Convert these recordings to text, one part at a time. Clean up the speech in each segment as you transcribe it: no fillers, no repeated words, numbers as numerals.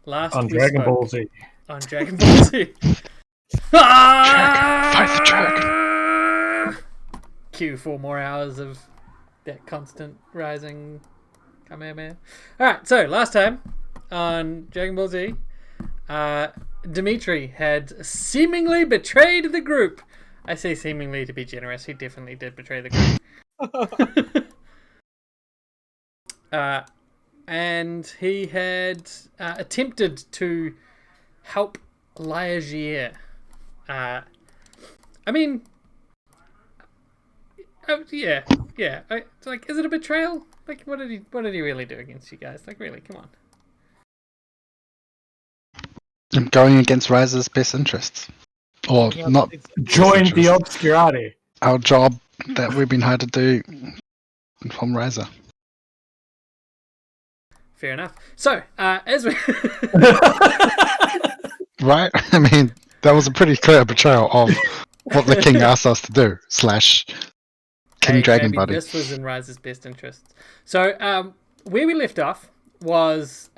last On we Dragon spoke Ball Z. on Dragon Ball Z. Fight the dragon. Cue 4 more hours of that constant rising Kamehameha. Alright, so last time on Dragon Ball Z, Dimitri had seemingly betrayed the group. I say seemingly to be generous. He definitely did betray the group. And he had attempted to help Liagier. I mean, yeah. Like, is it a betrayal? Like, what did he really do against you guys? Like, really, come on. I'm going against Rise's best interests. Or not. Join the interests. obscurati. Our job that we've been hired to do from Riser. Fair enough. So, as we... Right? I mean, that was a pretty clear betrayal of what the king asked us to do, / King Dragon maybe Buddy. this was in Rise's best interests. So, where we left off was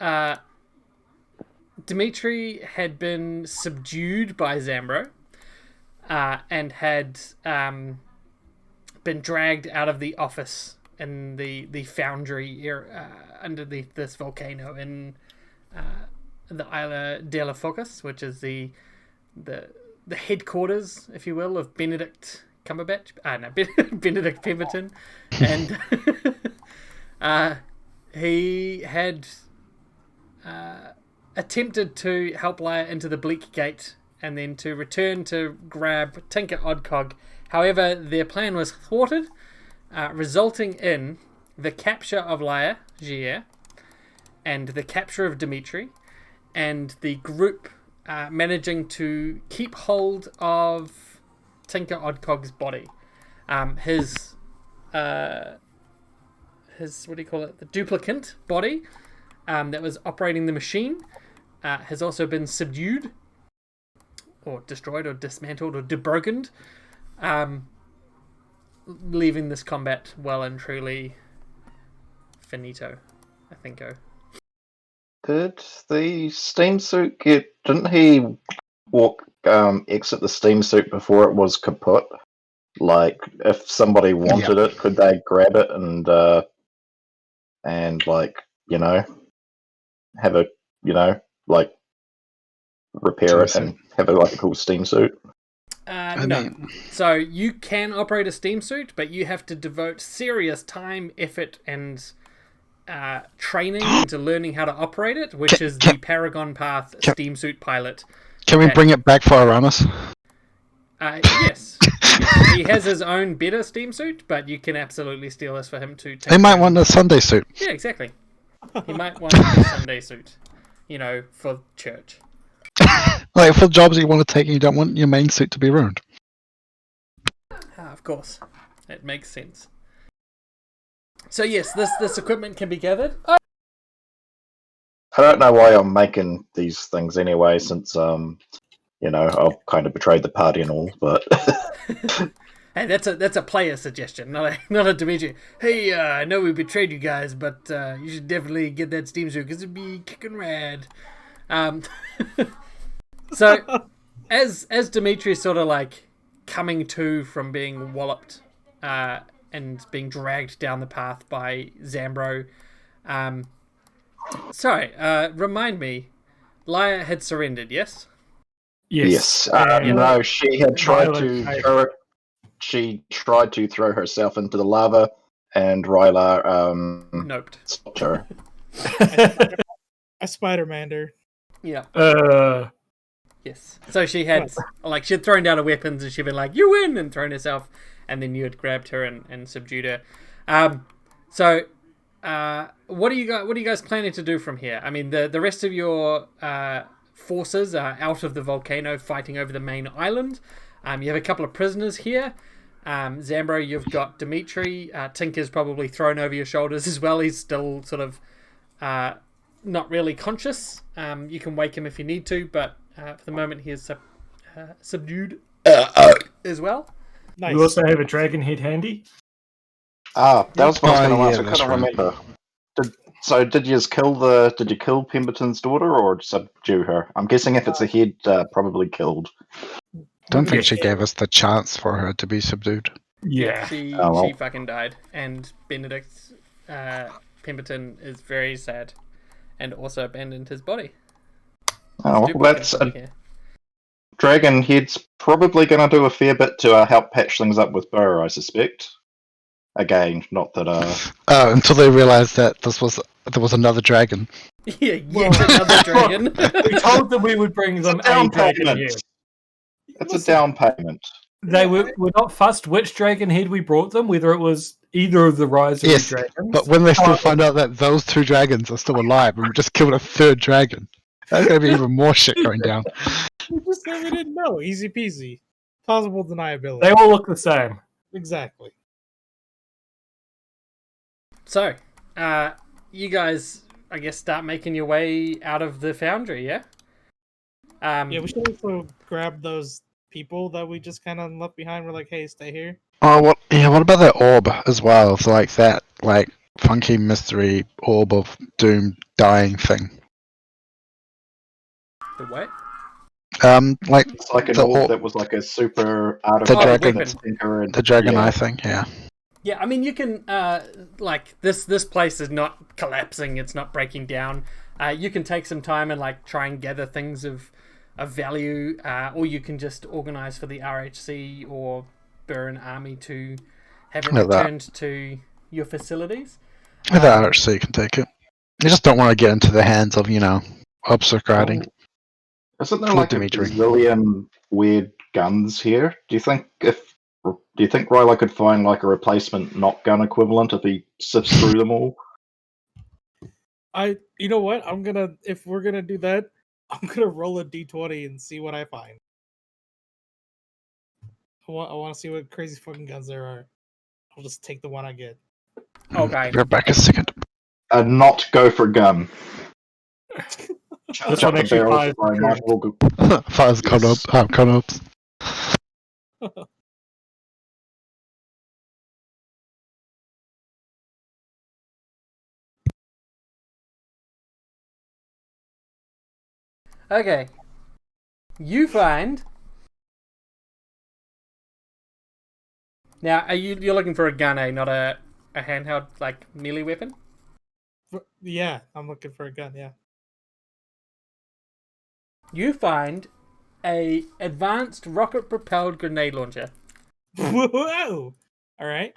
Dimitri had been subdued by Zambro and had been dragged out of the office in the foundry underneath this volcano in the Isla de la Focus, which is the headquarters, if you will, of Benedict Cumberbatch. Benedict Pemberton. And he had attempted to help Laia into the Bleak Gate and then to return to grab Tinker Oddcog. However, their plan was thwarted, resulting in the capture of Laia, Gier, and the capture of Dimitri, and the group managing to keep hold of Tinker Oddcog's body. His what do you call it? The duplicant body that was operating the machine has also been subdued, or destroyed, or dismantled, or debrokened, leaving this combat well and truly finito, I think. Did the steam suit get? Didn't he exit the steam suit before it was kaput? Like, if somebody wanted it, could they grab it and like, have a like repair it and have like a cool steam suit? No. So you can operate a steam suit, but you have to devote serious time, effort, and training into learning how to operate it, which is the Paragon Path steam suit pilot. Can we bring it back for Aramis? Yes. He has his own better steam suit, but you can absolutely steal this for him to take. He might want a Sunday suit. Yeah, exactly. He might want a Sunday suit, for church. Like, for jobs you want to take and you don't want your main suit to be ruined. Of course. It makes sense. So yes, this equipment can be gathered. I don't know why I'm making these things anyway, since I've kind of betrayed the party and all, but Hey, that's a player suggestion, not a Dimitri. Hey, I know we betrayed you guys, but you should definitely get that steam suit because it'd be kicking rad. So as Dimitri's sort of like coming to from being walloped and being dragged down the path by Zambro, remind me, Laia had surrendered, yes? yes. No, she had tried to throw herself into the lava, and Ryla Noped. stopped her. I Spider-Maned her. Yeah. Yes. So she'd thrown down her weapons and she'd been like, "You win!" and thrown herself, and then you had grabbed her and subdued her. What are you guys planning to do from here? I mean, the rest of your forces are out of the volcano fighting over the main island. You have a couple of prisoners here. Zambro, you've got Dimitri. Tinker's probably thrown over your shoulders as well. He's still sort of not really conscious. You can wake him if you need to, but for the moment he is subdued as well. Nice. You also have a dragon head handy. That was what I was going to ask. I that's couldn't right. remember. So did you kill Pemberton's daughter or subdue her? I'm guessing if it's a head, probably killed. Don't think Yeah. she gave us the chance for her to be subdued. Yeah. She Oh, well. she fucking died, and Benedict Pemberton is very sad, and also abandoned his body. Oh, Duplicate well, that's body a here. dragon head's probably going to do a fair bit to help patch things up with Burr, I suspect. Again, not that Until they realized that there was another dragon. Yeah, yet another dragon. We told them we would bring them a down dragon payment. head. It's a down payment. They were not fussed which dragon head we brought them, whether it was either of the rivalry Yes, dragons. but when they still find out that those 2 dragons are still alive and we just killed a 3rd dragon, there's going to be even more shit going down. We just said we didn't know. Easy peasy. Plausible deniability. They all look the same. Exactly. So, you guys, I guess, start making your way out of the foundry, yeah? Yeah, we should also grab those people that we just kind of left behind. We're like, hey, stay here. Oh, what about that orb as well? It's like that, funky mystery orb of doom dying thing. The what? It's like an the orb that was like a super artifact. The dragon, weapon. dragon Yeah. eye thing, yeah. Yeah, I mean, you can, this place is not collapsing, it's not breaking down. You can take some time and, try and gather things of value, or you can just organize for the RHC or Burn Army to have it Like that. returned to your facilities. The RHC can take it. You just don't want to get into the hands of, obstacle riding. Isn't there like a Dimitri. bazillion weird guns here? Do you think Ryla could find like a replacement not gun equivalent if he sifts through them all? You know what? If we're gonna do that, I'm gonna roll a d20 and see what I find. I want to see what crazy fucking guns there are. I'll just take the one I get. Okay. You're back a second. A not go for gun. This one actually fires Fires con-ops. Okay. You find... Now, you're looking for a gun, eh? Not a handheld, melee weapon? Yeah, I'm looking for a gun, yeah. You find a advanced rocket-propelled grenade launcher. Whoa! Alright.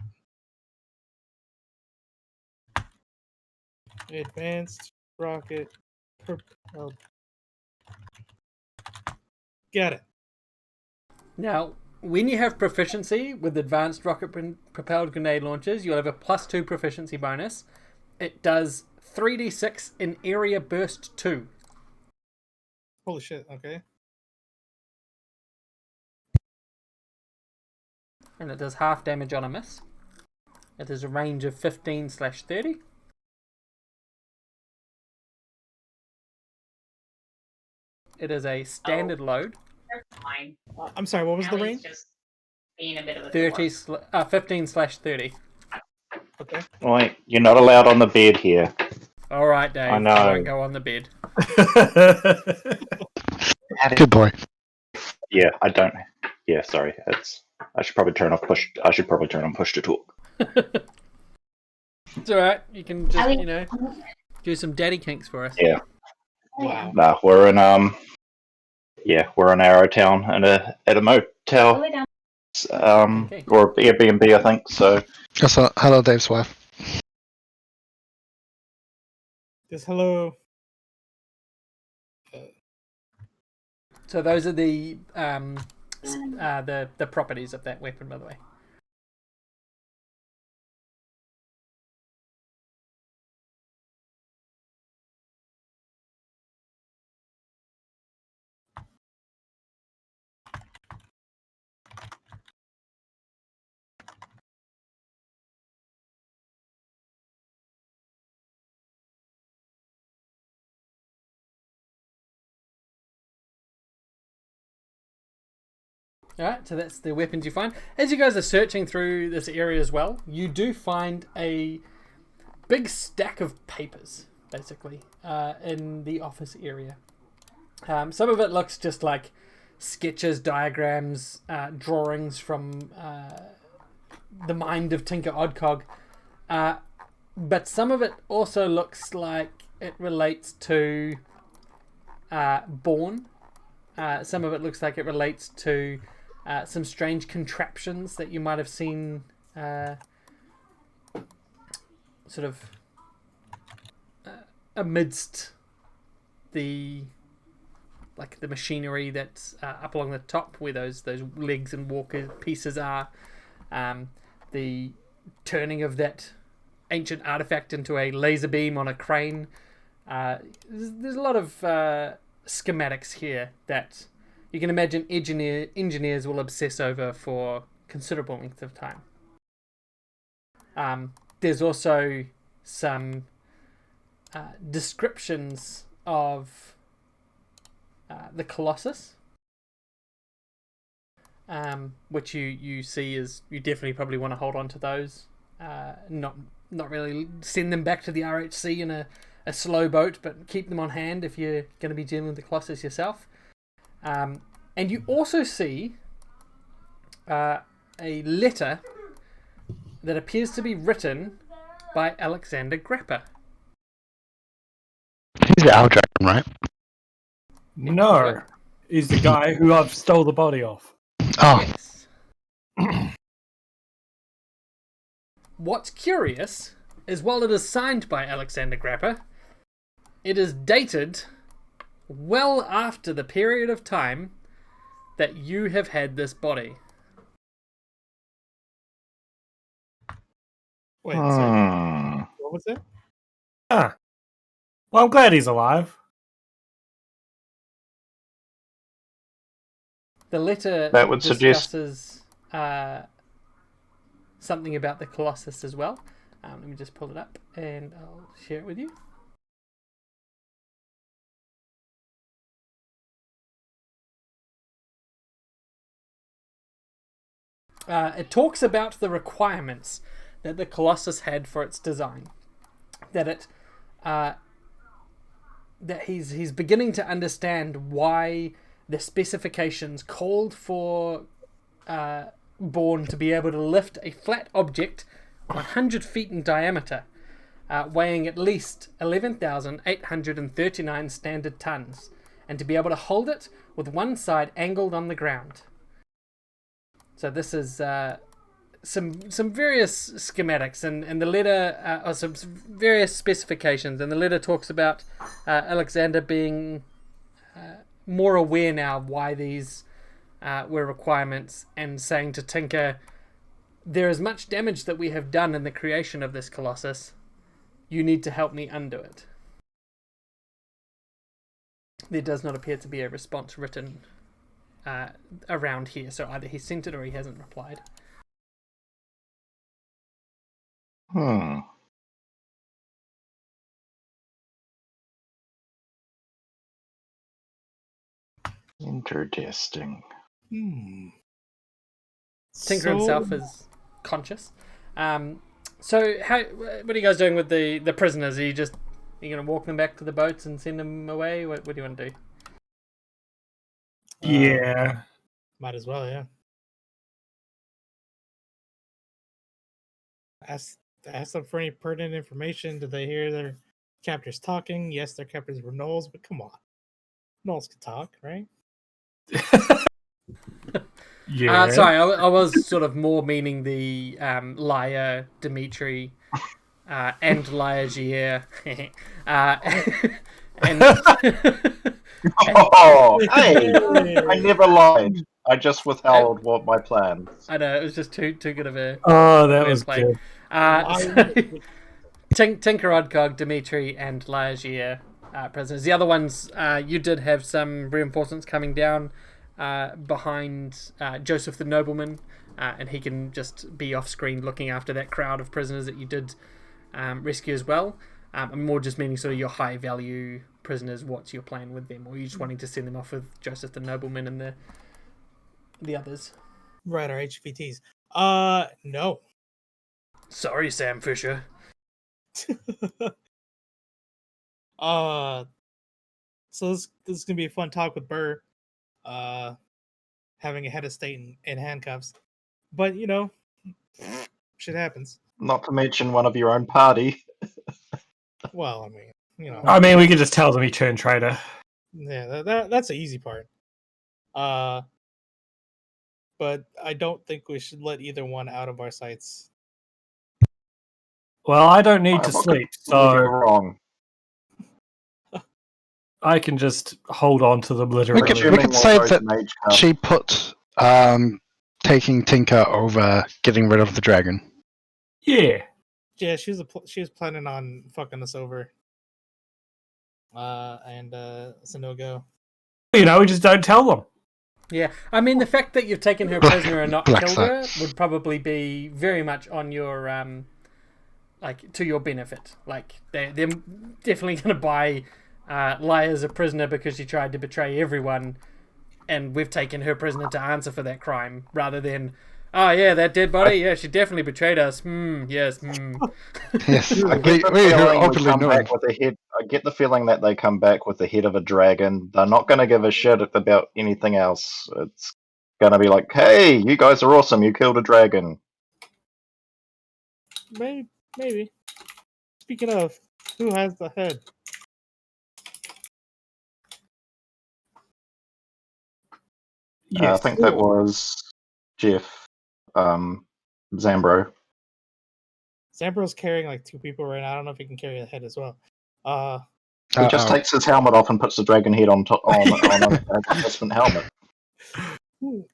Advanced rocket propelled. Got it. Now, when you have proficiency with advanced rocket-propelled grenade launchers, you'll have a +2 proficiency bonus. It does 3d6 in area burst 2. Holy shit, okay. And it does half damage on a miss. It has a range of 15/30. It is a standard load. That's fine. I'm sorry, what was the Allie's range? just being a bit of a 15/30. Okay. Wait, you're not allowed on the bed here. All right, Dave. I know. I won't go on the bed. Good boy. Yeah, I don't. Yeah, sorry. I should probably turn on push to talk. It's all right. You can just, Allie- do some daddy kinks for us. Yeah. Wow. Nah, we're in we're in Arrowtown at a motel, Go down. Okay. or Airbnb, I think. So Also, hello, Dave's wife. Just hello. So those are the properties of that weapon, by the way. Alright, so that's the weapons you find. As you guys are searching through this area as well, you do find a big stack of papers, basically, in the office area. Some of it looks just like sketches, diagrams, drawings from the mind of Tinker Oddcog. But some of it also looks like it relates to Born. Some of it looks like it relates to some strange contraptions that you might have seen sort of amidst the machinery that's up along the top where those legs and walker pieces are. The turning of that ancient artifact into a laser beam on a crane. There's a lot of schematics here that you can imagine engineers will obsess over for considerable length of time. There's also some descriptions of the Colossus, which you see as you definitely probably want to hold on to those. Not really send them back to the RHC in a slow boat, but keep them on hand if you're going to be dealing with the Colossus yourself. And you also see a letter that appears to be written by Alexander Grappa. He's the owl dragon, right? No, he's the guy who I've stole the body off. Oh, Yes. What's curious is while it is signed by Alexander Grappa, it is dated well after the period of time that you have had this body. Wait, so what was it? Ah, well, I'm glad he's alive. The letter That would suggest- discusses something about the Colossus as well. Let me just pull it up and I'll share it with you. It talks about the requirements that the Colossus had for its design. That he's beginning to understand why the specifications called for Born to be able to lift a flat object 100 feet in diameter, weighing at least 11,839 standard tons, and to be able to hold it with one side angled on the ground. So this is some various schematics and the letter, or some various specifications, and the letter talks about Alexander being more aware now why these were requirements, and saying to Tinker, there is much damage that we have done in the creation of this Colossus. You need to help me undo it. There does not appear to be a response written around here, so either he sent it or he hasn't replied. Interesting. Tinker himself is conscious. So what are you guys doing with the prisoners? Are you going to walk them back to the boats and send them away? What do you want to do? Yeah. Might as well, yeah. Ask them for any pertinent information. Did they hear their captors talking? Yes, their captors were gnolls, but come on. Gnolls can talk, right? Yeah. Sorry, I was sort of more meaning the liar Dimitri and liar Gier. And Oh, hey! I never lied. I just withheld what my plans. I know, it was just too good of a... Oh, that was play. good. Tinker Oddcog, Dimitri, and liar Gier prisoners. The other ones, you did have some reinforcements coming down behind Joseph the Nobleman, and he can just be off screen looking after that crowd of prisoners that you did rescue as well. I'm more just meaning sort of your high value prisoners. What's your plan with them, or are you just wanting to send them off with Joseph the Nobleman and the others? Right, our HVTs. No. Sorry, Sam Fisher. So this is gonna be a fun talk with Burr. Having a head of state in handcuffs, but shit happens. Not to mention one of your own party. Well, I mean, I mean, we could just tell them he turned traitor. yeah, that's the easy part. But I don't think we should let either one out of our sights. Well, I don't need to What sleep, could go so wrong. I can just hold on to them literally. We could Assuming say we'll go that to Mage Cup. she put taking Tinker over getting rid of the dragon. Yeah. Yeah, she was planning on fucking us over. And it's a no go. We just don't tell them. Yeah, I mean, the fact that you've taken her prisoner and not Black killed site. her would probably be very much on your, to your benefit. Like, they're definitely going to buy Lai as a prisoner because she tried to betray everyone, and we've taken her prisoner to answer for that crime, rather than, oh yeah, that dead body, yeah, she definitely betrayed us. Yes. Yes, I we get the are feeling we openly come knowing. back with a head. I get the feeling that they come back with the head of a dragon. They're not going to give a shit about anything else. It's going to be like, hey, you guys are awesome. You killed a dragon. Maybe. Speaking of, who has the head? Yes. I think that was Jeff Zambro. Zambro's carrying like two people right now. I don't know if he can carry the head as well. He just takes his helmet off and puts the dragon head on a participant helmet.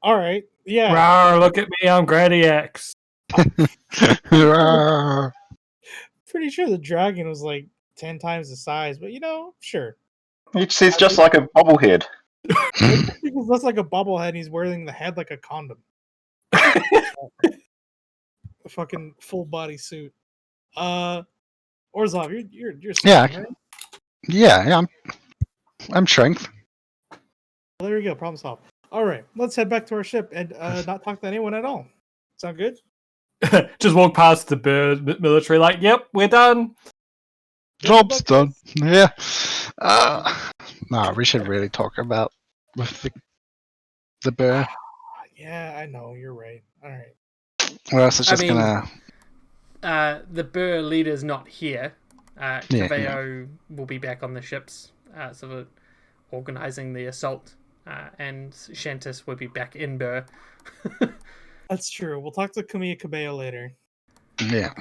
All right. Yeah. Rawr, look at me, I'm Gradiax. Pretty sure the dragon was like 10 times the size, but sure. He's just like a bobblehead. He looks like a bobblehead. He's wearing the head like a condom. A fucking full body suit. Orzhov, you're Yeah. strong, right? Yeah, I'm strength. Well, there we go. Problem solved. All right, let's head back to our ship and not talk to anyone at all. Sound good? Just walk past the bird military like, yep, we're done. Job's done. Yeah. No, we should really talk about with the bear. Yeah, I know. You're right. All right. Or else it's I just mean- gonna. The Burr leader's not here. Yeah. Caveo will be back on the ships, sort of organising the assault, and Shantis will be back in Burr. That's true. We'll talk to Kamiya Cabello later. Yeah.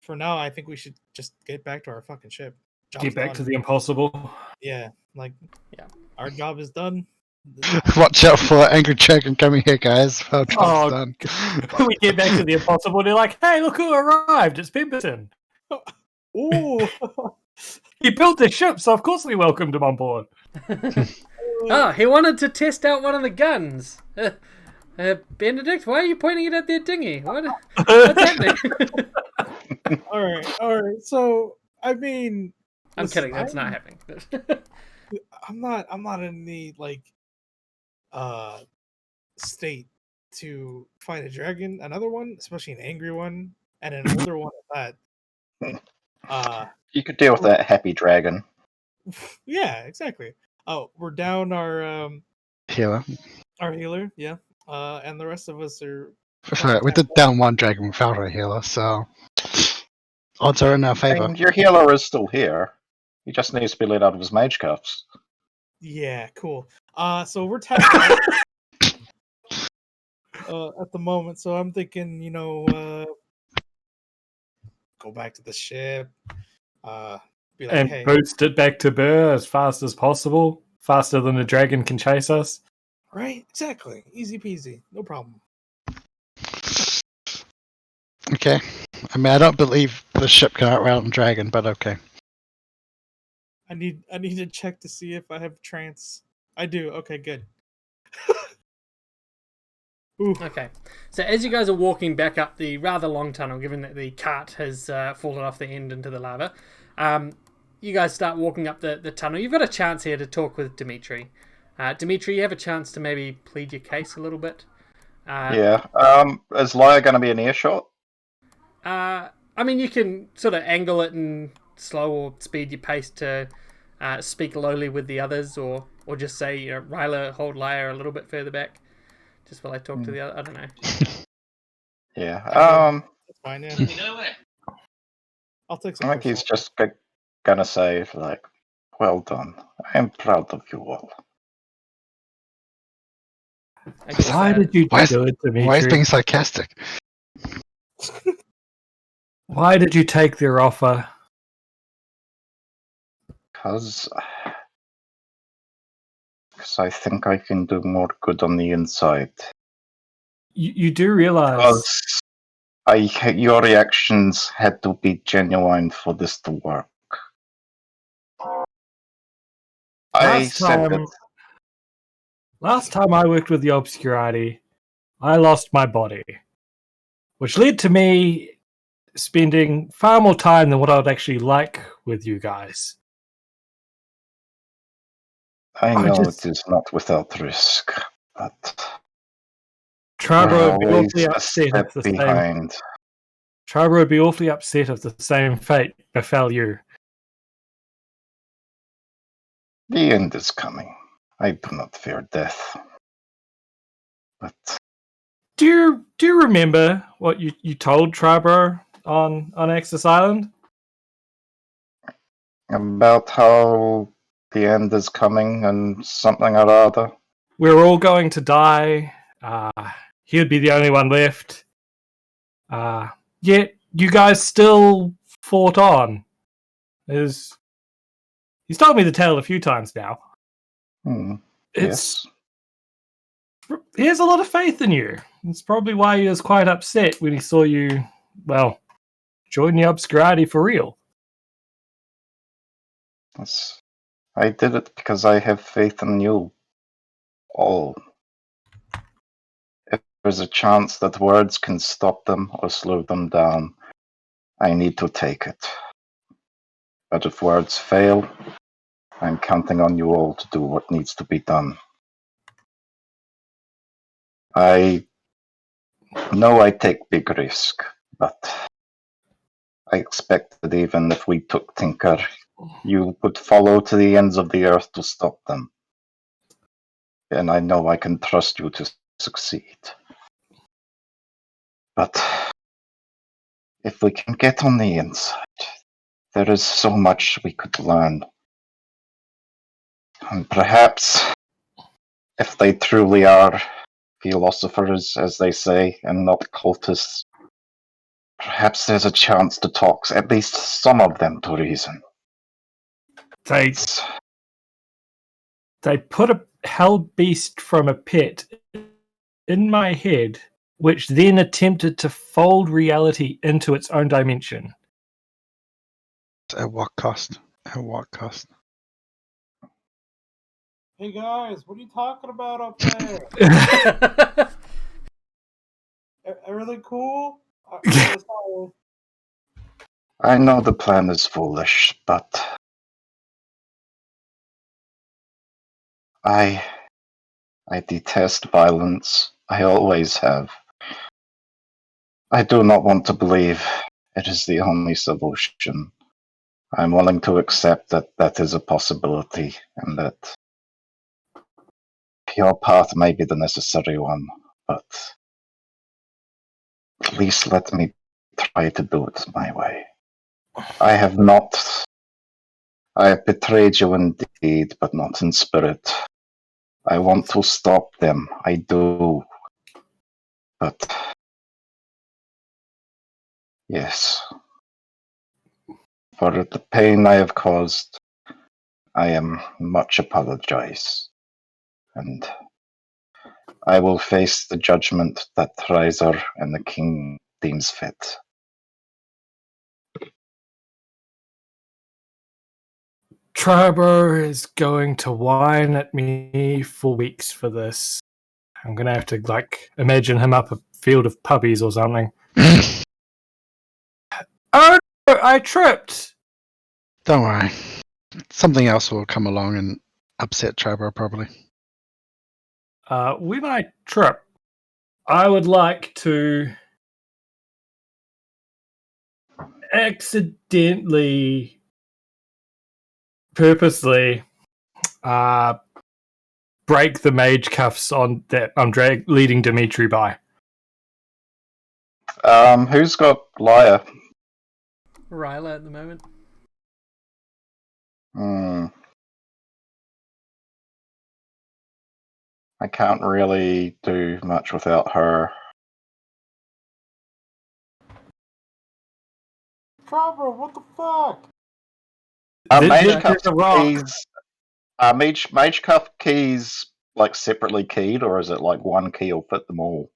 For now, I think we should just get back to our fucking ship. Job's Get back done. to the impossible. Yeah, Yeah. Our job is done. Watch out for Angry Dragon coming here, guys. Our job's Oh, done. We get back to the impossible and they're like, hey, look who arrived. It's Pemberton. Ooh. He built the ship, so of course we welcomed him on board. Oh, he wanted to test out one of the guns. Benedict, why are you pointing it at their dinghy? What's happening? All right. So, I mean, I'm listen, kidding. That's not happening. I'm not in the state to fight a dragon, another one, especially an angry one, and an older one at that. You could deal with that happy dragon. Yeah, exactly. Oh, we're down our Healer. healer, yeah. And the rest of us are We did down one dragon without a healer, so odds are in our favor. And your healer is still here. He just needs to be let out of his mage cuffs. yeah, cool. So we're tapped out at the moment, so I'm thinking, go back to the ship. Be like, And hey, boost it back to Burr as fast as possible. Faster than a dragon can chase us. right? Exactly. Easy peasy. No problem. Okay. I mean, I don't believe the ship can outrun a dragon, but okay. I need to check to see if I have trance. I do. Okay, good. Ooh. Okay, so as you guys are walking back up the rather long tunnel, given that the cart has fallen off the end into the lava, you guys start walking up the tunnel. You've got a chance here to talk with Dimitri. Dimitri, you have a chance to maybe plead your case a little bit. Yeah. Is Lyra going to be an earshot? I I mean, you can sort of angle it and slow or speed your pace to speak lowly with the others, or just say, Ryla, hold Lyre a little bit further back, just while I talk to the other. I don't know. Yeah. That's fine. Yeah, You know what? I'll take I some think he's personal. just gonna say, like, well done. I am proud of you all. I guess, Why did you Why is- do it, Why is Dimitri? being sarcastic? Why did you take their offer? Because I think I can do more good on the inside. You do realize Because your reactions had to be genuine for this to work. last time I worked with the Obscurati, I lost my body, which led to me spending far more time than what I would actually like with you guys. I know just- it is not without risk, but Tribro we're would be always awfully a upset step if the same. behind. Tribro would be awfully upset if the same fate befell you. The end is coming. I do not fear death. But Do you remember what you told Tribro on Axis Island? about how the end is coming and something or other. We're all going to die. He would be the only one left. Yet you guys still fought on. He's told me the tale a few times now. Yes. He has a lot of faith in you. It's probably why he was quite upset when he saw you, well, join the Obscurati for real. I did it because I have faith in you all. If there's a chance that words can stop them or slow them down, I need to take it. But if words fail, I'm counting on you all to do what needs to be done. I know I take big risk, but I expect that even if we took Tinker, you would follow to the ends of the earth to stop them. And I know I can trust you to succeed. But if we can get on the inside, there is so much we could learn. And perhaps, if they truly are philosophers, as they say, and not cultists, perhaps there's a chance to talk at least some of them to reason. They put a hell beast from a pit in my head, which then attempted to fold reality into its own dimension. At what cost? At what cost? Hey guys, what are you talking about up there? Everything cool? I know the plan is foolish, but I detest violence. I always have. I do not want to believe it is the only solution. I'm willing to accept that that is a possibility and that your path may be the necessary one, but at least let me try to do it my way. I have betrayed you in deed, but not in spirit. I want to stop them, I do. But yes, for the pain I have caused, I am much apologize. And I will face the judgment that Riser and the King deems fit. Tribor is going to whine at me for weeks for this. I'm gonna have to imagine him up a field of puppies or something. Oh no, I tripped! Don't worry. Something else will come along and upset Trevor probably. When I trip, I would like to accidentally, purposely, break the mage cuffs on that I'm leading Dimitri by. Who's got Liar? Ryla at the moment. I can't really do much without her. Trevor, what the fuck? Mage cuff There's a rock. keys. Mage cuff keys like separately keyed, or is it like one key will fit them all?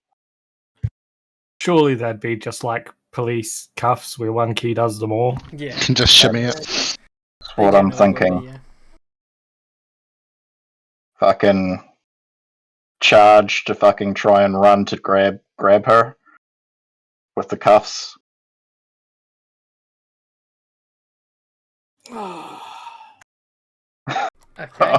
Surely that'd be just like police cuffs where one key does them all. Yeah. Can just shimmy it. That's what I'm thinking. Yeah. Fucking charge to fucking try and run to grab her with the cuffs. Okay.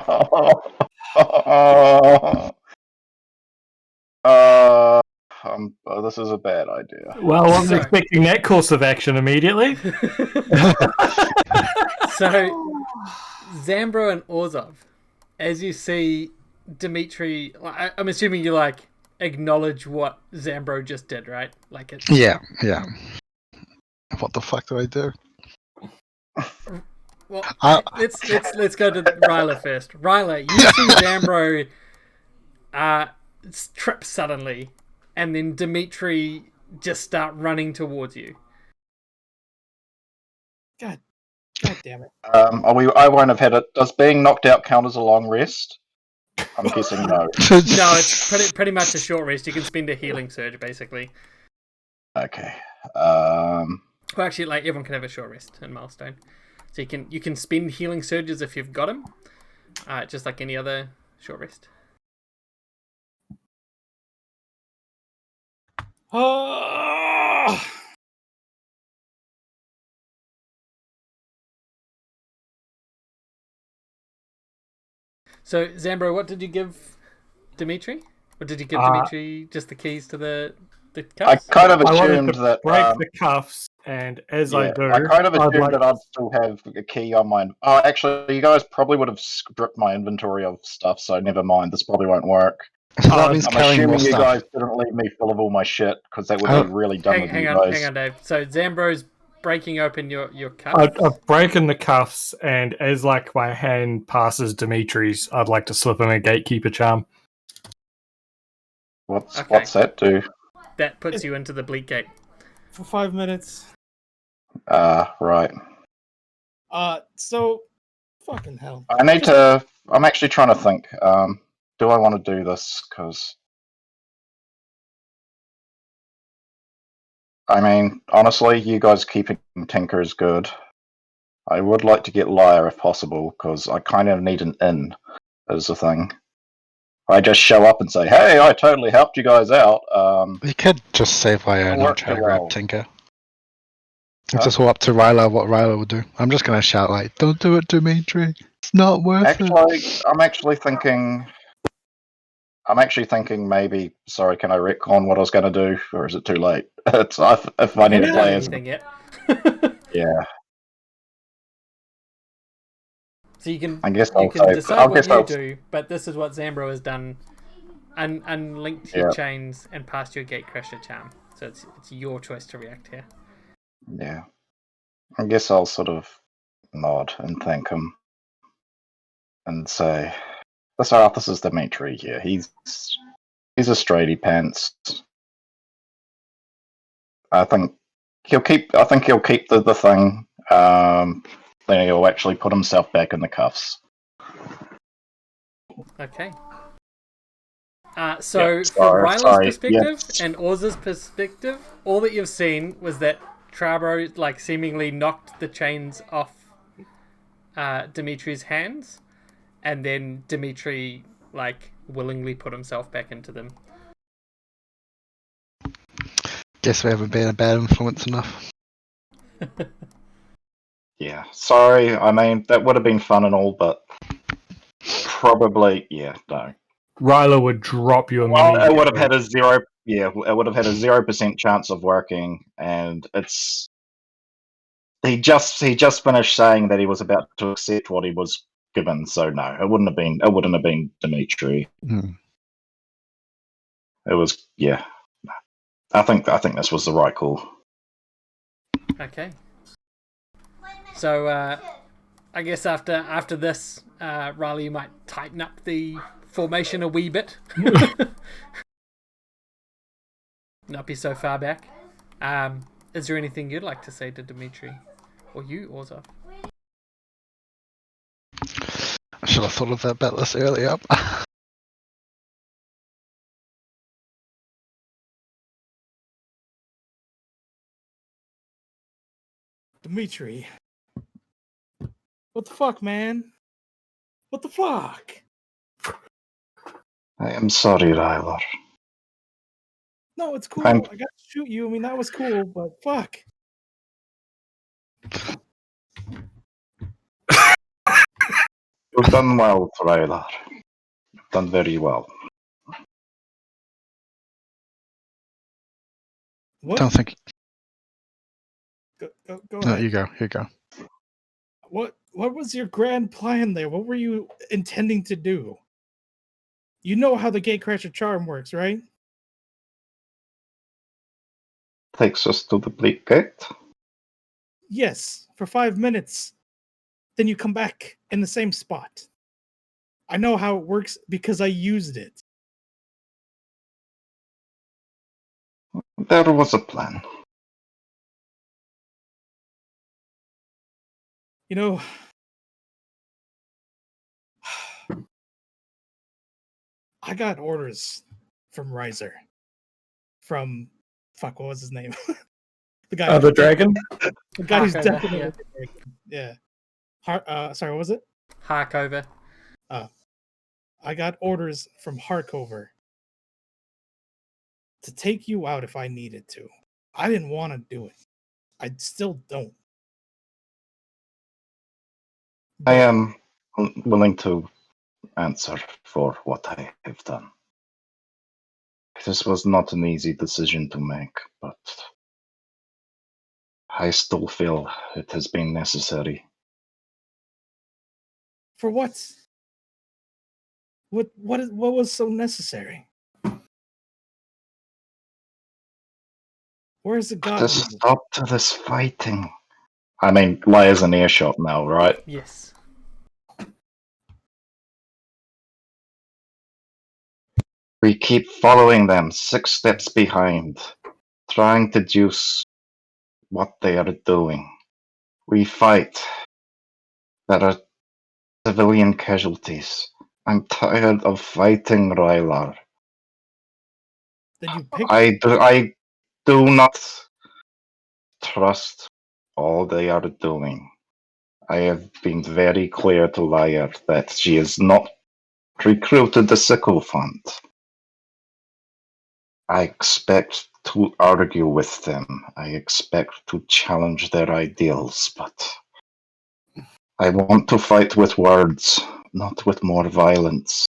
This is a bad idea. Well, I wasn't So- expecting that course of action immediately. So, Zambro and Orzov, as you see Dimitri, I'm assuming you like acknowledge what Zambro just did, right? Like it's Yeah. What the fuck do I do? Well, I- let's go to Ryla first. Ryla, you see Zambro trip suddenly, and then Dimitri just start running towards you. God damn it. I won't have had it. Does being knocked out count as a long rest? I'm guessing no. No, it's pretty much a short rest. You can spend a healing surge, basically. Okay. Well, actually, like everyone can have a short rest in Milestone, so you can spend healing surges if you've got them, just like any other short rest. Oh! So, Zambro, what did you give Dimitri? Or did you give Dimitri just the keys to the I cuffs? kind of I wanted assumed to that. break the cuffs, and as I do, I kind of I'd assumed like that I'd still have a key on mine. Oh, actually, you guys probably would have stripped my inventory of stuff, so never mind. This probably won't work. That means I'm carrying more assuming you stuff. guys didn't leave me full of all my shit, because that would be really dumb of hang you on, guys. hang on, Dave. So, Zambro's breaking open your cuffs. I've broken the cuffs, and as like my hand passes Dimitri's, I'd like to slip him a gatekeeper charm. What's Okay. that do? That puts you into the Bleak Gate. For 5 minutes. Right. So fucking hell. I'm actually trying to think. Do I want to do this? Because I mean, honestly, you guys keeping Tinker is good. I would like to get Liar if possible, because I kind of need an in, as a thing. I just show up and say, hey, I totally helped you guys out. You could just save Liar and not Worked try to well. grab Tinker. Huh? It's just all up to Ryla what Ryla will do. I'm just gonna shout like, "Don't do it, Dimitri. It's not worth it." Actually, I'm actually thinking maybe. Sorry, can I retcon what I was going to do, or is it too late? If I need to haven't done play as, anything yet. yeah. So you can I guess you I'll can save. decide I what guess you I'll. do, but this is what Zambro has done. Unlinked your Yeah. chains and passed your Gatecrasher charm. So it's your choice to react here. Yeah. I guess I'll sort of nod and thank him, and say, "This is Dimitri here. He's a straighty pants. I think he'll keep the thing. Then he'll actually put himself back in the cuffs." Okay. So Yeah, from Ryla's sorry, perspective yeah. and Orz's perspective, all that you've seen was that Trabro like seemingly knocked the chains off Dimitri's hands, and then Dimitri like willingly put himself back into them. Guess we haven't been a bad influence enough. Yeah, sorry. I mean, that would have been fun and all, but probably, yeah, no. Ryla would drop you Well, immediately. it would have had a 0. Yeah, it would have had a 0% chance of working, and it's He just finished saying that he was about to accept what he was given. So no, it wouldn't have been Dimitri. Hmm. It was I think this was the right call. Okay. So I guess after this, Riley, you might tighten up the formation a wee bit. Not be so far back. Is there anything you'd like to say to Dimitri? Or you, Orzov? I should have thought of that about this earlier. Dimitri. What the fuck, man? What the fuck? I am sorry, Ryler. No, it's cool. I'm- I got to shoot you. I mean, that was cool, but fuck. You've done well, Ryler. You've done very well. What? Don't think. Go No, ahead. you go. You go. What was your grand plan there? What were you intending to do? You know how the Gatecrasher charm works, right? Takes us to the Bleak Gate. Yes, for 5 minutes. Then you come back in the same spot. I know how it works because I used it. There was a plan. You know, I got orders from Riser. From fuck, what was his name? The guy. The dragon? The guy who's Harkover, definitely yeah. the dragon. Yeah. Sorry, what was it? Harkover. I got orders from Harkover to take you out if I needed to. I didn't want to do it. I still don't. I am willing to answer for what I have done. This was not an easy decision to make, but I still feel it has been necessary. For what? What was so necessary? Where has it To gotten you? stop to this fighting. I mean, Liar's in earshot now, right? Yes. We keep following them 6 steps behind, trying to deduce what they are doing. We fight. There are civilian casualties. I'm tired of fighting, Rylar. Then you picked I do not trust all they are doing. I have been very clear to Liar that she is not recruited the sycophant. I expect to argue with them. I expect to challenge their ideals, but I want to fight with words, not with more violence.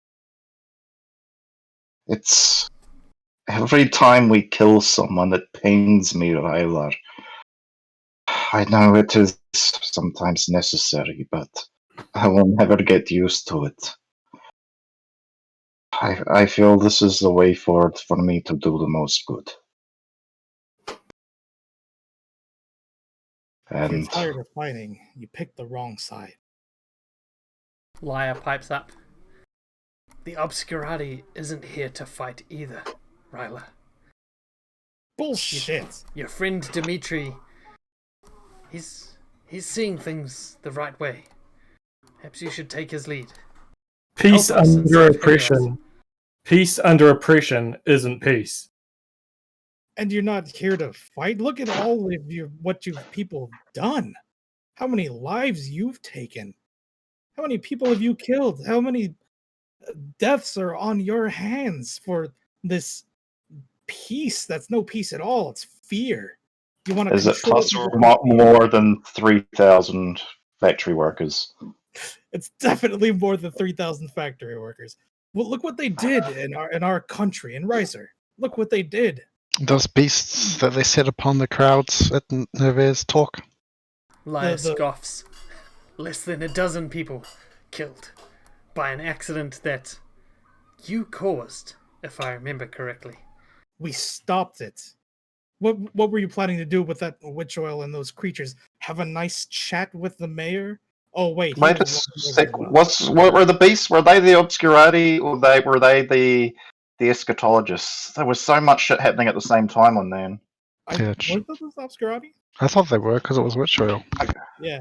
It's every time we kill someone, it pains me, Rylar. I know it is sometimes necessary, but I will never get used to it. I feel this is the way forward for me to do the most good. If you're And tired of fighting, you picked the wrong side. Liar pipes up. The Obscurati isn't here to fight either, Ryla. Bullshit. Your friend Dimitri, he's seeing things the right way. Perhaps you should take his lead. Peace Help us under instead of hinder oppression. Peace under oppression isn't peace. And you're not here to fight. Look at all of what you people have done. How many lives you've taken. How many people have you killed? How many deaths are on your hands for this peace that's no peace at all? It's fear. You want to is it control plus people or through fear. more than 3,000 factory workers? It's definitely more than 3,000 factory workers. Well, look what they did in our country, in Riser. Look what they did. Those beasts that they set upon the crowds at Neves talk. Laya The- scoffs. Less than a dozen people killed by an accident that you caused, if I remember correctly. We stopped it. What were you planning to do with that witch oil and those creatures? Have a nice chat with the mayor? Oh wait, he Wait a was walking over sec. as well. What were the beasts? Were they the obscurati, or were they the eschatologists? There was so much shit happening at the same time on then. Yeah, Weren't those obscurati? I thought they were because it was witch oil. Yeah.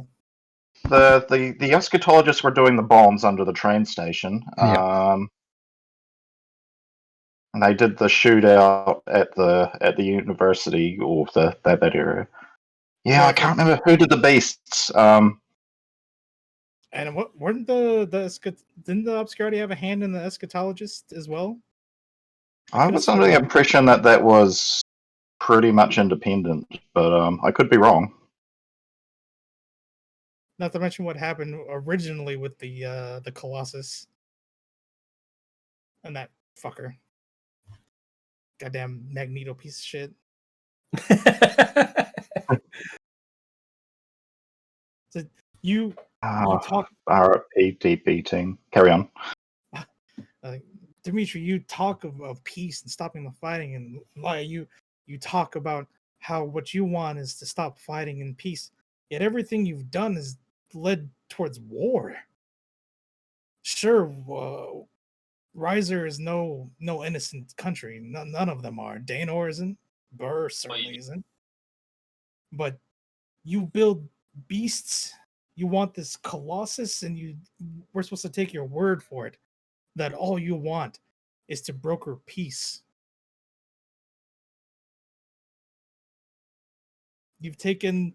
The eschatologists were doing the bombs under the train station. Yeah. And they did the shootout at the university or that area. Yeah, I can't remember who did the beasts. And what weren't didn't the obscurati have a hand in the eschatologist as well? I could've was under the sworn- impression that was pretty much independent, but I could be wrong. Not to mention what happened originally with the Colossus and that fucker. Goddamn Magneto piece of shit. So you talk, RPDP team. Carry on. Dimitri. You talk of peace and stopping the fighting, and like you talk about how what you want is to stop fighting in peace. Yet everything you've done has led towards war. Sure, Riser is no innocent country. None of them are. Danor isn't. Burr certainly isn't. But you build beasts. You want this Colossus, and we're supposed to take your word for it that all you want is to broker peace. You've taken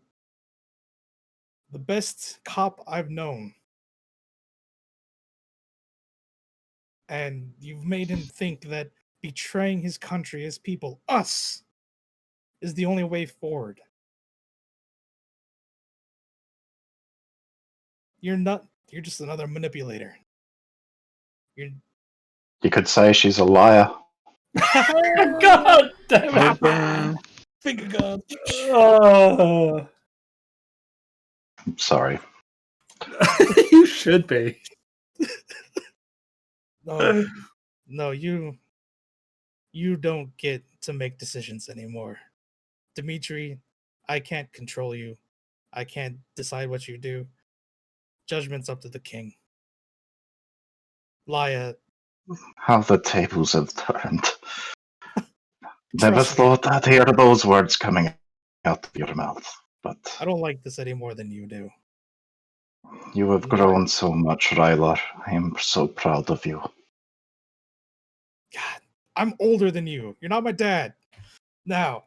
the best cop I've known, and you've made him think that betraying his country, his people, us, is the only way forward. You're just another manipulator. You could say she's a liar. God damn it! Finger gun. Oh. I'm sorry. You should be. No, you don't get to make decisions anymore. Dimitri, I can't control you. I can't decide what you do. Judgment's up to the king. Laya, How the tables have turned. Never trust me, thought I'd hear those words coming out of your mouth, but I don't like this any more than you do. you have grown so much, Rylar. I am so proud of you. God, I'm older than you. You're not my dad. Now,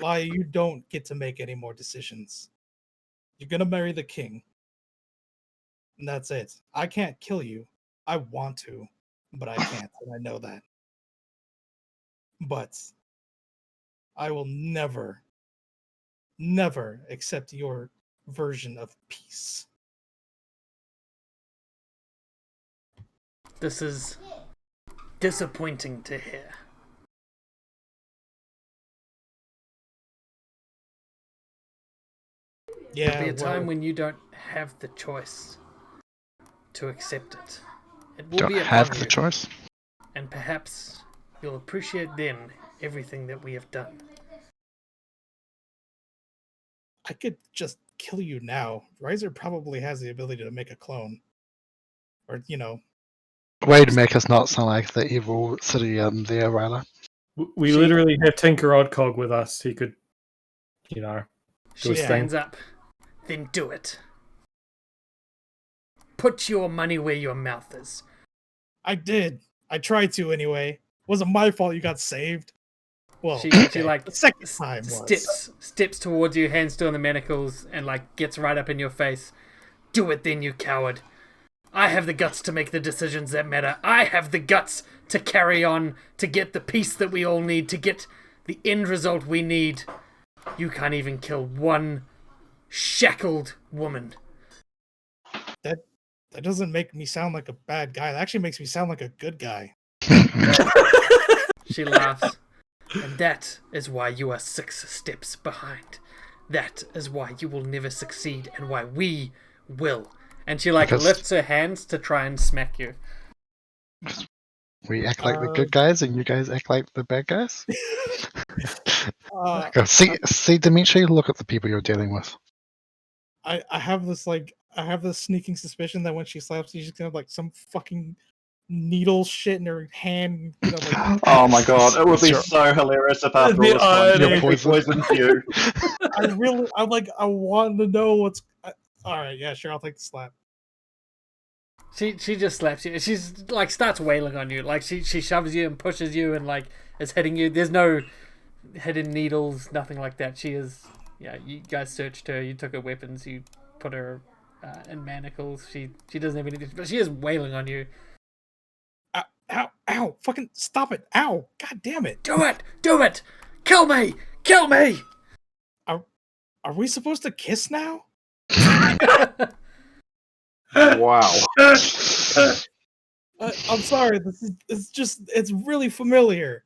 Laya, you don't get to make any more decisions. You're gonna marry the king. And that's it. I can't kill you. I want to, but I can't, and I know that. But I will never accept your version of peace. This is disappointing to hear. Yeah, There'll be a time when you don't have the choice to accept it. It will Don't be have upon the you, choice. and perhaps you'll appreciate then everything that we have done. I could just kill you now. Riser probably has the ability to make a clone. Or, Way to make us not sound like the evil city there, Ryla. We literally have Tinker Oddcog with us. He could, do She his thing. stands up. Then do it. Put your money where your mouth is. I did. I tried to anyway. Wasn't my fault you got saved. Well, She like the second time was. steps towards you, hands still in the manacles, and like gets right up in your face. Do it then, you coward. I have the guts to make the decisions that matter. I have the guts to carry on, to get the peace that we all need, to get the end result we need. You can't even kill one shackled woman. That doesn't make me sound like a bad guy. That actually makes me sound like a good guy. She laughs. And that is why you are 6 steps behind. That is why you will never succeed, and why we will. And she like Because- lifts her hands to try and smack you. We act like the good guys, and you guys act like the bad guys. Go, see, Dimitri. Look at the people you're dealing with. I have this sneaking suspicion that when she slaps you, she's gonna have like some fucking needle shit in her hand. You know, like Oh my god, it would be Sure. so hilarious if after all The this time irony. she actually poisoned you. I want to know what's. All right, yeah, sure, I'll take the slap. She just slaps you. She's like starts wailing on you. Like she shoves you and pushes you and like is hitting you. There's no hidden needles, nothing like that. She is. Yeah, you guys searched her. You took her weapons. You put her in manacles. She doesn't have anything, but she is wailing on you. Ow, ow, fucking stop it. Ow, god damn it. Do it! Do it! Kill me! Kill me! Are we supposed to kiss now? Wow. I'm sorry, it's really familiar.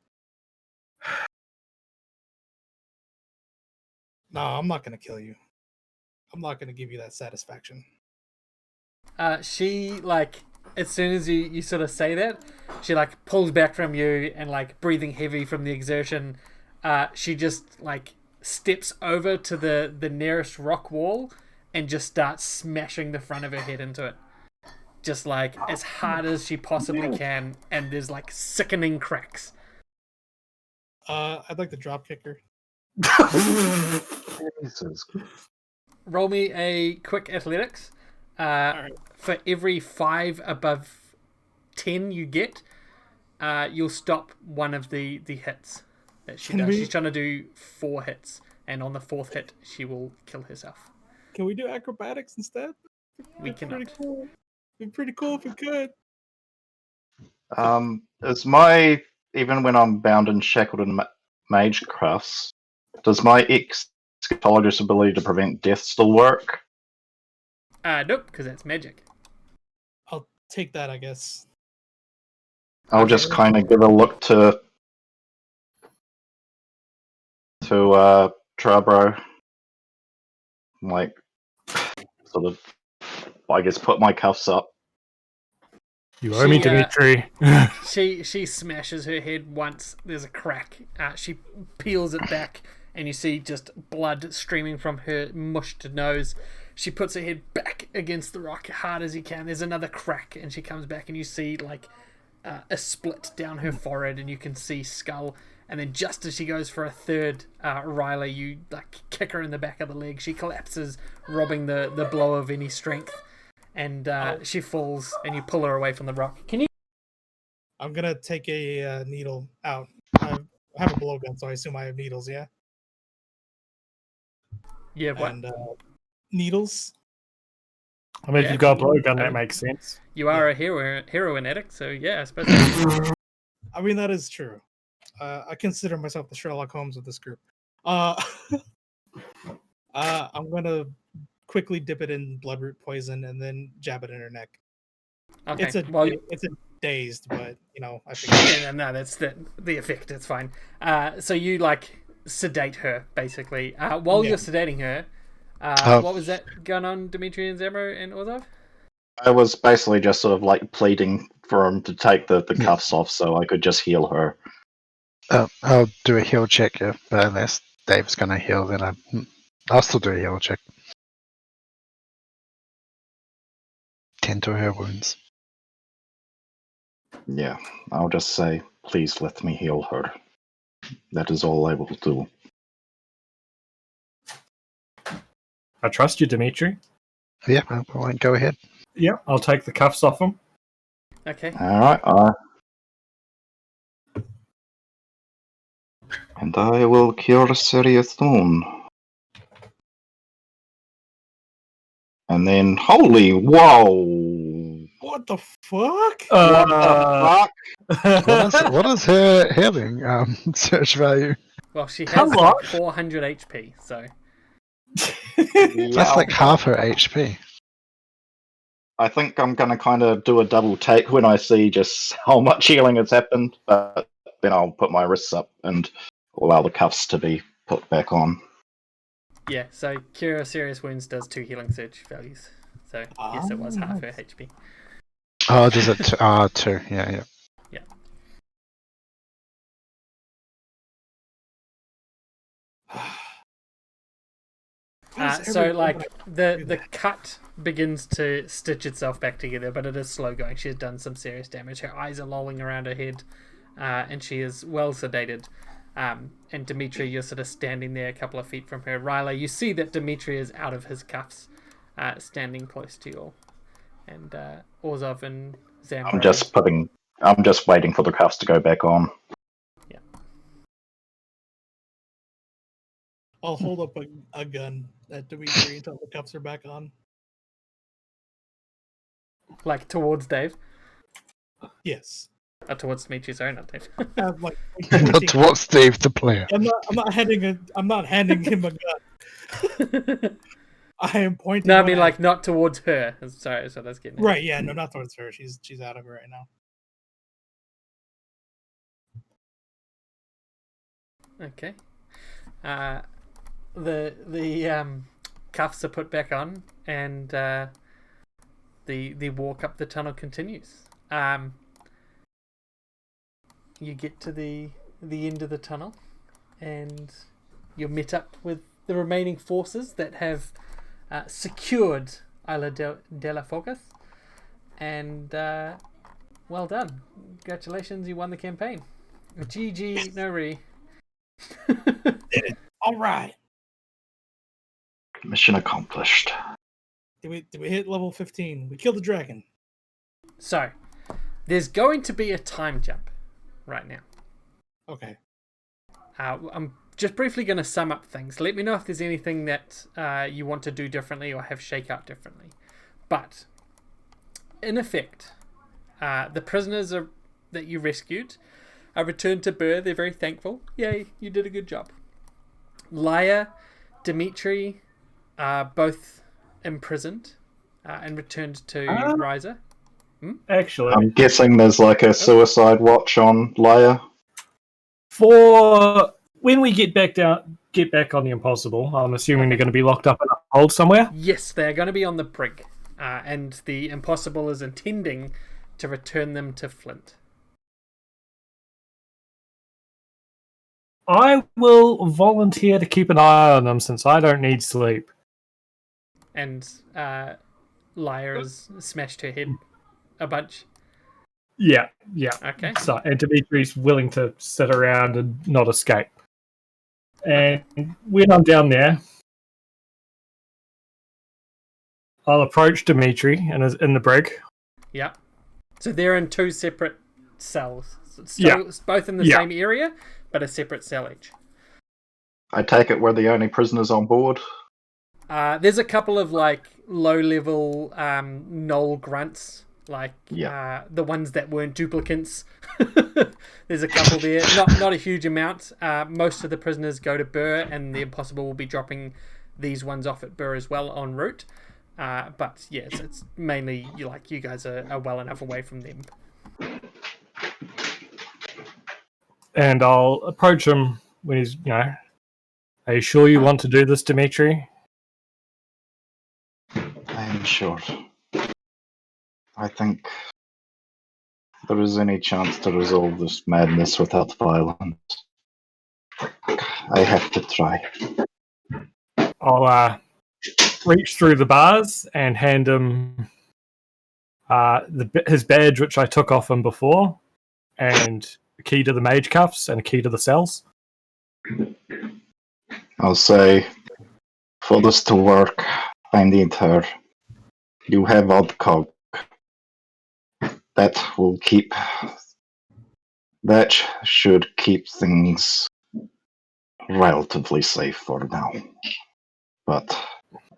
No, I'm not gonna kill you. I'm not gonna give you that satisfaction. She like as soon as you sort of say that, she like pulls back from you and like breathing heavy from the exertion. She just like steps over to the nearest rock wall and just starts smashing the front of her head into it, just like as hard as she possibly can. And there's like sickening cracks. I'd like to drop kick her. Jesus. Roll me a quick athletics. Alright. For every 5 above 10 you get, you'll stop one of the hits that she Can does. we- She's trying to do 4 hits, and on the 4th hit, she will kill herself. Can we do acrobatics instead? We That'd be pretty cannot. cool. It'd be pretty cool if we could. Is my even when I'm bound and shackled in mage crafts, does my eschatologist ability to prevent death still work? Nope, because that's magic. I'll take that, I guess. I'll just kind of give a look to Trabro, like sort of, I guess, put my cuffs up. You owe me, She, Dimitri. She smashes her head once. There's a crack. She peels it back, and you see just blood streaming from her mushed nose. She puts her head back against the rock hard as you can. There's another crack, and she comes back, and you see like a split down her forehead, and you can see skull. And then just as she goes for a third, Riley, you like kick her in the back of the leg. She collapses, robbing the blow of any strength, and she falls, and you pull her away from the rock. Can you? I'm gonna take a needle out. I have a blowgun, so I assume I have needles, yeah? Yeah, what? And needles? I mean, if Yeah. you've got a blowgun, that makes sense. You are a heroin addict, so yeah, I suppose. I mean, that is true. I consider myself the Sherlock Holmes of this group. I'm gonna quickly dip it in bloodroot poison and then jab it in her neck. Okay. It's a dazed, but you know, I figured. Yeah, no, that's the effect. It's fine. So you like sedate her basically. While you're sedating her, what was that going on, Dimitri and Zamro and Orzov? I was basically just sort of like pleading for him to take the cuffs off so I could just heal her. I'll do a heal check, yeah, but unless Dave's gonna heal, then I'll still do a heal check. Tend to her wounds. Yeah, I'll just say, please let me heal her. That is all I will do. I trust you, Dimitri. Yeah, I won't go ahead. Yeah, I'll take the cuffs off him. Okay. Alright, and I will cure Sirius Stone. And then, holy, whoa! What the fuck? What the fuck? What is her healing search value? Well, she How has much? like 400 HP, so That's like half her HP. I think I'm gonna kind of do a double take when I see just how much healing has happened, but then I'll put my wrists up and allow the cuffs to be put back on. Yeah, so Cure Serious Wounds does 2 healing surge values. So, yes, it was half her HP. Oh, does it? 2. Yeah. So, like, the cut begins to stitch itself back together, but it is slow going. She's done some serious damage. Her eyes are lolling around her head, and she is well sedated. And Dimitri, you're sort of standing there a couple of feet from her. Ryla, you see that Dimitri is out of his cuffs, standing close to you all. And Orzov and Zambro. I'm just waiting for the cuffs to go back on. Yeah. I'll hold up a gun at Dimitri until the cuffs are back on. Like towards Dave? Yes. Towards Dimitri, sorry, not Dave. Like Not towards Steve, the player. I'm not handing him a gun. I am pointing. No, I mean like not towards her. Sorry, so that's getting right. Yeah, no, not towards her. She's out of it right now. Okay. The cuffs are put back on, and the walk up the tunnel continues. You get to the end of the tunnel, and you're met up with the remaining forces that have secured Isla de la Focus, and well done. Congratulations, you won the campaign. GG, no re. Did it. All right. Mission accomplished. Did we hit level 15? We killed the dragon. So, there's going to be a time jump right now. Okay. I'm just briefly going to sum up things. Let me know if there's anything that you want to do differently or have shake out differently. But, in effect, the prisoners that you rescued are returned to Burr. They're very thankful. Yay, you did a good job. Laia, Dimitri are both imprisoned and returned to Riser. Actually, I'm guessing there's like a suicide watch on Laia. for when we get back on the Impossible, I'm assuming they're going to be locked up in a hold somewhere. Yes, they're going to be on the brig, and the Impossible is intending to return them to Flint. I will volunteer to keep an eye on them since I don't need sleep. And Laia has smashed her head a bunch. Yeah. Okay. So, and Dimitri's willing to sit around and not escape. And when I'm down there, I'll approach Dimitri in the brig. Yeah. So they're in 2 separate cells. So both in the same area, but a separate cell each. I take it we're the only prisoners on board. There's a couple of like low-level Knoll grunts, like the ones that weren't duplicates. There's a couple there, not a huge amount. Most of the prisoners go to Burr, and the Impossible will be dropping these ones off at Burr as well en route. But yeah, it's mainly you guys are well enough away from them. And I'll approach him when he's, are you sure you want to do this, Dimitri? I am sure. I think there is any chance to resolve this madness without violence. I have to try. I'll reach through the bars and hand him his badge, which I took off him before, and a key to the mage cuffs and a key to the cells. I'll say, for this to work, I need her. You have Oddcog. That should keep things relatively safe for now. But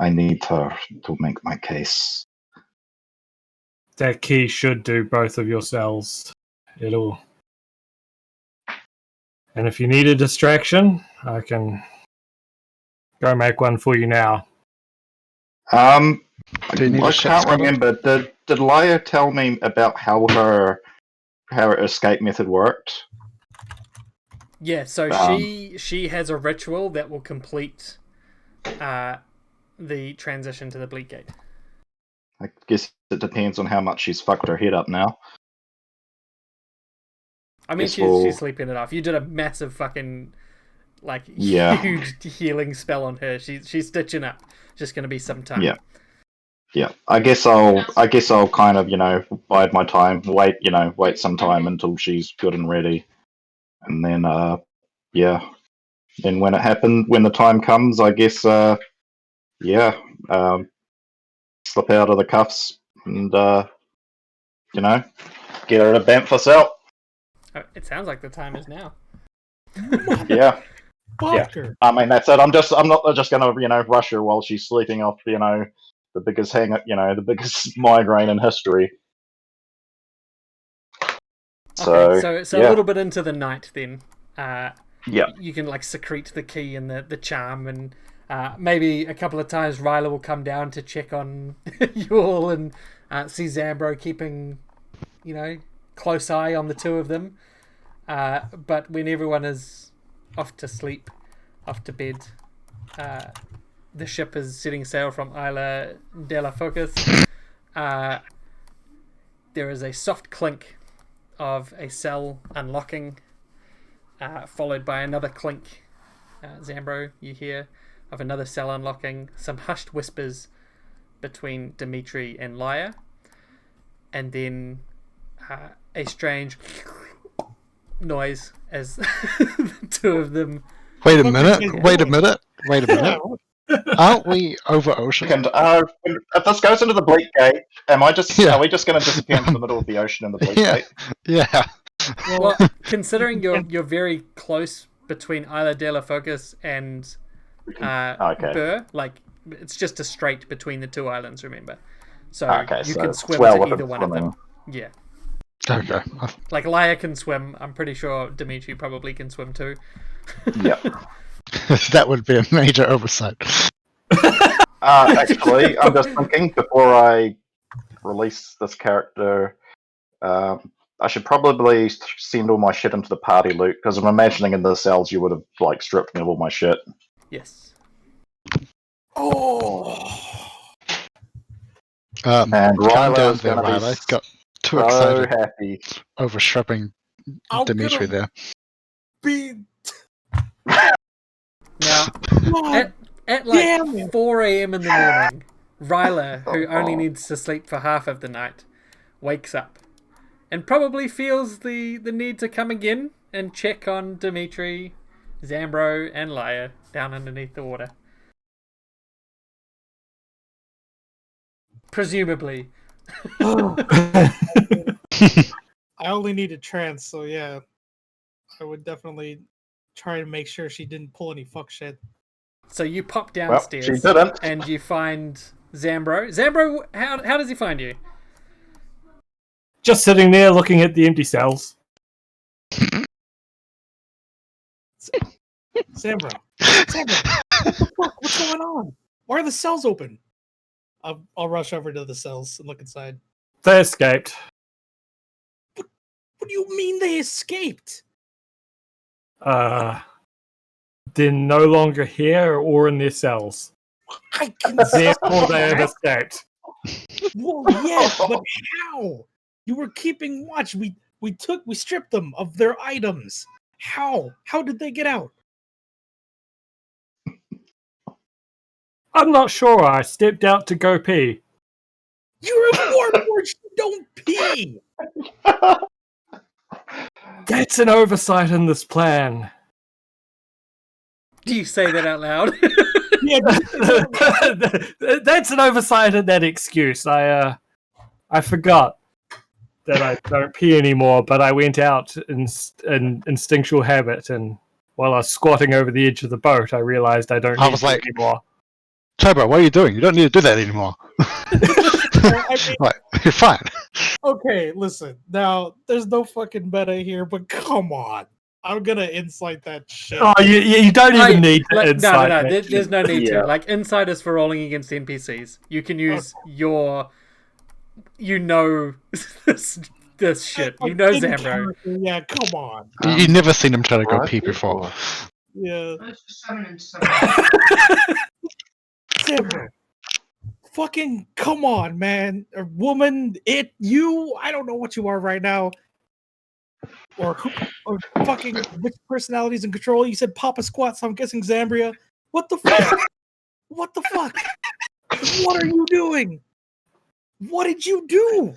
I need her to make my case. That key should do both of your cells. And if you need a distraction, I can go make one for you now. Do you need I a ship can't scuttle? remember. Did Laia tell me about how her escape method worked? Yeah, so she has a ritual that will complete the transition to the Bleak Gate. I guess it depends on how much she's fucked her head up now. I mean, she's sleeping it off. You did a massive fucking, like, huge healing spell on her. She's stitching up. Just going to be some time. Yeah. I guess I'll kind of, bide my time. Wait some time until she's good and ready, and then Then when the time comes, I guess slip out of the cuffs and get her to bamf us out. Oh, it sounds like the time is now. Yeah. Fucker. I mean, that's it. I'm not just gonna rush her while she's sleeping off the biggest the biggest migraine in history. Okay, so a little bit into the night then. You can like secrete the key and the charm, and maybe a couple of times Ryla will come down to check on you all and see Zambro keeping close eye on the two of them. But when everyone is off to sleep, off to bed, the ship is setting sail from Isla de la Focus. There is a soft clink of a cell unlocking, followed by another clink. Zambro, you hear of another cell unlocking, some hushed whispers between Dimitri and Lyra, and then a strange noise as the two of them. Wait a minute. Aren't we over ocean? And, if this goes into the Bleak Gate, are we just going to disappear into the middle of the ocean in the Bleak Gate? Yeah. Well, considering you're very close between Isla de la Focus and Burr, like it's just a strait between the two islands. Remember, so you can swim to either one of them. Yeah. Okay. Like Lyra can swim. I'm pretty sure Dimitri probably can swim too. Yeah. That would be a major oversight. Actually, I'm just thinking before I release this character, I should probably send all my shit into the party loot, because I'm imagining in the cells you would have stripped me of all my shit. Yes. And Ryla's going to be got too so excited happy over stripping Dimitri there. Now, at like 4 a.m. in the morning, Ryla, who only needs to sleep for half of the night, wakes up and probably feels the need to come again and check on Dimitri, Zambro, and Lyra down underneath the water. Presumably. I only need a trance, so yeah. I would definitely try to make sure she didn't pull any fuck shit. So you pop downstairs she didn't. And you find Zambro. Zambro, how does he find you? Just sitting there looking at the empty cells. Zambro, what the fuck? What's going on? Why are the cells open? I'll rush over to the cells and look inside. They escaped. What do you mean they escaped? They're no longer here or in their cells. I can Therefore, they have escaped. Well, yeah, but how? You were keeping watch. We stripped them of their items. How? How did they get out? I'm not sure. I stepped out to go pee. You're a warlord. You don't pee. That's an oversight in this plan. Do you say that out loud? Yeah, that's an oversight in that excuse. I forgot that I don't pee anymore, but I went out in instinctual habit, and while I was squatting over the edge of the boat, I realized I don't need to anymore. Trevor, what are you doing? You don't need to do that anymore. You're fine. Okay, listen. Now, there's no fucking meta here, but come on. I'm gonna insight that shit. Oh, you don't even need to insight. No. There's no need to. Like, insight is for rolling against NPCs. You can use your, the this shit. You know In Zambro. character, yeah, come on. You never seen him try to go right pee before. Yeah. Let's just summon and summon. Zambro. Fucking come on, man. A woman, you, I don't know what you are right now. Or fucking which personality's in control. You said Papa Squat, so I'm guessing Zambria. What the fuck? What the fuck? What are you doing? What did you do?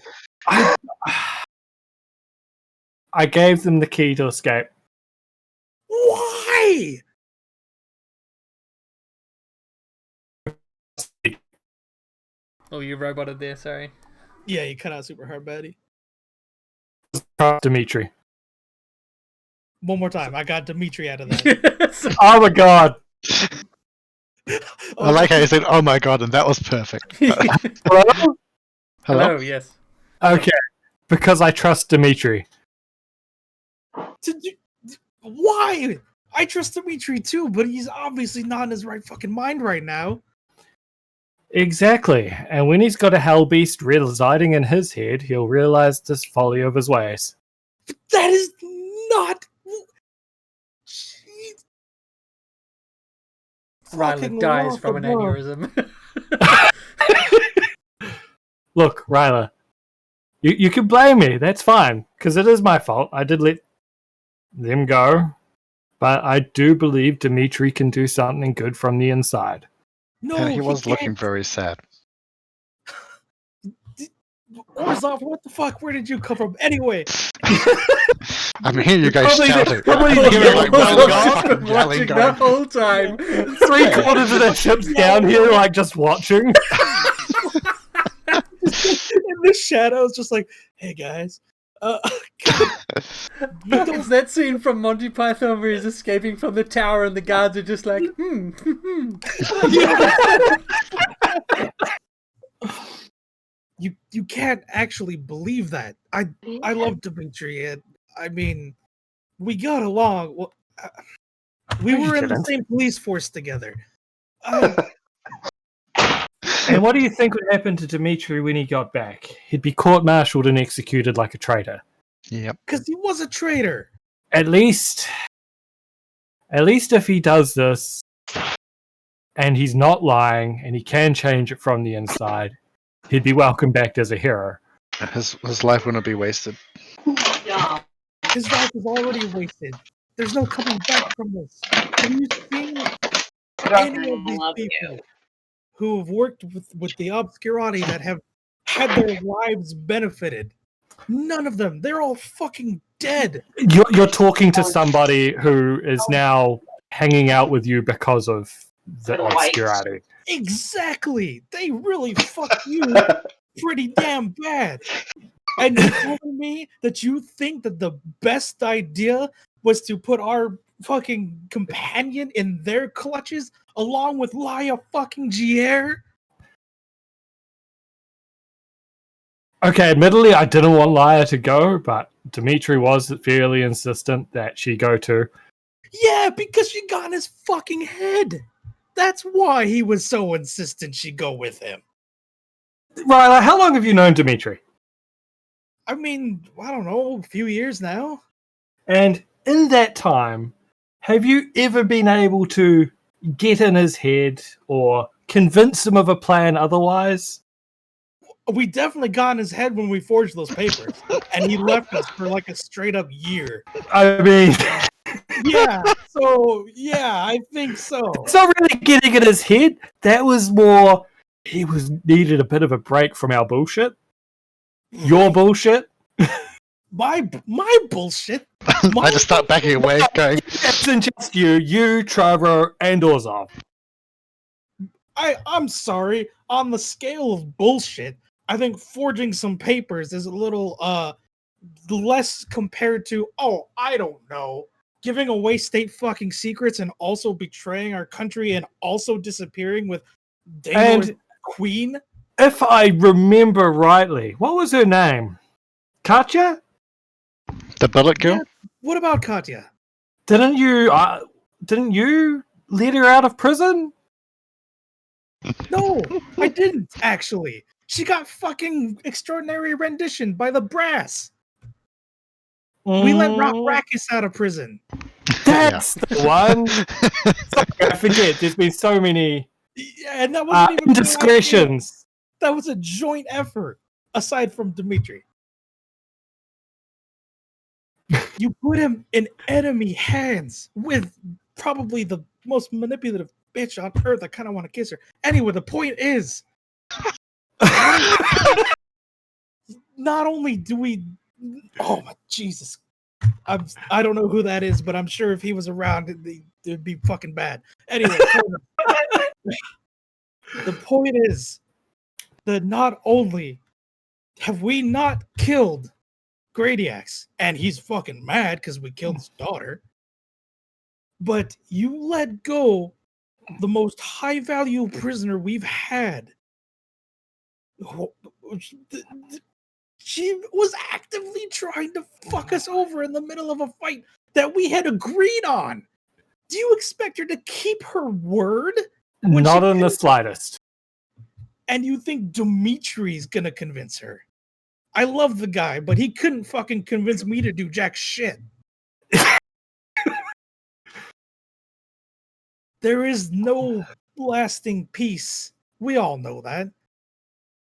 I gave them the key to escape. Why? Oh, you roboted there, sorry. Yeah, you cut out super hard, Betty. Dimitri. One more time. I got Dimitri out of that. Oh my god. I like how you said, "Oh my god," and that was perfect. Hello? Hello, yes. Okay. Because I trust Dimitri. Why? I trust Dimitri too, but he's obviously not in his right fucking mind right now. Exactly. And when he's got a hell beast residing in his head, he'll realize the folly of his ways. That is not. Ryla dies from an aneurysm. Look, Ryla, you can blame me. That's fine, because it is my fault. I did let them go. But I do believe Dimitri can do something good from the inside. No, Yeah, he was can't. looking very sad. Orzhov, what the fuck? Where did you come from? Anyway. I'm hearing you guys shouting. Probably You're the like, guy "Well, was fucking yelling, Watching the going." whole time. 3/4 of the ship's down here, like, just watching. In the shadows, just like, hey guys. It's that scene from Monty Python where he's escaping from the tower and the guards are just like, You can't actually believe that. I love Dimitri, and I mean, we got along. Well, we No, you were in the didn't. same police force together. And what do you think would happen to Dimitri when he got back? He'd be court-martialed and executed like a traitor. Yep. Because he was a traitor. At least if he does this, and he's not lying, and he can change it from the inside, he'd be welcomed back as a hero. His life wouldn't be wasted. Yeah. His life is already wasted. There's no coming back from this. Have you seen any of these Love people who have worked with the obscurati that have had their lives benefited? None of them. They're all fucking dead. You're talking to somebody who is now hanging out with you because of the The lights. obscurity. Exactly. They really fucked you pretty damn bad. And you're telling me that you think that the best idea was to put our fucking companion in their clutches along with Laia fucking Gier? Okay, admittedly, I didn't want Laia to go, but Dimitri was fairly insistent that she go too. Yeah, because she got in his fucking head. That's why he was so insistent she go with him. Ryla, how long have you known Dimitri? I mean, I don't know, a few years now. And in that time, have you ever been able to get in his head or convince him of a plan otherwise? We definitely got in his head when we forged those papers, and he left us for like a straight up year. I mean, Yeah, so yeah, I think so. it's not really getting in his head. That was more, he needed a bit of a break from our bullshit. Your bullshit. My bullshit. I just start backing away, going, It's not just you, Trevor, and Orzhov. I'm sorry. On the scale of bullshit, I think forging some papers is a little less compared to, oh, I don't know, giving away state fucking secrets and also betraying our country and also disappearing with Daenor's queen. If I remember rightly, what was her name? Katya? "The bullet girl." Yeah. What about Katya? Didn't you let her out of prison? No, I didn't actually. She got fucking extraordinary rendition by the brass. We let Rakis out of prison. That's the one. Sorry, I forget. There's been so many Yeah, and that wasn't even indiscretions. that was a joint effort, aside from Dimitri. You put him in enemy hands with probably the most manipulative bitch on earth. I kind of want to kiss her. Anyway, the point is, not only do we, oh my Jesus, I don't know who that is, but I'm sure if he was around, it'd be fucking bad. Anyway, the point is that not only have we not killed Gradiax, and he's fucking mad because we killed his daughter, but you let go the most high value prisoner we've had. She was actively trying to fuck us over in the middle of a fight that we had agreed on. Do you expect her to keep her word? Not in the slightest. And you think Dimitri's gonna convince her? I love the guy, but he couldn't fucking convince me to do jack shit. There is no lasting peace. We all know that.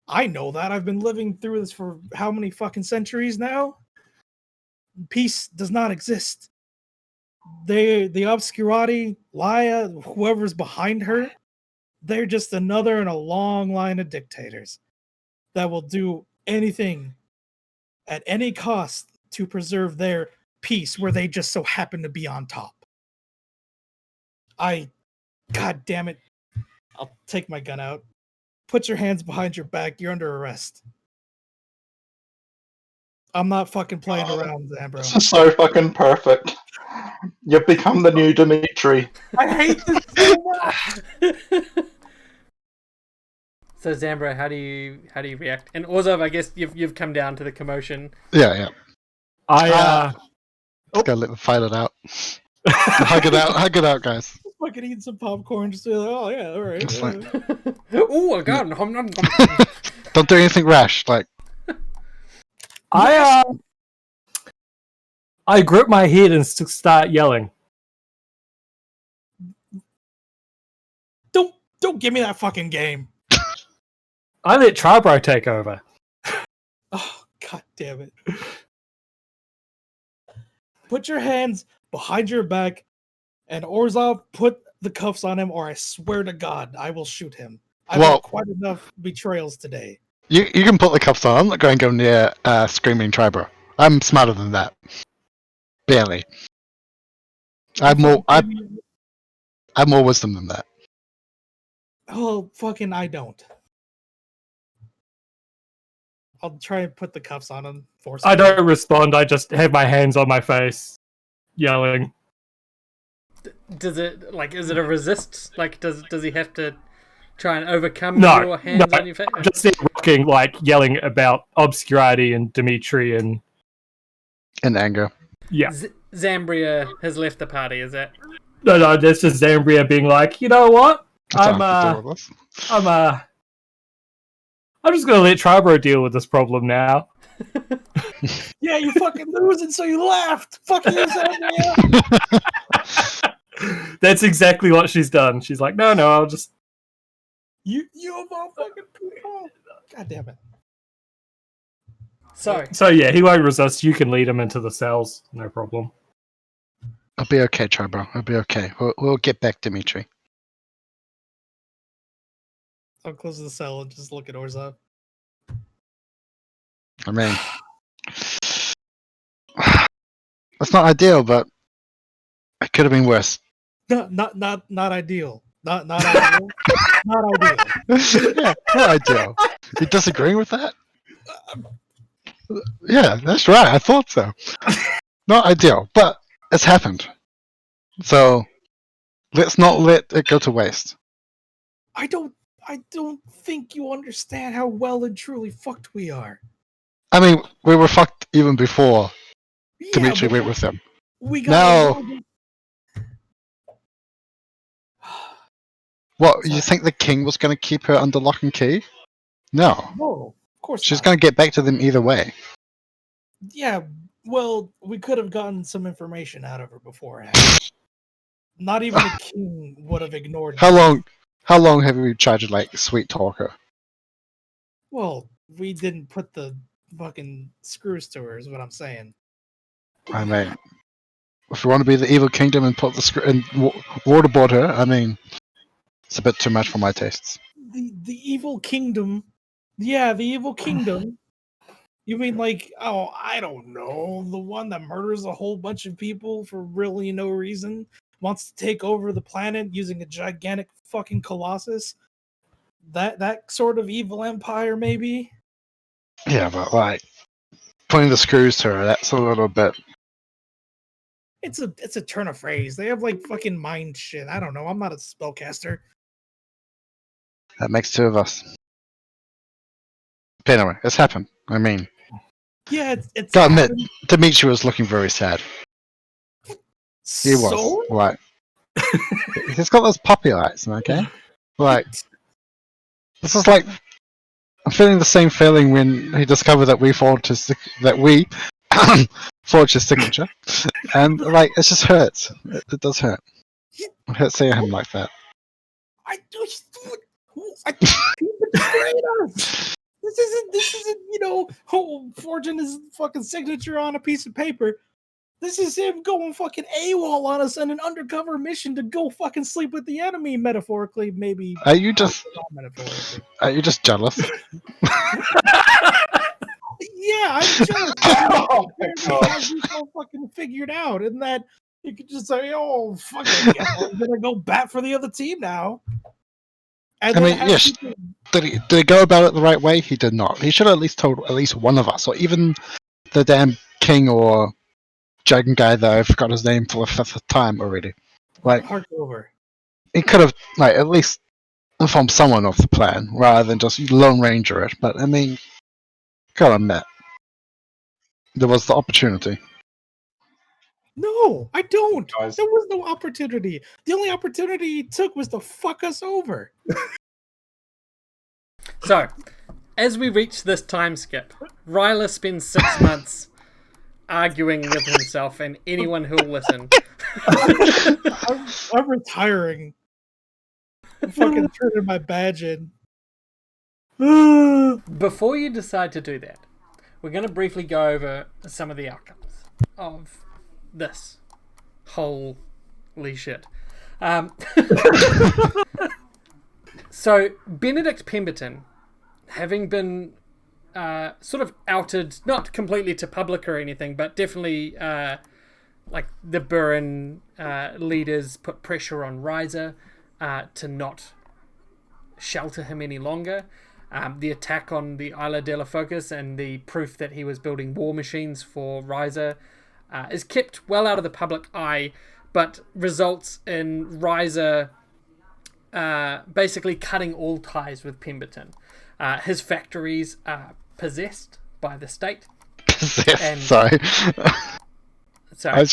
I know that. I've been living through this for how many fucking centuries now? Peace does not exist. The Obscurati, Laia, whoever's behind her, they're just another in a long line of dictators that will do anything at any cost to preserve their peace where they just so happen to be on top. God damn it. I'll take my gun out. Put your hands behind your back. You're under arrest. I'm not fucking playing around, Zambro. This is so fucking perfect. You've become the new Dimitri. I hate this so much. So Zambro, how do you react? And Orzov, I guess you've come down to the commotion. Yeah. I Gotta let them fight it out. Hug it out, guys. Fucking eating some popcorn, just be like, oh yeah, all right. It's like- Oh, I got him. Don't do anything rash. Like, I grip my head and start yelling. Don't give me that fucking game. I let Tribro take over. Oh, god damn it. Put your hands behind your back, and Orzov, put the cuffs on him, or I swear to God, I will shoot him. I've had quite enough betrayals today. you can put the cuffs on. I'm not going to go near Screaming Tribro. I'm smarter than that. Barely. I have more wisdom than that. Oh, fucking I don't. I'll try and put the cuffs on him. I don't respond. I just have my hands on my face, yelling. Does it is it a resist? Does he have to try and overcome your hands on your face? I'm just rocking, yelling about Obscurati and Dimitri and anger. Yeah. Zambria has left the party, is that? No, that's just Zambria being like, you know what? I'm just gonna let Tribro deal with this problem now. Yeah, you fucking losing, so you laughed. Fuck you, Zambria. That's exactly what she's done. She's like, no, I'll just... You of all fucking people. God damn it. Sorry. So yeah, he won't resist. You can lead him into the cells. No problem. I'll be okay, Tribro. I'll be okay. We'll get back, Dimitri. I'll close the cell and just look at Orzov. I mean, that's not ideal, but it could have been worse. Not ideal. Not ideal. Not ideal. Yeah, not ideal. You disagreeing with that? Yeah, that's right. I thought so. Not ideal, but it's happened. So let's not let it go to waste. I don't think you understand how well and truly fucked we are. I mean, we were fucked even before Yeah, Dimitri went with him. We got What, you think the king was going to keep her under lock and key? No. No, of course She's not. going to get back to them either way. Yeah, Well, we could have gotten some information out of her beforehand. Not even the king would have ignored How me. long? How long have we tried to like sweet talk her? Well, we didn't put the fucking screws to her, is what I'm saying. I mean, if we want to be the evil kingdom and put the and waterboard her, I mean, it's a bit too much for my tastes. The evil kingdom. Yeah, the evil kingdom. You mean like, oh, I don't know, the one that murders a whole bunch of people for really no reason, wants to take over the planet using a gigantic fucking colossus? That sort of evil empire, maybe? Yeah, but like putting the screws to her, that's a little bit. It's a turn of phrase. They have like fucking mind shit. I don't know. I'm not a spellcaster. That makes two of us. But anyway, it's happened. I mean, Yeah, it's gotta admit, happened. Dimitri was looking very sad. He was. So? Like, he's got those puppy eyes, okay? Like, this is like, I'm feeling the same feeling when he discovered that we forged his forged his signature, and like it just hurts. It does hurt. It hurts seeing him like that. I he betrayed us. This isn't, forging his fucking signature on a piece of paper. This is him going fucking AWOL on us on an undercover mission to go fucking sleep with the enemy, metaphorically, maybe. Are you just jealous? Yeah, I'm jealous. Apparently has this all fucking figured out, and that you could just say, "Oh, fuck it, yeah, I'm gonna go bat for the other team now." And I then mean, have yes. people- Did he go about it the right way? He did not. He should have at least told at least one of us, or even the damn king or dragon guy that I forgot his name for the fifth time already. Like, Hark over. he could have like at least informed someone of the plan rather than just Lone Ranger it. But I mean, gotta admit, there was the opportunity. No, I don't. Guys. There was no opportunity. The only opportunity he took was to fuck us over. So, as we reach this time skip, Ryla spends 6 months arguing with himself and anyone who'll listen. I'm retiring. I'm fucking turning my badge in. Before you decide to do that, we're going to briefly go over some of the outcomes of this. Holy shit. So, Benedict Pemberton, having been sort of outed, not completely to public or anything, but definitely like the Burin leaders put pressure on Riser to not shelter him any longer. The attack on the Isla de la Focus and the proof that he was building war machines for Riser is kept well out of the public eye, but results in Riser basically cutting all ties with Pemberton. His factories are possessed by the state. And- Sorry. Sorry.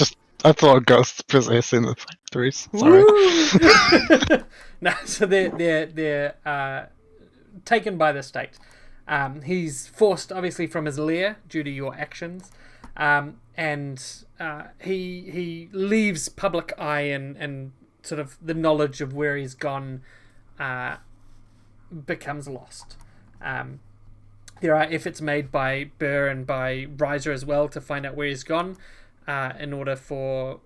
I thought a ghost possessing the factories. Sorry. No, so they're taken by the state. He's forced, obviously, from his lair due to your actions, and he leaves public eye and sort of the knowledge of where he's gone becomes lost. There are efforts made by Burr and by Riser as well to find out where he's gone in order for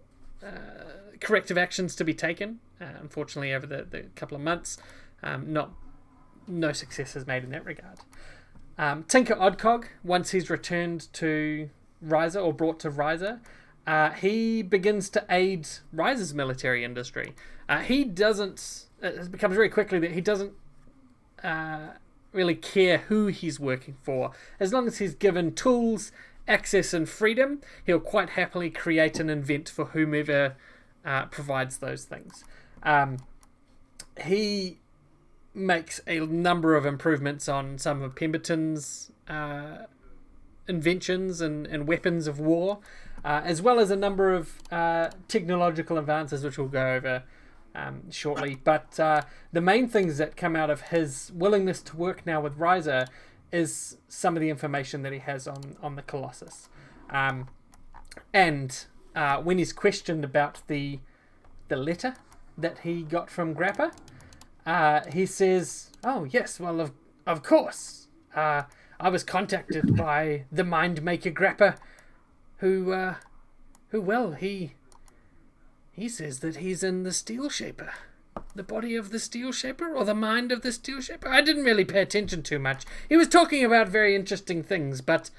corrective actions to be taken. Unfortunately, over the couple of months, no success is made in that regard. Tinker Oddcog, once he's returned to Riser or brought to Riser, he begins to aid Riser's military industry. He doesn't. It becomes very quickly that he doesn't really care who he's working for. As long as he's given tools, access, and freedom, he'll quite happily create and invent for whomever provides those things. He makes a number of improvements on some of Pemberton's inventions and weapons of war, as well as a number of technological advances, which we'll go over shortly. But the main things that come out of his willingness to work now with Riser is some of the information that he has on the Colossus. And when he's questioned about the letter that he got from Grappa, he says, "Oh yes, well of course. I was contacted by the mind maker Grappa, who well he says that he's in the Steel Shaper." The body of the Steel Shaper, or the mind of the Steel Shaper? I didn't really pay attention too much. He was talking about very interesting things, but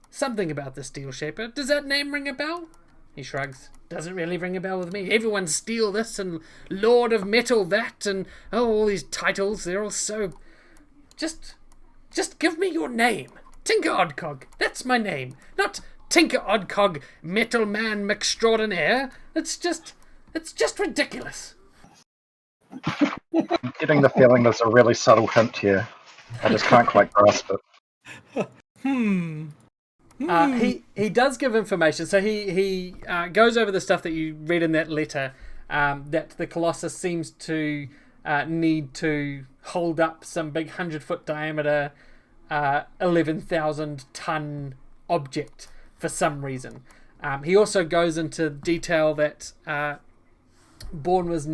something about the Steel Shaper. Does that name ring a bell? He shrugs. Doesn't really ring a bell with me. Everyone's Steel this and Lord of Metal that, and all these titles. They're all so... Just give me your name. Tinker Oddcog. That's my name. Not Tinker Oddcog, Metal Man McStraordinaire. It's just ridiculous. I'm getting the feeling there's a really subtle hint here. I just can't quite grasp it. He does give information. So he goes over the stuff that you read in that letter, that the Colossus seems to need to hold up some big 100-foot diameter, 11,000 ton object for some reason. He also goes into detail that Born was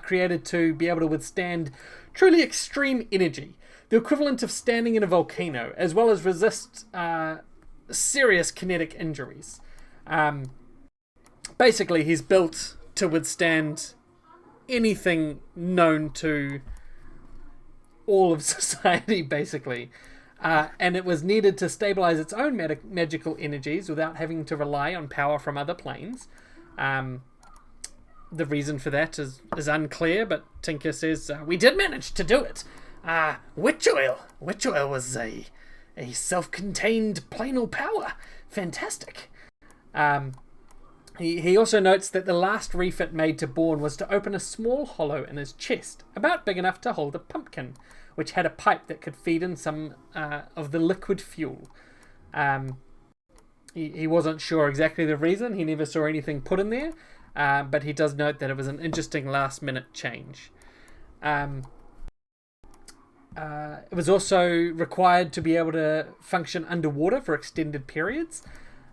created to be able to withstand truly extreme energy, the equivalent of standing in a volcano, as well as resist serious kinetic injuries. Basically, he's built to withstand anything known to all of society, basically. And it was needed to stabilize its own magical energies without having to rely on power from other planes. The reason for that is unclear, but Tinker says, we did manage to do it. Witch oil. Witch oil was a self-contained planal power. Fantastic. He also notes that the last refit made to Born was to open a small hollow in his chest, about big enough to hold a pumpkin, which had a pipe that could feed in some of the liquid fuel. He wasn't sure exactly the reason. He never saw anything put in there, but he does note that it was an interesting last-minute change. It was also required to be able to function underwater for extended periods,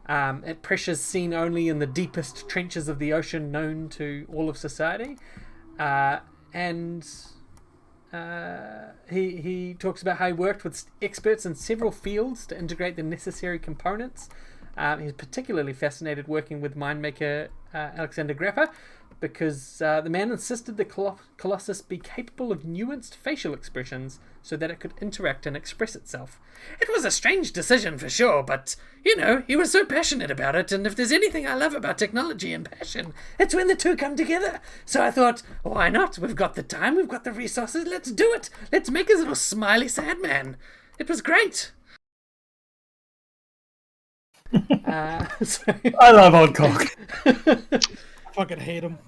at pressures seen only in the deepest trenches of the ocean known to all of society. And he talks about how he worked with experts in several fields to integrate the necessary components. He's particularly fascinated working with mindmaker Alexander Grappa, because the man insisted the Colossus be capable of nuanced facial expressions so that it could interact and express itself. It was a strange decision for sure, but, he was so passionate about it, and if there's anything I love about technology and passion, it's when the two come together. So I thought, why not? We've got the time, we've got the resources, let's do it. Let's make a little smiley sad man. It was great. I love Oddcock. I fucking hate him.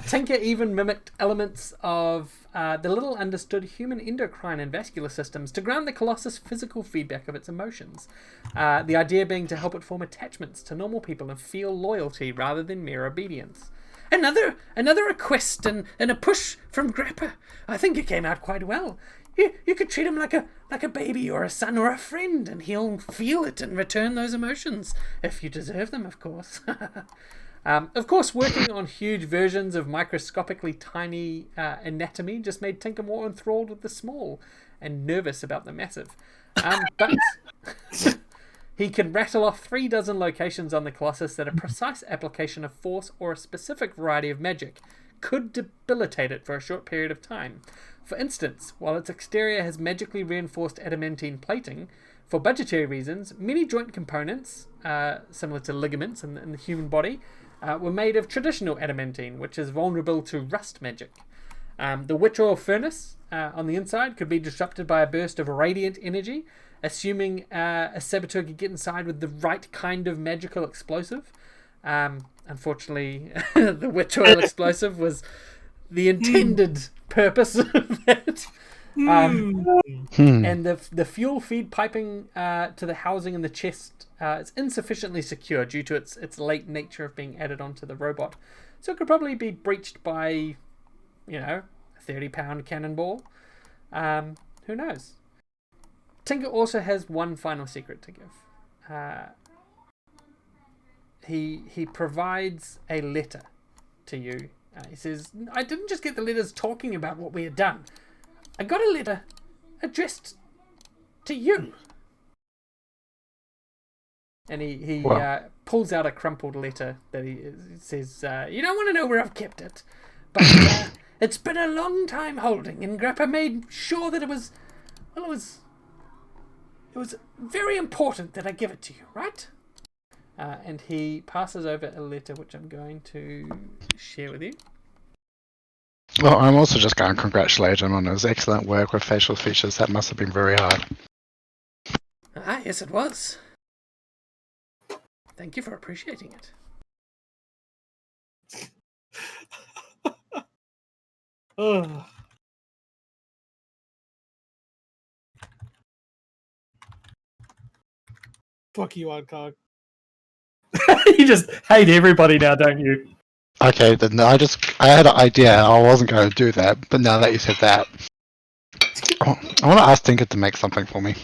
Tinker even mimicked elements of the little understood human endocrine and vascular systems to ground the Colossus' physical feedback of its emotions. The idea being to help it form attachments to normal people and feel loyalty rather than mere obedience. Another request and a push from Grappa. I think it came out quite well. You could treat him like a baby or a son or a friend, and he'll feel it and return those emotions, if you deserve them, of course. Of course, working on huge versions of microscopically tiny anatomy just made Tinker more enthralled with the small and nervous about the massive. But he can rattle off 36 locations on the Colossus that a precise application of force or a specific variety of magic could debilitate it for a short period of time. For instance, while its exterior has magically reinforced adamantine plating, for budgetary reasons, many joint components, similar to ligaments in the human body, were made of traditional adamantine, which is vulnerable to rust magic. The witch oil furnace on the inside could be disrupted by a burst of radiant energy, assuming a saboteur could get inside with the right kind of magical explosive. Unfortunately, the witch oil explosive was the intended purpose of that. And the fuel feed piping to the housing in the chest is insufficiently secure due to its late nature of being added onto the robot. So it could probably be breached by, a 30-pound cannonball. Who knows? Tinker also has one final secret to give. he provides a letter to you. He says, I didn't just get the letters talking about what we had done. I got a letter addressed to you. And he pulls out a crumpled letter that he says, you don't want to know where I've kept it, but it's been a long time holding, and Grappa made sure that it was very important that I give it to you, right? And he passes over a letter which I'm going to share with you. Well, I'm also just going to congratulate him on his excellent work with facial features. That must have been very hard. Yes, it was. Thank you for appreciating it. Ugh. Fuck you, Oddcog. You just hate everybody now, don't you? Okay, then I had an idea. I wasn't going to do that, but now that you said that, I want to ask Tinker to make something for me.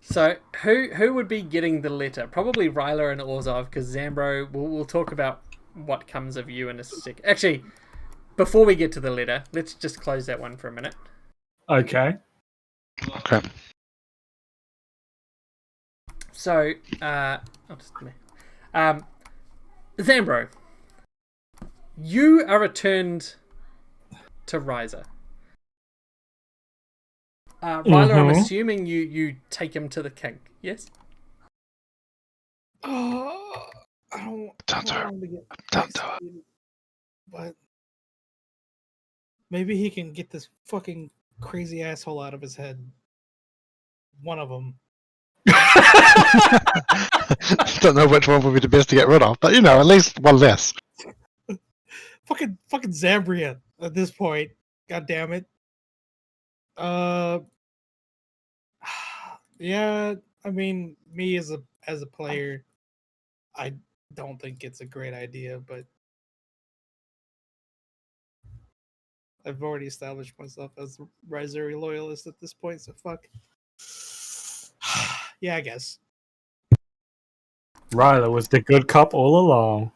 So, who would be getting the letter? Probably Ryla and Orzov, because Zambro, we'll talk about what comes of you in a sec. Actually, before we get to the letter, let's just close that one for a minute. Okay. Okay. So, Zambro, you are returned to Ryza. Ryla, I'm assuming you take him to the king, yes? Oh, I don't want to get executed, but maybe he can get this fucking crazy asshole out of his head. One of them. Don't know which one would be the best to get rid of, but at least one less. Fucking Zambria at this point. God damn it. Yeah, I mean, me as a player, I don't think it's a great idea, but I've already established myself as a Rizuri loyalist at this point, so fuck. Yeah, I guess. Ryla was the good cop all along.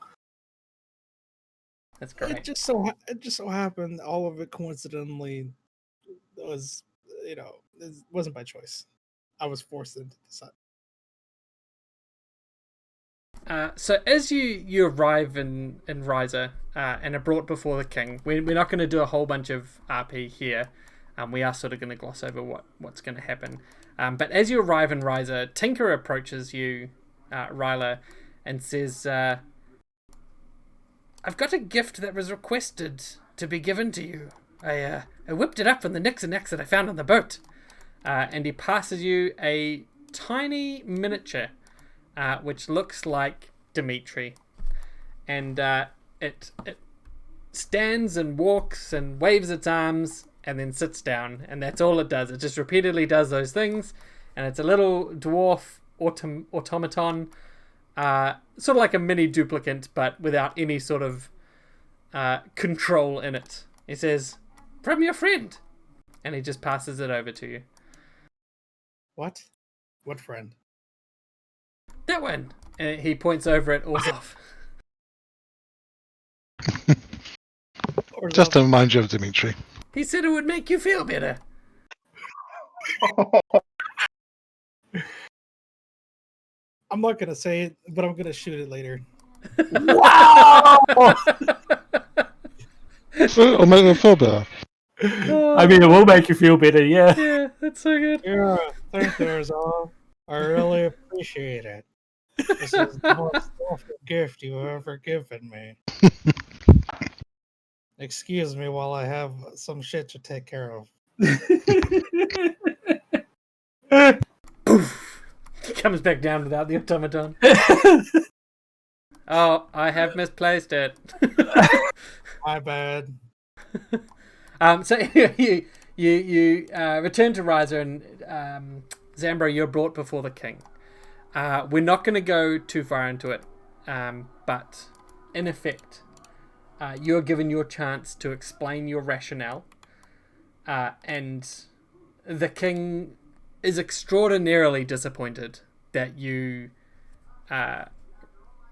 That's great. It just so happened all of it coincidentally was, it wasn't by choice. I was forced into decide. So as you arrive in Ryza and are brought before the king, we're not going to do a whole bunch of RP here. We are sort of going to gloss over what's going to happen. But as you arrive in Ryza, Tinker approaches you, Ryla, and says, I've got a gift that was requested to be given to you. I whipped it up from the Nixon X that I found on the boat. And he passes you a tiny miniature, which looks like Dimitri. And it stands and walks and waves its arms and then sits down. And that's all it does. It just repeatedly does those things. And it's a little dwarf automaton, sort of like a mini duplicate, but without any sort of control in it. He says, from your friend. And he just passes it over to you. What? What friend? That one. And he points over at Orzov. Just to remind you of Dimitri. He said it would make you feel better. I'm not gonna say it, but I'm gonna shoot it later. Wow! Or make them feel better. I mean, it will make you feel better, yeah. Yeah, that's so good. Yeah, thank you, Orzov. I really appreciate it. This is the most thoughtful gift you've ever given me. Excuse me while I have some shit to take care of. Poof! He comes back down without the automaton. Oh, I have misplaced it. My bad. So you return to Ryza and Zambro, you're brought before the king. We're not going to go too far into it, but in effect, you're given your chance to explain your rationale, and the king is extraordinarily disappointed that you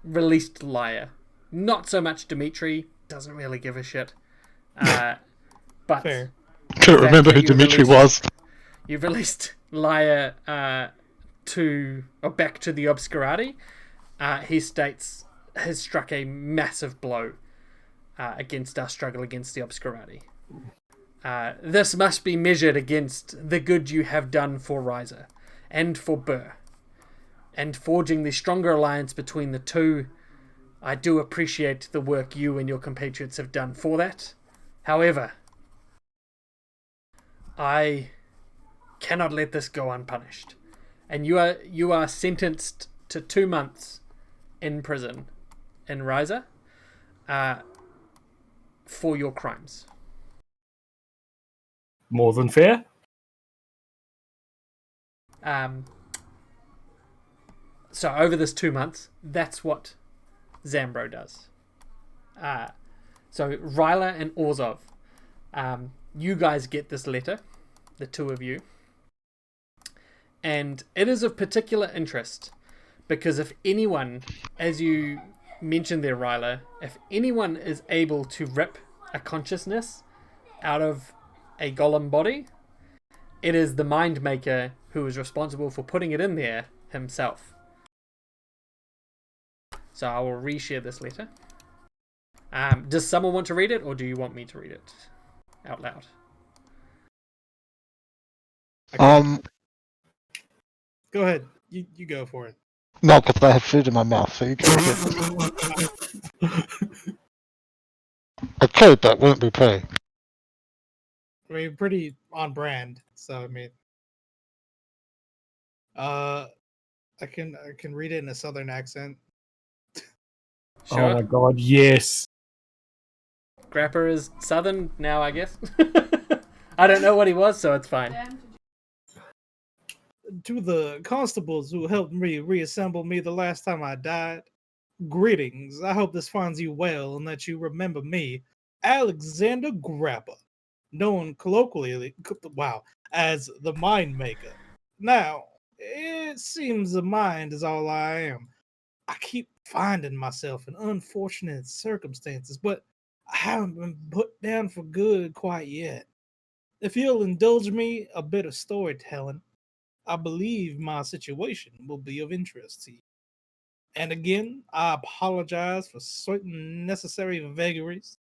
released Liar. Not so much Dimitri, doesn't really give a shit. But Fair. Couldn't that remember who you Dimitri released- was. You've released Liar back to the Obscurati. He states has struck a massive blow against our struggle against the Obscurati. This must be measured against the good you have done for Riser and for Burr, and forging the stronger alliance between the two. I do appreciate the work you and your compatriots have done for that. However, I cannot let this go unpunished. And you are sentenced to 2 months in prison in Riser for your crimes. More than fair. So over this 2 months, that's what Zambro does. So Ryla and Orzov, you guys get this letter, the two of you. And it is of particular interest because if anyone, as you mentioned there, Ryla, if anyone is able to rip a consciousness out of a golem body, it is the Mind Maker who is responsible for putting it in there himself. So I will reshare this letter. Does someone want to read it, or do you want me to read it out loud? Go ahead. You go for it. No, because I have food in my mouth, so you can. I could, but wouldn't be pretty. I mean, pretty on brand. So I mean, I can read it in a southern accent. Sure. Oh my god, yes. Grapper is southern now, I guess. I don't know what he was, so it's fine. To the constables who helped me reassemble me the last time I died, greetings. I hope this finds you well and that you remember me, Alexander Grapper, known colloquially, as the Mind Maker. Now, it seems the mind is all I am. I keep finding myself in unfortunate circumstances, but I haven't been put down for good quite yet. If you'll indulge me a bit of storytelling, I believe my situation will be of interest to you. And again, I apologize for certain necessary vagaries,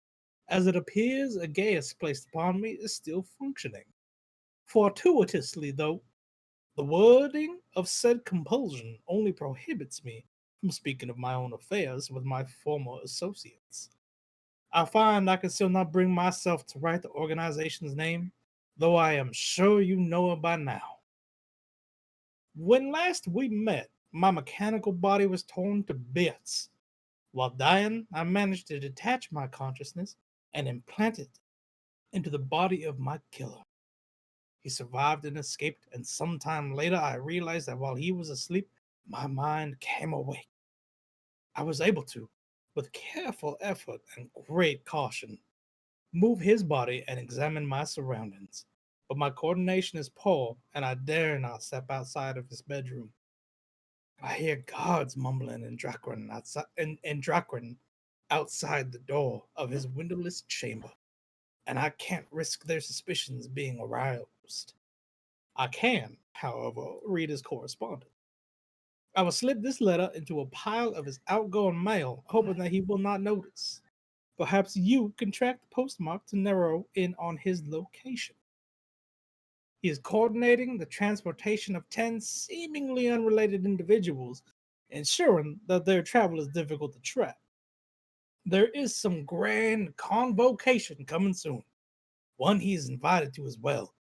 as it appears a gas placed upon me is still functioning. Fortuitously, though, the wording of said compulsion only prohibits me from speaking of my own affairs with my former associates. I find I can still not bring myself to write the organization's name, though I am sure you know it by now. When last we met, my mechanical body was torn to bits. While dying, I managed to detach my consciousness and implant it into the body of my killer. He survived and escaped, and sometime later I realized that while he was asleep, my mind came awake. I was able to, with careful effort and great caution, move his body and examine my surroundings. But my coordination is poor, and I dare not step outside of his bedroom. I hear guards mumbling in Drakran outside the door of his windowless chamber, and I can't risk their suspicions being aroused. I can, however, read his correspondence. I will slip this letter into a pile of his outgoing mail, hoping that he will not notice. Perhaps you can track the postmark to narrow in on his location. He is coordinating the transportation of 10 seemingly unrelated individuals, ensuring that their travel is difficult to track. There is some grand convocation coming soon, one he is invited to as well.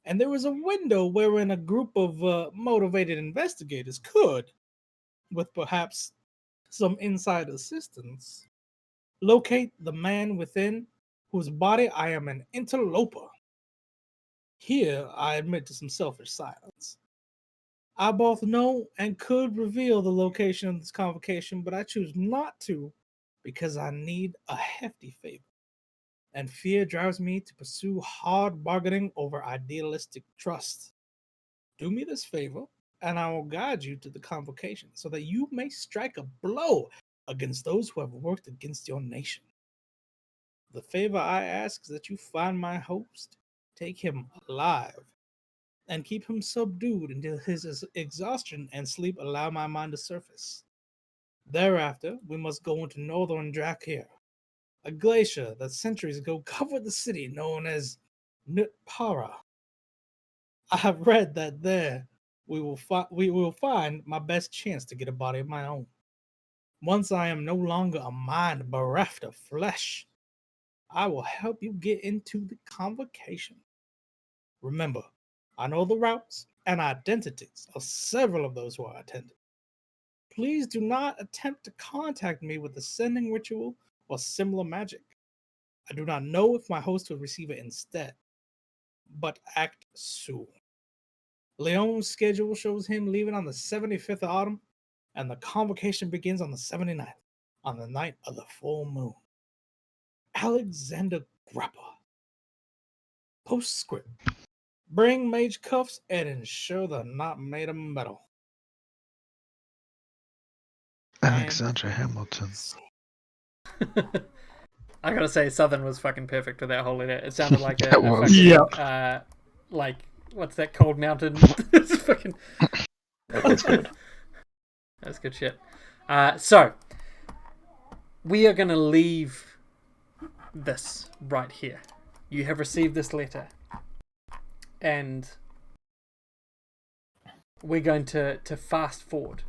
And there is a window wherein a group of motivated investigators could, with perhaps some inside assistance, locate the man within whose body I am an interloper. Here I admit to some selfish silence. I both know and could reveal the location of this convocation, but I choose not to because I need a hefty favor, and fear drives me to pursue hard bargaining over idealistic trust. Do me this favor and I will guide you to the convocation so that you may strike a blow against those who have worked against your nation. The favor I ask is that you find my host, take him alive, and keep him subdued until his exhaustion and sleep allow my mind to surface. Thereafter, we must go into northern Drakir, a glacier that centuries ago covered the city known as Nutpara. I have read that there we will find my best chance to get a body of my own. Once I am no longer a mind bereft of flesh, I will help you get into the convocation. Remember, I know the routes and identities of several of those who are attending. Please do not attempt to contact me with the sending ritual or similar magic. I do not know if my host will receive it instead, but act soon. Leon's schedule shows him leaving on the 75th of autumn, and the convocation begins on the 79th, on the night of the full moon. Alexander Grappa. Postscript. Bring mage cuffs and ensure they're not made of metal. Alexander Hamilton. I gotta say, Southern was fucking perfect with that whole letter. It sounded like a That was. fucking, like, what's that cold mountain? It's fucking... That's good. That's good shit. So, we are gonna leave this right here. You have received this letter. And we're going to fast forward.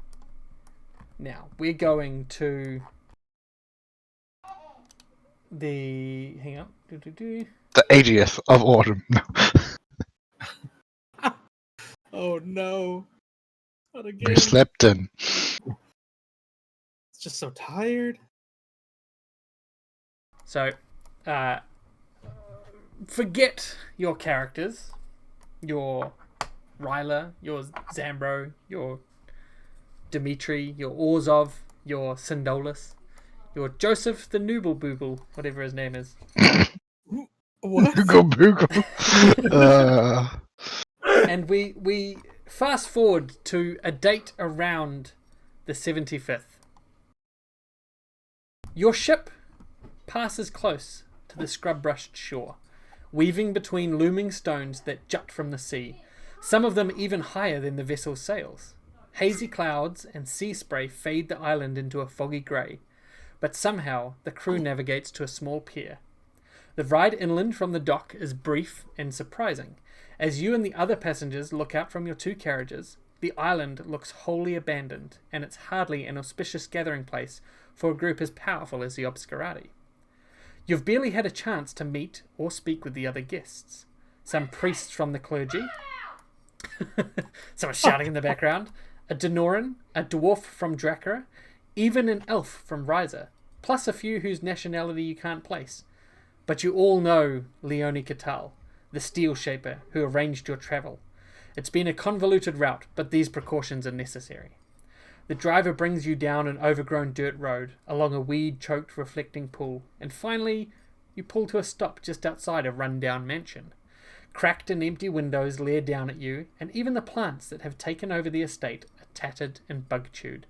Now, we're going to the... Hang on. The 80th of autumn. Oh no. Not again. We slept in. It's just so tired. So, forget your characters. Your Ryla, your Zambro, your Dimitri, your Orzov, your Sindolis, your Joseph the Nooble Booble, whatever his name is. What? Boogle. And we fast forward to a date around the 75th. Your ship passes close to the scrub-brushed shore, weaving between looming stones that jut from the sea, some of them even higher than the vessel's sails. Hazy clouds and sea spray fade the island into a foggy grey, but somehow the crew navigates to a small pier. The ride inland from the dock is brief and surprising. As you and the other passengers look out from your two carriages, the island looks wholly abandoned, and it's hardly an auspicious gathering place for a group as powerful as the Obscurati. You've barely had a chance to meet or speak with the other guests. Some priests from the clergy, someone shouting in the background, a Denoran, a dwarf from Drakara, even an elf from Ryza, plus a few whose nationality you can't place. But you all know Leone Catal, the steel shaper who arranged your travel. It's been a convoluted route, but these precautions are necessary. The driver brings you down an overgrown dirt road, along a weed-choked reflecting pool, and finally you pull to a stop just outside a run-down mansion. Cracked and empty windows leer down at you, and even the plants that have taken over the estate are tattered and bug-chewed.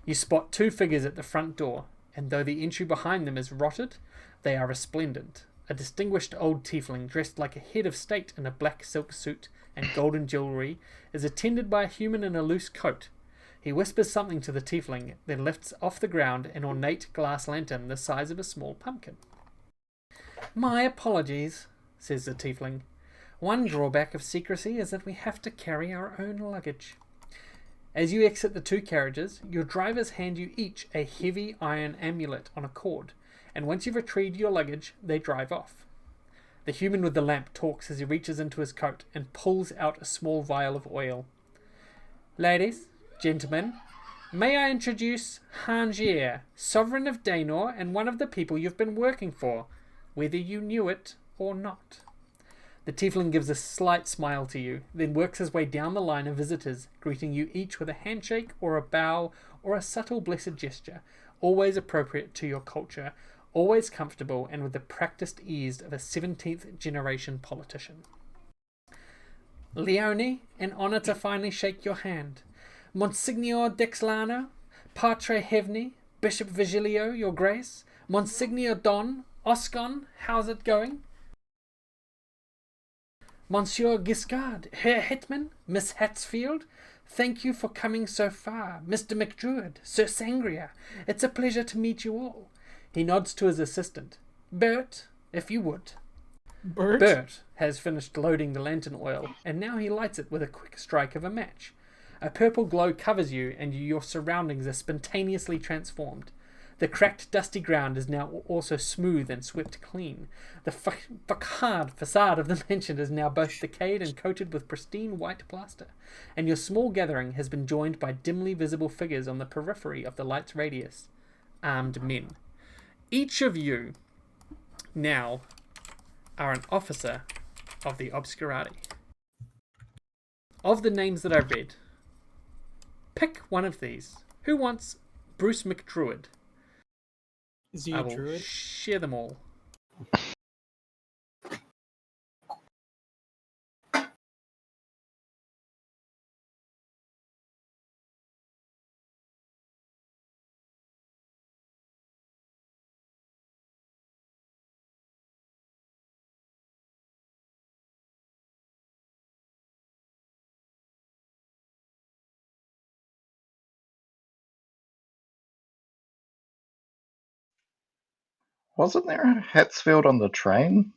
You spot two figures at the front door, and though the entry behind them is rotted, they are resplendent. A distinguished old tiefling dressed like a head of state in a black silk suit and golden jewellery is attended by a human in a loose coat. He whispers something to the tiefling, then lifts off the ground an ornate glass lantern the size of a small pumpkin. "My apologies," says the tiefling. "One drawback of secrecy is that we have to carry our own luggage." As you exit the two carriages, your drivers hand you each a heavy iron amulet on a cord, and once you've retrieved your luggage, they drive off. The human with the lamp talks as he reaches into his coat and pulls out a small vial of oil. "Ladies, gentlemen, may I introduce Hangier, sovereign of Daenor and one of the people you've been working for, whether you knew it or not." The tiefling gives a slight smile to you, then works his way down the line of visitors, greeting you each with a handshake or a bow or a subtle blessed gesture, always appropriate to your culture, always comfortable and with the practiced ease of a 17th generation politician. Leone, an honour to finally shake your hand. Monsignor Dexlano, Patre Hevni, Bishop Vigilio, your grace. Monsignor Don, Oscon, how's it going? Monsieur Giscard, Herr Hetman, Miss Hatsfield, thank you for coming so far. Mr. McDruid, Sir Sangria, it's a pleasure to meet you all. He nods to his assistant. Bert, if you would. Bert has finished loading the lantern oil, and now he lights it with a quick strike of a match. A purple glow covers you, and your surroundings are spontaneously transformed. The cracked, dusty ground is now also smooth and swept clean. The facade of the mansion is now both decayed and coated with pristine white plaster, and your small gathering has been joined by dimly visible figures on the periphery of the light's radius. Armed men. Each of you now are an officer of the Obscurati. Of the names that I read, pick one of these. Who wants Bruce McDruid? Is he I a will druid? share them all. Wasn't there a Hatsfield on the train?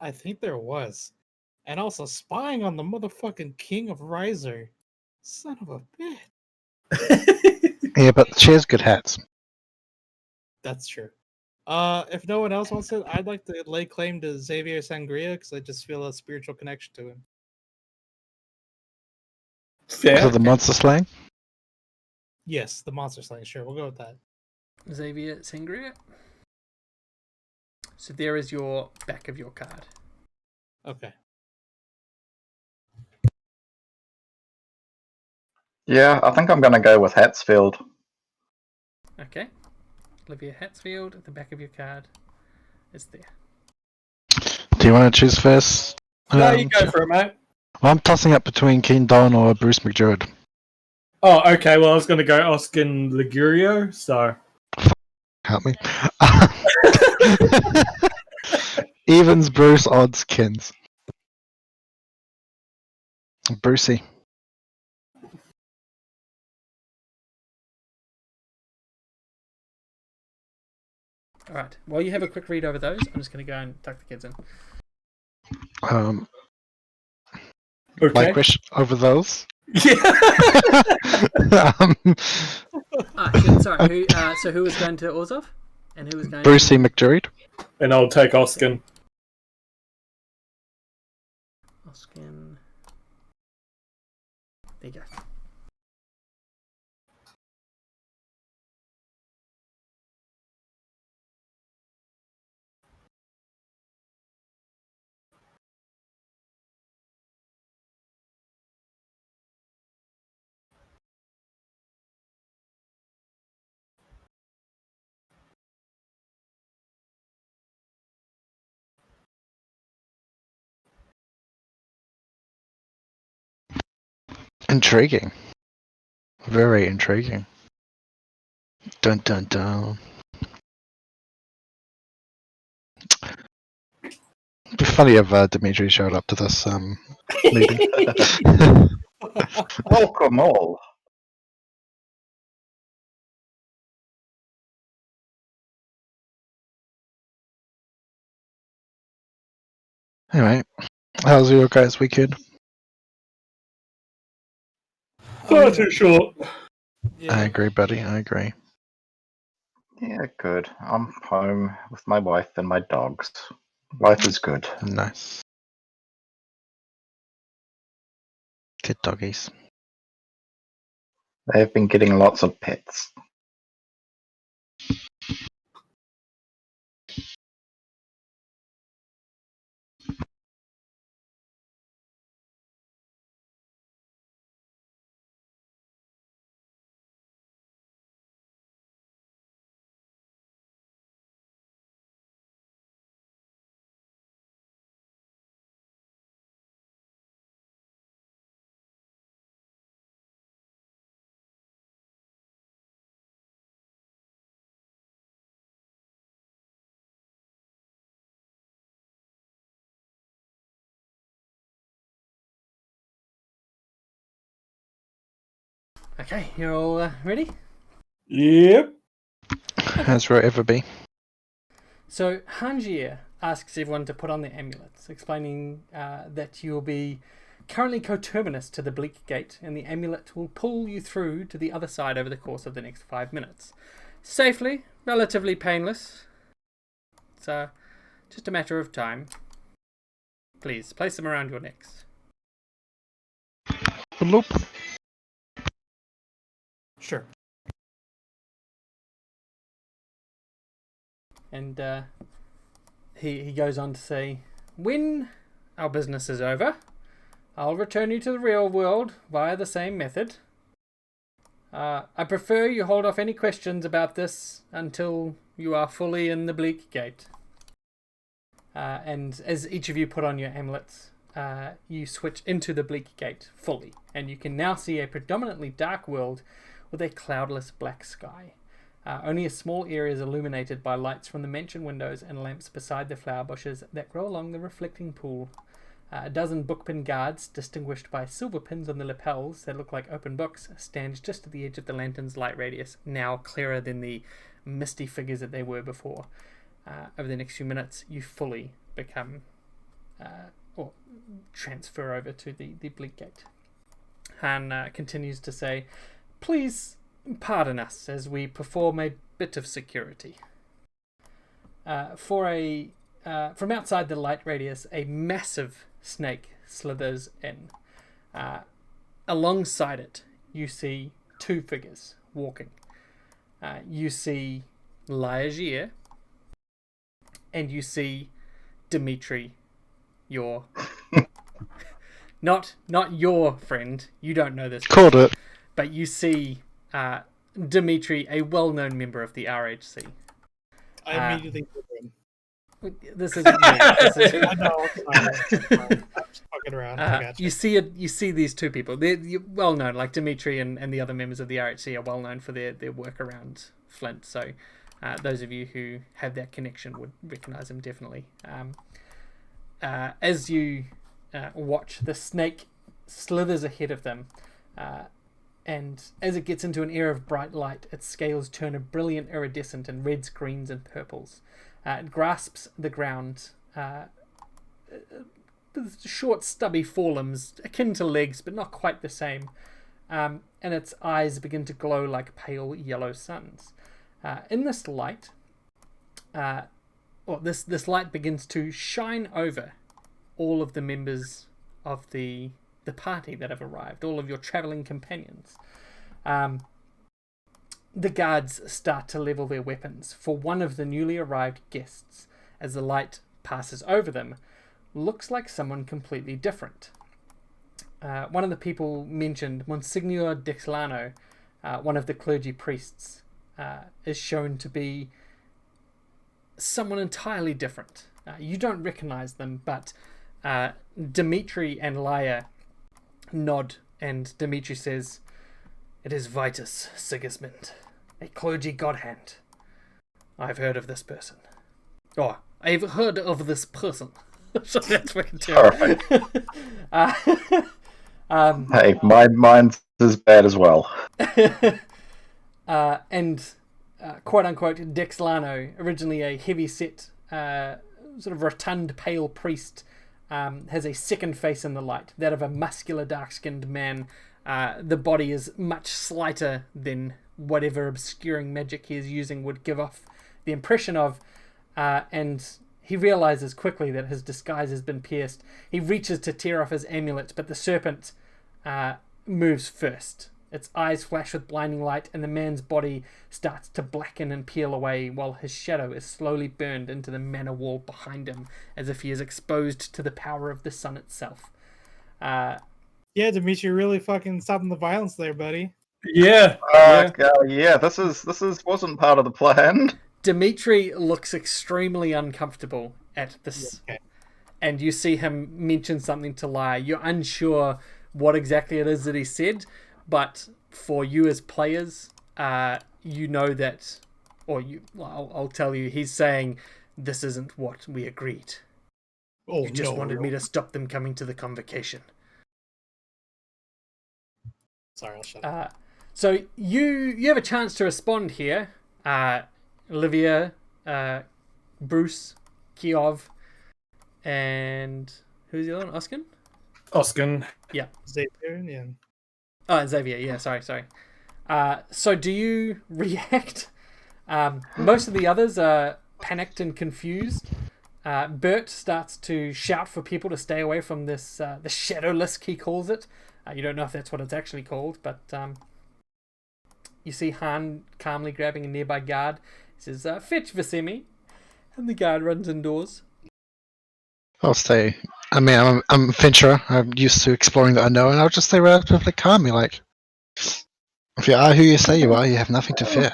I think there was. And also spying on the motherfucking king of Riser. Son of a bitch. Yeah, but she has good hats. That's true. If no one else wants it, I'd like to lay claim to Xavier Sangria because I just feel a spiritual connection to him. Fair. So the monster slang? Yes, the monster slang. Sure, we'll go with that. Xavier Sangria. So there is your back of your card. Okay. Yeah, I think I'm going to go with Hatsfield. Okay. Olivia Hatsfield at the back of your card is there. Do you want to choose first? No, you go for it, mate. Well, I'm tossing up between King Don or Bruce McDruid. Oh, okay. Well, I was going to go Oskin Ligurio, so. Help me. Evens, Bruce, odds, Kins. Brucey. Alright, while you have a quick read over those, I'm just going to go and tuck the kids in. Okay. My question over those. Yeah. Shit, sorry. Who was going to Orzov? And who was going Brucey to... McDruid. And I'll take Oskin. Oskin. There you go. Intriguing. Very intriguing. Dun dun dun. It'd be funny if Dimitri showed up to this meeting. Welcome all. Anyway, how's your guys' weekend? Far too short. Yeah. I agree, buddy. I agree. Yeah, good. I'm home with my wife and my dogs. Life is good. Nice. Good doggies. They've been getting lots of pets. Okay, you're all ready? Yep. As will it ever be. So Hangier asks everyone to put on their amulets, explaining that you'll be currently coterminous to the Bleak Gate, and the amulet will pull you through to the other side over the course of the next 5 minutes. Safely, relatively painless. So, just a matter of time. Please, place them around your necks. Bloop. Sure. And he goes on to say, when our business is over, I'll return you to the real world via the same method. I prefer you hold off any questions about this until you are fully in the Bleak Gate. And as each of you put on your amulets, you switch into the Bleak Gate fully, and you can now see a predominantly dark world with a cloudless black sky. Only a small area is illuminated by lights from the mansion windows and lamps beside the flower bushes that grow along the reflecting pool. A dozen bookpin guards, distinguished by silver pins on the lapels that look like open books, stand just at the edge of the lantern's light radius, now clearer than the misty figures that they were before. Over the next few minutes, you fully become, or transfer over to the Bleak Gate. Han continues to say, please pardon us as we perform a bit of security. From outside the light radius, a massive snake slithers in. Alongside it, you see two figures walking. You see Lajagier, and you see Dimitri, your not your friend. You don't know this person, Called it. but you see Dimitri, a well-known member of the RHC. I immediately put him. This isn't me. This is I know. I'm just fucking around. I gotcha. you see these two people. They're well known, like Dimitri and the other members of the RHC are well known for their work around Flint. So those of you who have that connection would recognize them definitely. As you watch, the snake slithers ahead of them, and as it gets into an area of bright light, its scales turn a brilliant iridescent in reds, greens, and purples. It grasps the ground with short, stubby forelimbs, akin to legs, but not quite the same. And its eyes begin to glow like pale yellow suns. In this light, this light begins to shine over all of the members of the party that have arrived, all of your travelling companions. The guards start to level their weapons, for one of the newly arrived guests, as the light passes over them, looks like someone completely different. One of the people mentioned, Monsignor Dexlano, one of the clergy priests, is shown to be someone entirely different. You don't recognize them, but Dimitri and Laia nod, and Dimitri says, "It is Vitus Sigismund, a clergy godhand. I've heard of this person. Oh, I've heard of this person." So that's fucking terrible. Hey, mine's as bad as well. And quote unquote Dexlano, originally a heavy set, sort of rotund, pale priest, has a second face in the light, that of a muscular, dark-skinned man. The body is much slighter than whatever obscuring magic he is using would give off the impression of, and he realizes quickly that his disguise has been pierced. He reaches to tear off his amulet, but the serpent moves first. Its eyes flash with blinding light, and the man's body starts to blacken and peel away, while his shadow is slowly burned into the manor wall behind him, as if he is exposed to the power of the sun itself. Yeah, Dimitri, really fucking stopping the violence there, buddy. Yeah. Yeah, this wasn't part of the plan. Dimitri looks extremely uncomfortable at this, Okay. and you see him mention something to Laia. You're unsure what exactly it is that he said, but for you as players, you know that, or I'll tell you, he's saying, "This isn't what we agreed. Oh, You just no, wanted no. me to stop them coming to the Convocation." Sorry, I'll shut up. So you have a chance to respond here. Olivia, Bruce, Kiov, and who's the other one? Oskin? Oskin. Xavier, yeah. Oh, and Xavier. Yeah, sorry. So do you react? Most of the others are panicked and confused. Bert starts to shout for people to stay away from this, the Shadowlisk, he calls it. You don't know if that's what it's actually called, but you see Han calmly grabbing a nearby guard. He says, fetch Visemi. And the guard runs indoors. I'll stay. I mean, I'm a venturer. I'm used to exploring the unknown, and I'll just stay relatively calmly. Like, if you are who you say you are, you have nothing to fear.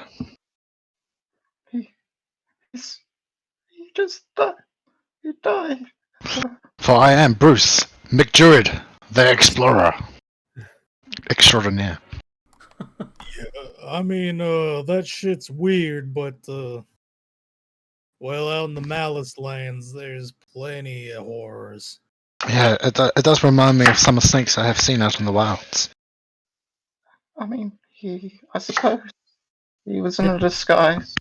He just died. He died. For I am Bruce McDruid, the explorer extraordinaire. I mean, that shit's weird, but well, out in the Malice lands, there's plenty of horrors. Yeah, it does remind me of some of the snakes I have seen out in the wilds. I mean, I suppose he was in a disguise.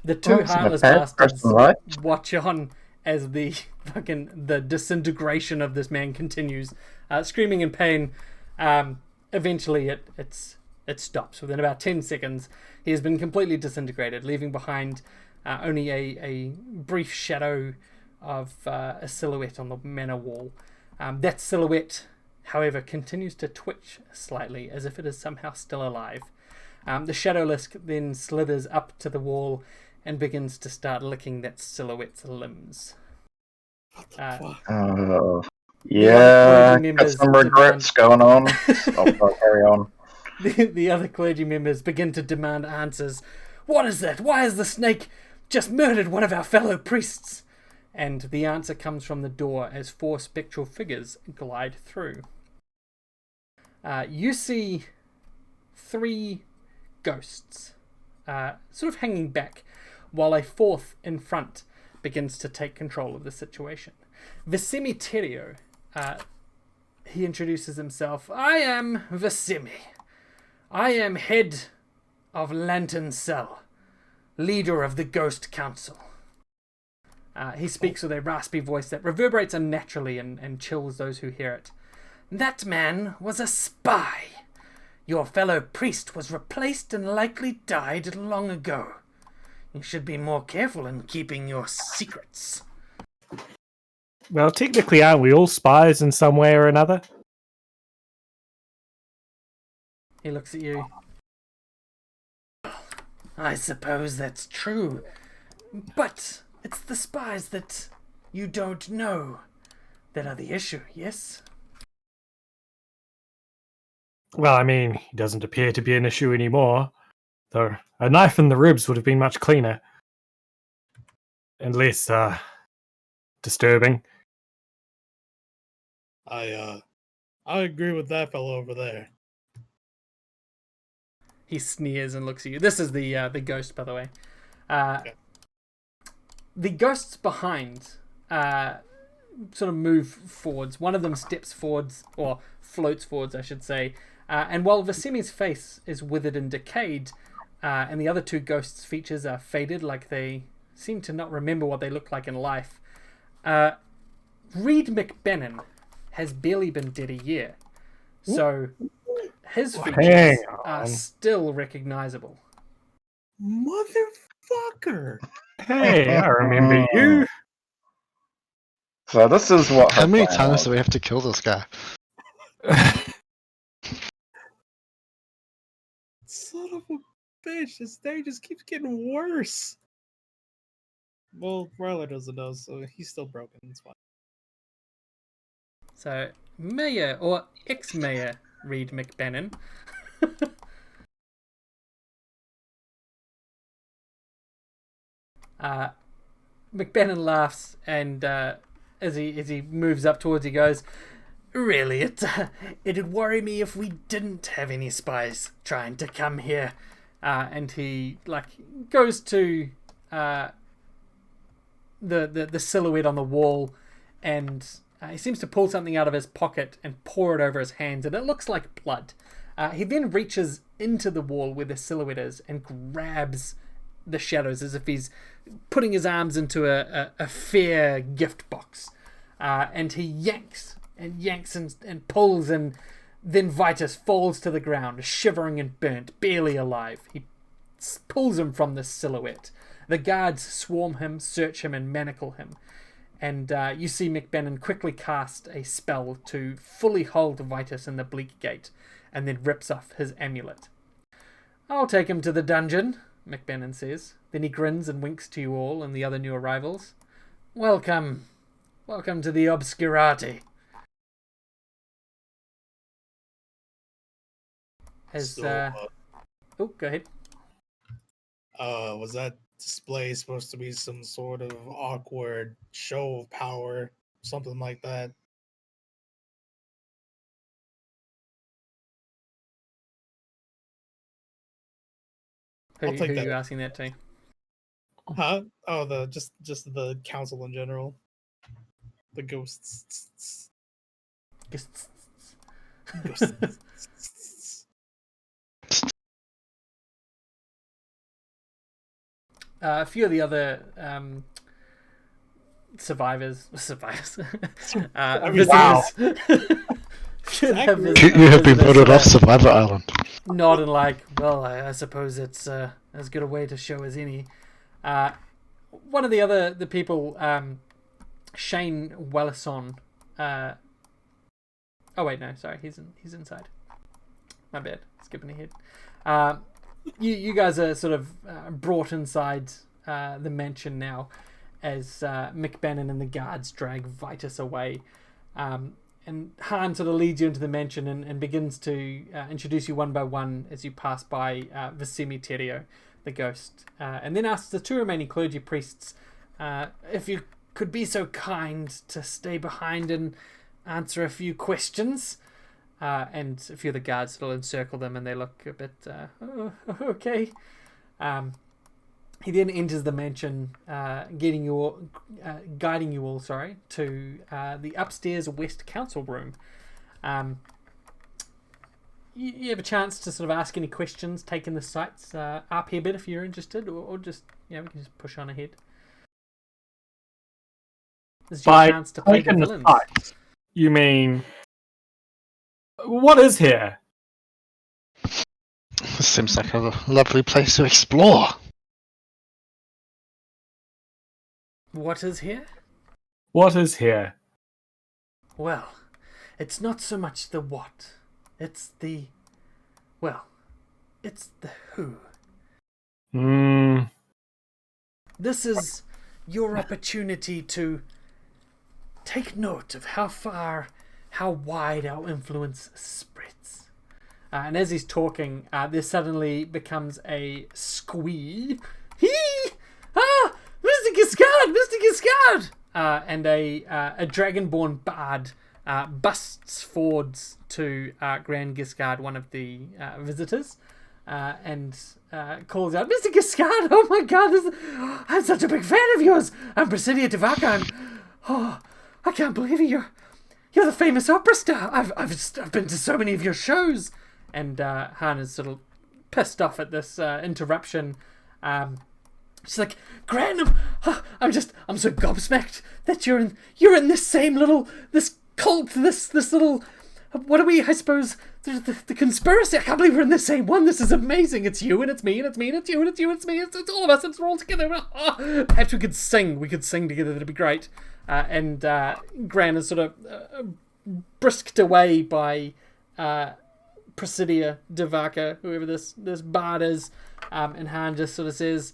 The two Well, heartless bad bastards person, right? watch on as the disintegration of this man continues, screaming in pain. Eventually, it stops. Within about 10 seconds, he has been completely disintegrated, leaving behind only a brief shadow of a silhouette on the manor wall. That silhouette, however, continues to twitch slightly, as if it is somehow still alive. The Shadowlisk then slithers up to the wall and begins to start licking that silhouette's limbs. Oh, yeah, got some regrets going on. I'll carry on. The other clergy members begin to demand answers. What is that? Why has the snake just murdered one of our fellow priests? And the answer comes from the door as 4 spectral figures glide through. You see 3 ghosts sort of hanging back, while a 4th in front begins to take control of the situation. Visemi Terio, he introduces himself. I am Visemi. I am head of Lantern Cell, leader of the Ghost Council. He speaks with a raspy voice that reverberates unnaturally and chills those who hear it. That man was a spy. Your fellow priest was replaced and likely died long ago. You should be more careful in keeping your secrets. Well, technically, aren't we all spies in some way or another? He looks at you. I suppose that's true. But it's the spies that you don't know that are the issue, yes? Well, I mean, he doesn't appear to be an issue anymore. Though a knife in the ribs would have been much cleaner. And less, disturbing. I agree with that fellow over there. He sneers and looks at you. This is the ghost, by the way. Okay. The ghosts behind sort of move forwards. One of them steps forwards, or floats forwards, I should say. And while Visemi's face is withered and decayed, and the other 2 ghosts' features are faded, like they seem to not remember what they look like in life, Reed McBennan has barely been dead a year. So his features are still recognizable. Motherfucker! Hey, I remember you. So this is what. How many times do we have to kill this guy? Son of a bitch, this day just keeps getting worse. Well, Ryler doesn't know, so he's still broken. It's fine. So, Mayor, or ex-Mayor Reed McBennan, McBennan laughs, and as he moves up towards, he goes, "Really, it'd worry me if we didn't have any spies trying to come here." And he goes to the silhouette on the wall, and he seems to pull something out of his pocket and pour it over his hands, and it looks like blood. He then reaches into the wall where the silhouette is and grabs the shadows as if he's putting his arms into a fair gift box. And he yanks and pulls, and then Vitus falls to the ground, shivering and burnt, barely alive. He pulls him from the silhouette. The guards swarm him, search him, and manacle him. And you see McBennan quickly cast a spell to fully hold Vitus in the bleak gate, and then rips off his amulet. "I'll take him to the dungeon," McBennan says. Then he grins and winks to you all and the other new arrivals. Welcome to the Obscurati." Oh, go ahead. Was that display supposed to be some sort of awkward show of power, something like that? Who I'll take are that. you asking that to? Huh? Oh, just the council in general. The ghosts. Ghosts. A few of the other survivors, Wow. You have been voted off Survivor Island. Nod and like, well, I suppose it's as good a way to show as any. One of the people, Shane Wellison. Oh wait, no, sorry, he's inside. My bad, skipping ahead. You guys are sort of brought inside the mansion now as McBennan and the guards drag Vitus away. And Han sort of leads you into the mansion and begins to introduce you one by one as you pass by Vicimiterio, the ghost. And then asks the two remaining clergy priests if you could be so kind to stay behind and answer a few questions. And a few of the guards will encircle them, and they look a bit okay. He then enters the mansion, guiding you all, to the upstairs West Council room. You have a chance to sort of ask any questions, take in the sights, up here a bit if you're interested, or just we can just push on ahead. This is your chance to play the villains. You mean, what is here? This seems like a lovely place to explore. What is here? What is here? Well, it's not so much the what. It's the... well, it's the who. This is your opportunity to take note of how far, how wide our influence spreads. And as he's talking, there suddenly becomes a squee. Ah! Mr. Giscard! And a dragonborn bard busts forwards to Grand Giscard, one of the visitors, and calls out, "Mr. Giscard! Oh my God! I'm such a big fan of yours! I'm Presidia Devaka. I can't believe it! You're the famous opera star. I've been to so many of your shows." And Han is sort of pissed off at this interruption. She's like, "Gran, I'm so gobsmacked that you're in this same this cult, this little, what are we, I suppose, the conspiracy. I can't believe we're in the same one. This is amazing. It's you and it's me and it's me and it's you and it's you and it's me. It's all of us. It's all together. Perhaps we could sing together. That'd be great." And Gran is sort of brisked away by Presidia Devaka, whoever this bard is, and Han just sort of says,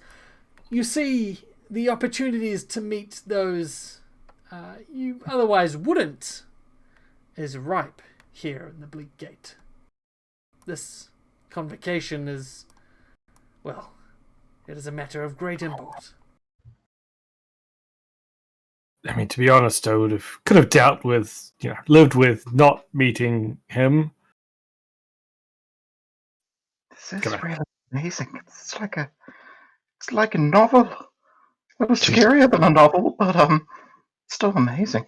"You see, the opportunities to meet those you otherwise wouldn't is ripe here in the Bleak Gate. This convocation is, well, it is a matter of great import." I mean, to be honest, I could have dealt with, lived with not meeting him. This is really amazing. It's like a novel. It was scarier than a novel, but still amazing.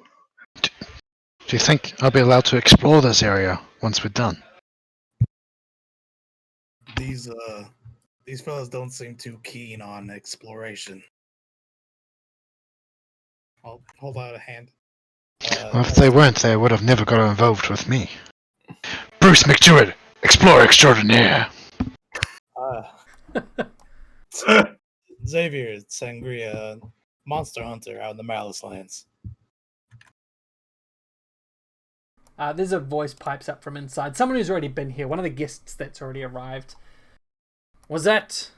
Do you think I'll be allowed to explore this area once we're done? these fellas don't seem too keen on exploration. I'll hold out a hand. Well, if they weren't, they would have never got involved with me. Bruce McDewitt, explorer extraordinaire. Xavier Sangria, monster hunter out in the Malice Lands. There's a voice pipes up from inside. Someone who's already been here. One of the guests that's already arrived. Was that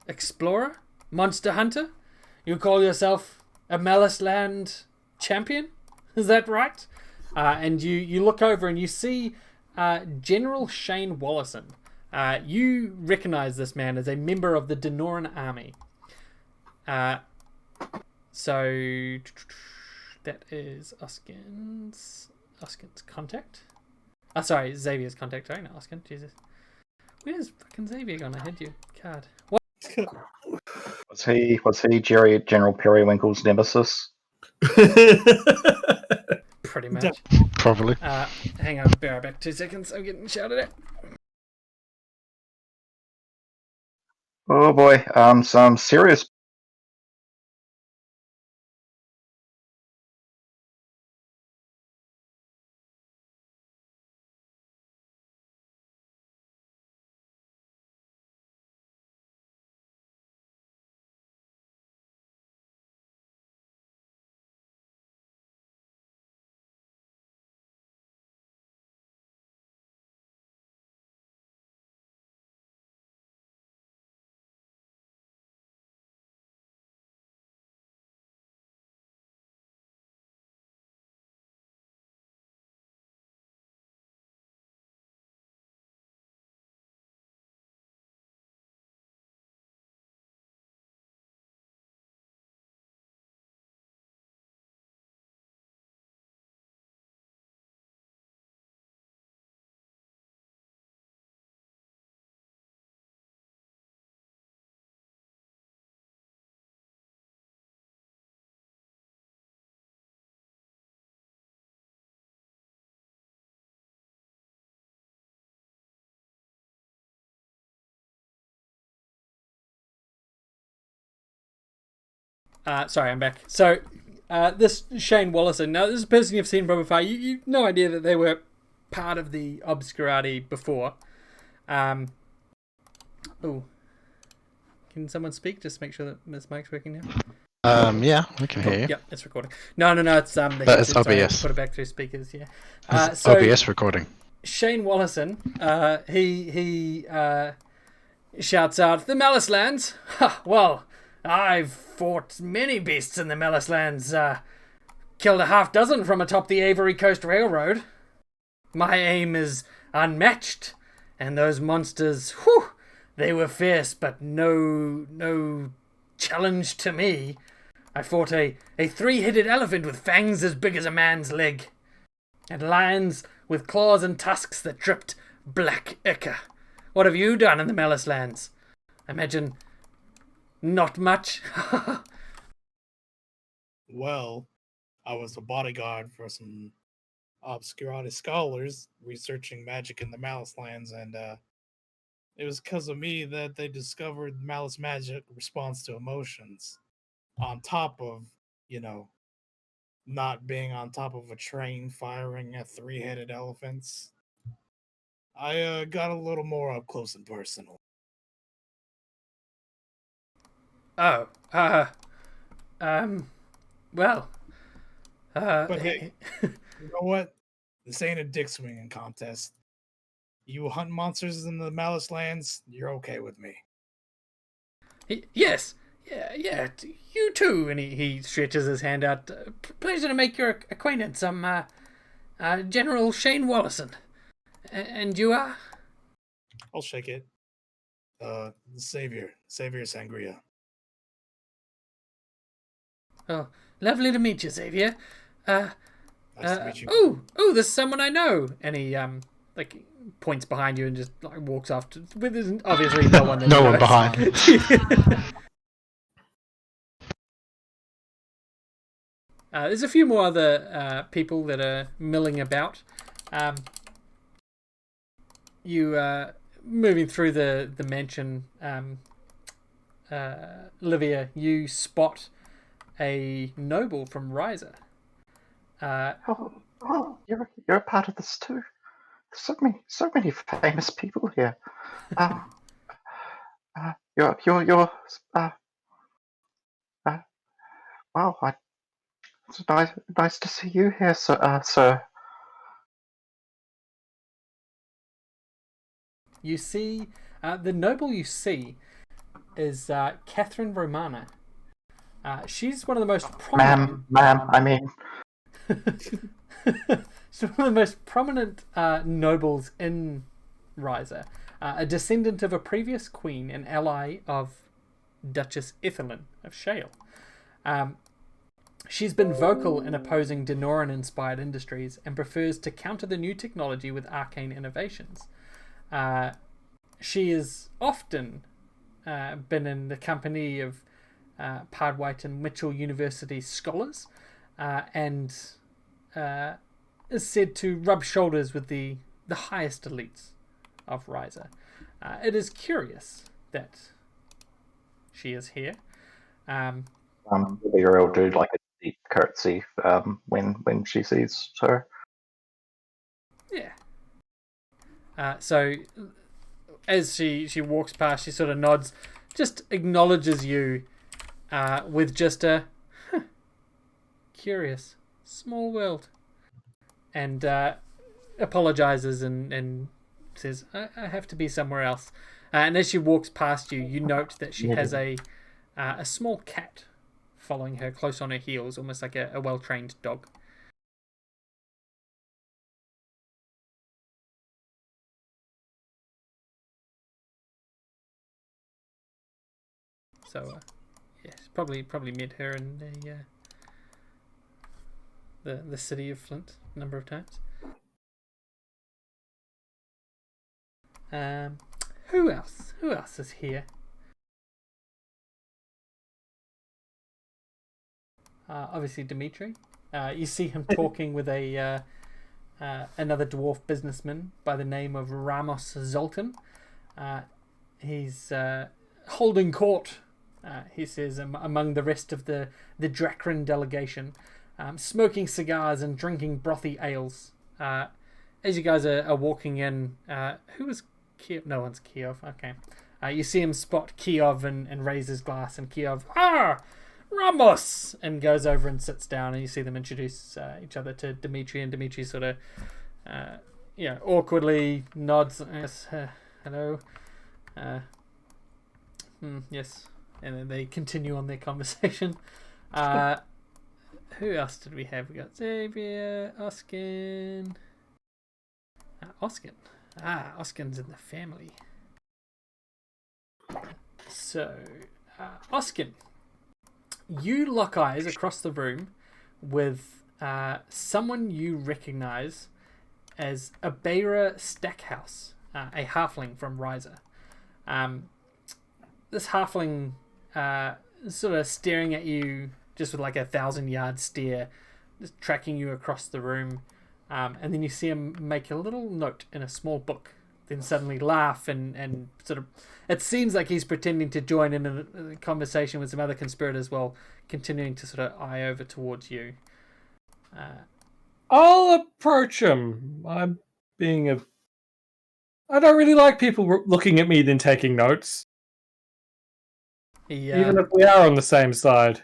explorer? Monster hunter? You call yourself a Malice Land champion? Is that right? And you look over and you see General Shane Wallison. You recognize this man as a member of the Denoran army. So that is Oskin's contact. Sorry, Xavier's contact. Sorry, not Oskin. Jesus. Where's fucking Xavier gone? I had you. Card. What? Was he General Periwinkle's nemesis? Pretty much. Probably. Hang on, bear back 2 seconds. I'm getting shouted at. Oh boy, some serious. Sorry, I'm back. So, this Shane Wallison. Now, this is a person you've seen from afar. You've no idea that they were part of the Obscurati before. Can someone speak? Just make sure that Ms. Mike's working now. Yeah, we can hear you. Yep, it's recording. No, it's the But it's headset, sorry, OBS. put it back through speakers. Yeah. It's OBS recording. Shane Wallison, he shouts out, "The Malice Lands? Ha, well, I've fought many beasts in the Malice Lands. Killed a half dozen from atop the Avery Coast Railroad. My aim is unmatched, and those monsters, whew, they were fierce, but no challenge to me. I fought a 3-headed elephant with fangs as big as a man's leg, and lions with claws and tusks that dripped black ichor. What have you done in the Malice Lands? Imagine not much." Well, I was a bodyguard for some Obscurati scholars researching magic in the Malice Lands, and it was because of me that they discovered Malice magic response to emotions. On top of, not being on top of a train firing at 3-headed elephants. I got a little more up close and personal. Oh, well, But hey, you know what? This ain't a dick swinging contest. You hunt monsters in the Malice Lands, you're okay with me. Yes, yeah, you too. And he stretches his hand out. Pleasure to make your acquaintance. I'm General Shane Wallison. And you are? I'll shake it. Xavier Sangria. Oh, lovely to meet you, Xavier. Nice to meet you. There's someone I know. And he points behind you and just walks off with obviously no one. No one behind. There's a few more other people that are milling about. moving through the mansion, Livia, you spot a noble from Riser. Oh, you're a part of this too. So many famous people here. You're wow. It's nice to see you here, sir. You see, the noble you see is Catherine Romana. She's one of the most prominent. Ma'am. I mean, she's one of the most prominent nobles in Riser. A descendant of a previous queen, an ally of Duchess Ethelyn of Shale. She's been vocal in opposing Denoran-inspired industries and prefers to counter the new technology with arcane innovations. She has often been in the company of Pardwhite and Mitchell University scholars and is said to rub shoulders with the highest elites of Riser. It is curious that she is here. Livia will do like a deep curtsy when she sees her. Yeah. So as she walks past, she sort of nods, just acknowledges you with just a curious, small world, and apologizes and says, I have to be somewhere else. And as she walks past you, you note that she has a small cat following her close on her heels, almost like a well-trained dog. So, yes, probably met her in the city of Flint a number of times. Who else? Who else is here? Obviously Dimitri. You see him talking with another dwarf businessman by the name of Ramos Zoltan. He's holding court, he says, among the rest of the Drakran delegation, smoking cigars and drinking brothy ales. As you guys are walking in, who is Kiev? No one's Kiev. Okay. You see him spot Kiev and raise his glass, and Kiev, Ramos! And goes over and sits down, and you see them introduce each other to Dimitri, and Dimitri sort of, awkwardly nods. Yes, hello. Yes. And then they continue on their conversation. Who else did we have? We got Xavier, Oskin. Oskin. Oskin's in the family. So, Oskin, you lock eyes across the room with someone you recognize as Abera Stackhouse, a halfling from Riser. This halfling sort of staring at you just with like a 1,000-yard stare, just tracking you across the room. And then you see him make a little note in a small book, then suddenly laugh and sort of... It seems like he's pretending to join in a conversation with some other conspirators while continuing to sort of eye over towards you. I'll approach him. I don't really like people looking at me then taking notes. Even if we are on the same side.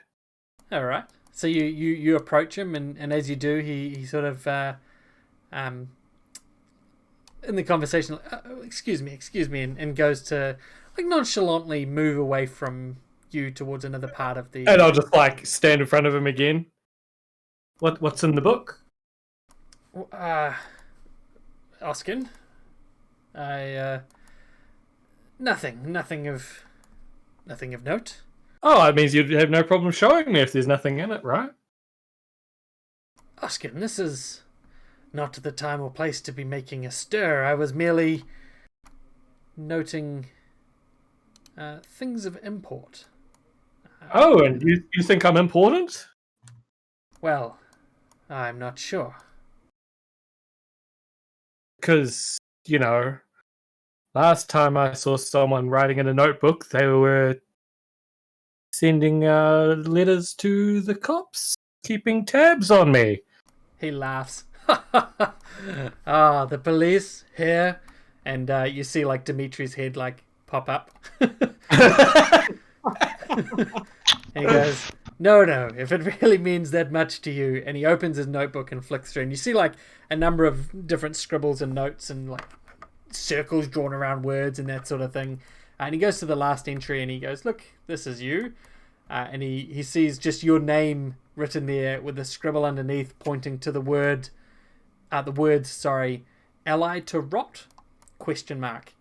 All right. So you approach him, and as you do, he sort of... in the conversation, excuse me, and goes to like nonchalantly move away from you towards another part of the... And I'll just like stand in front of him again. What's in the book? Oskin, nothing of note. Oh, that means you'd have no problem showing me if there's nothing in it, right? Oskin, this is not the time or place to be making a stir. I was merely noting things of import. Oh, and you think I'm important? Well, I'm not sure. Because, Last time I saw someone writing in a notebook, they were sending letters to the cops, keeping tabs on me. He laughs. The police here, and you see like Dimitri's head like pop up. And he goes, no, if it really means that much to you. And he opens his notebook and flicks through, and you see like a number of different scribbles and notes and like circles drawn around words and that sort of thing. And he goes to the last entry and he goes, look, this is you. And he sees just your name written there with a scribble underneath pointing to the words, allied to rot? Question mark.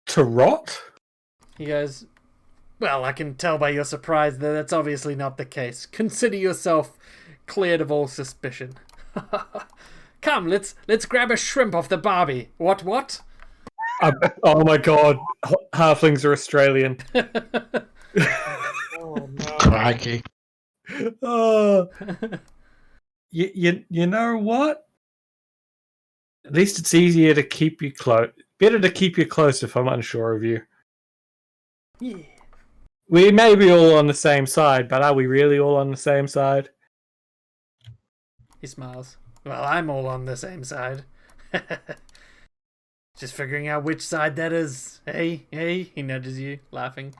To rot? He goes, well, I can tell by your surprise that that's obviously not the case. Consider yourself cleared of all suspicion. Come, let's grab a shrimp off the barbie. What? Oh my god, halflings are Australian. Oh no. Crikey. Oh, you know what? At least it's easier to keep you close. Better to keep you close if I'm unsure of you. Yeah. We may be all on the same side, but are we really all on the same side? He smiles. Well, I'm all on the same side. Just figuring out which side that is. Hey, he nudges you, laughing.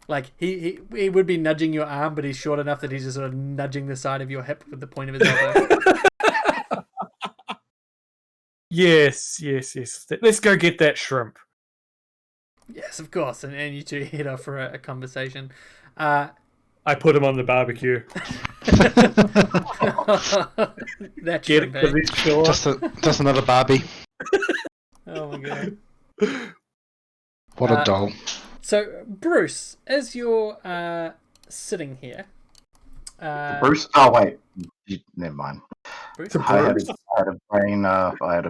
Like, he would be nudging your arm, but he's short enough that he's just sort of nudging the side of your hip with the point of his elbow. Yes. Let's go get that shrimp. Yes, of course. And you two head off for a conversation. I put him on the barbecue. That Get shrimp, it because eh? he's sure. Just another Barbie. Oh my god. What a doll. So, Bruce, as you're sitting here... Bruce? Oh, wait. Never mind. Bruce? I had a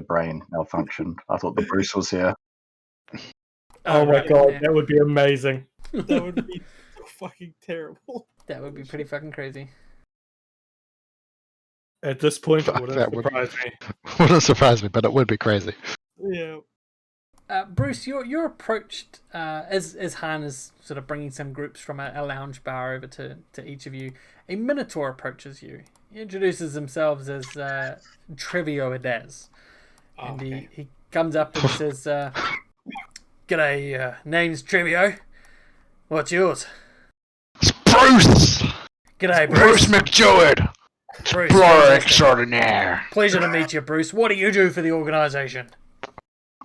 brain malfunction. I thought the Bruce was here. Oh my right, god, yeah. that would be amazing. That would be so fucking terrible. That would be pretty fucking crazy. At this point, it Fuck, wouldn't that would- surprise me. Wouldn't surprise me, but it would be crazy. Yeah. Bruce, you're approached as Han is sort of bringing some groups from a lounge bar over to each of you. A Minotaur approaches you. He introduces himself as Trevio Adaz. Oh, And okay. he comes up and says, G'day, name's Trevio. What's yours? It's Bruce! G'day, Bruce Bruce. McJoyd! Bruce, Explorer fantastic. extraordinaire! Pleasure to meet you, Bruce. What do you do for the organisation?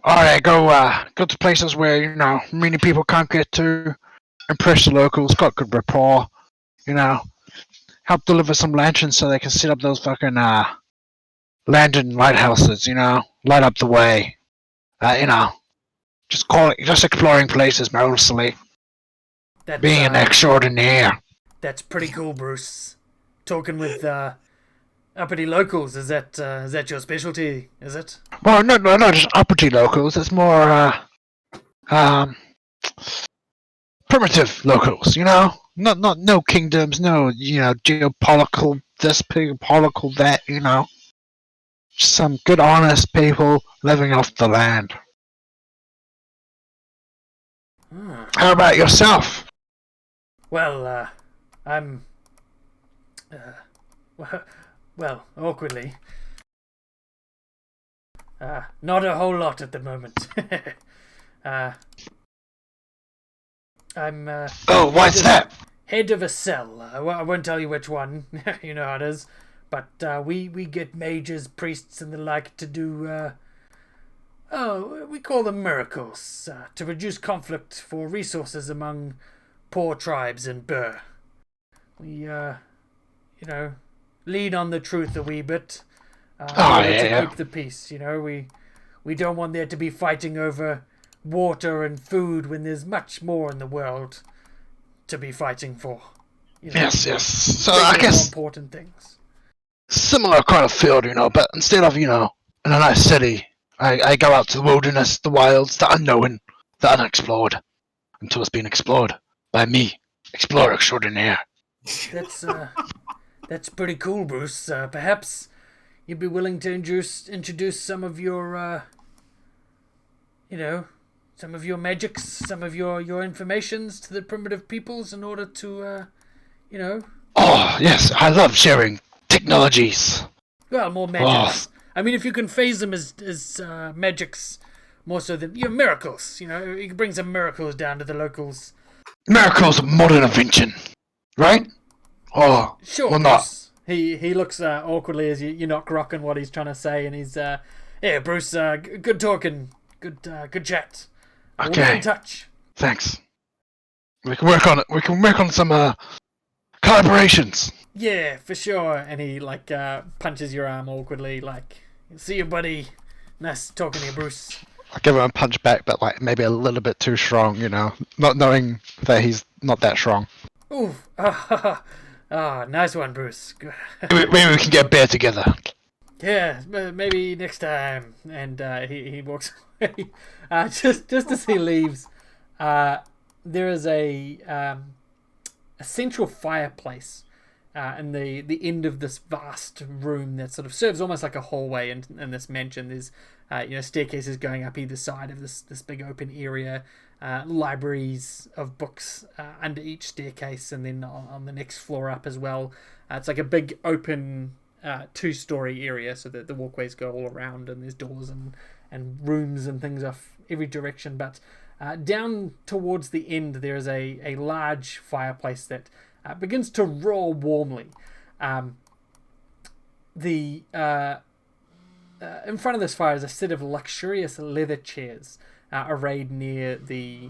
Alright, go to places where, many people can't get to. Impress the locals, got good rapport. Help deliver some lanterns so they can set up those fucking, lantern lighthouses, light up the way. Just exploring places mostly. That's, Being an extraordinaire. That's pretty cool, Bruce. Talking with uppity locals, is that your specialty? Is it? Well, not just uppity locals. It's more primitive locals. Not no kingdoms, no geopolitical this, geopolitical that. Just some good, honest people living off the land. Hmm. How about yourself? Well, I'm. Well, awkwardly. Not a whole lot at the moment. I'm. Oh, why's that? Head of a cell. I won't tell you which one. You know how it is. But we get mages, priests, and the like to do. We call them miracles. To reduce conflict for resources among poor tribes in Burr. We, lean on the truth a wee bit. To keep the peace. We don't want there to be fighting over water and food when there's much more in the world to be fighting for. Yes. So bigger, I more guess important things. similar kind of field, but instead of, in a nice city, I go out to the wilderness, the wilds, the unknown, the unexplored, until it's been explored by me, Explorer Extraordinaire. That's pretty cool, Bruce. Perhaps you'd be willing to introduce some of your, some of your magics, some of your informations to the primitive peoples in order to, Oh, yes, I love sharing technologies. well, more magics. I mean, if you can phase them as magics more so than miracles. You can bring some miracles down to the locals. Miracles of modern invention, right? Oh, Sure, or not. Bruce. He looks awkwardly as you're not grokking what he's trying to say, and he's yeah, Bruce. Good talking, good chat. We'll be Okay, in touch. thanks. We can work on it. We can work on some collaborations. Yeah, for sure. And he punches your arm awkwardly. See you, buddy. Nice talking to you, Bruce. I give him a punch back, but maybe a little bit too strong, not knowing that he's not that strong. Ooh, nice one, Bruce. Maybe we can get a beer together. Yeah, maybe next time. And he walks away. Just as he leaves, there is a central fireplace in the end of this vast room that sort of serves almost like a hallway in this mansion. There's staircases going up either side of this big open area, libraries of books under each staircase, and then on the next floor up as well. It's like a big open 2-story area, so that the walkways go all around, and there's doors and rooms and things off every direction. But down towards the end, there is a large fireplace that begins to roar warmly. In front of this fire is a set of luxurious leather chairs arrayed near the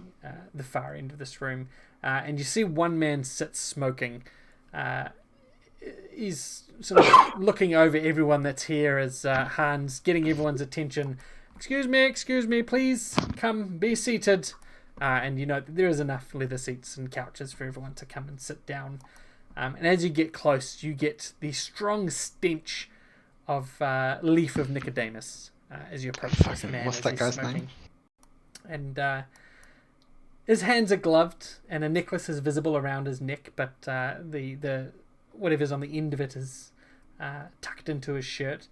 far end of this room, and you see one man sit smoking. He's sort of looking over everyone that's here as Hans getting everyone's attention. Excuse me, please come, be seated. And there is enough leather seats and couches for everyone to come and sit down. And as you get close, you get the strong stench of leaf of Nicodemus as you approach this man. What's as that he's guy's smoking. name? And his hands are gloved, and a necklace is visible around his neck, but the whatever's on the end of it is tucked into his shirt.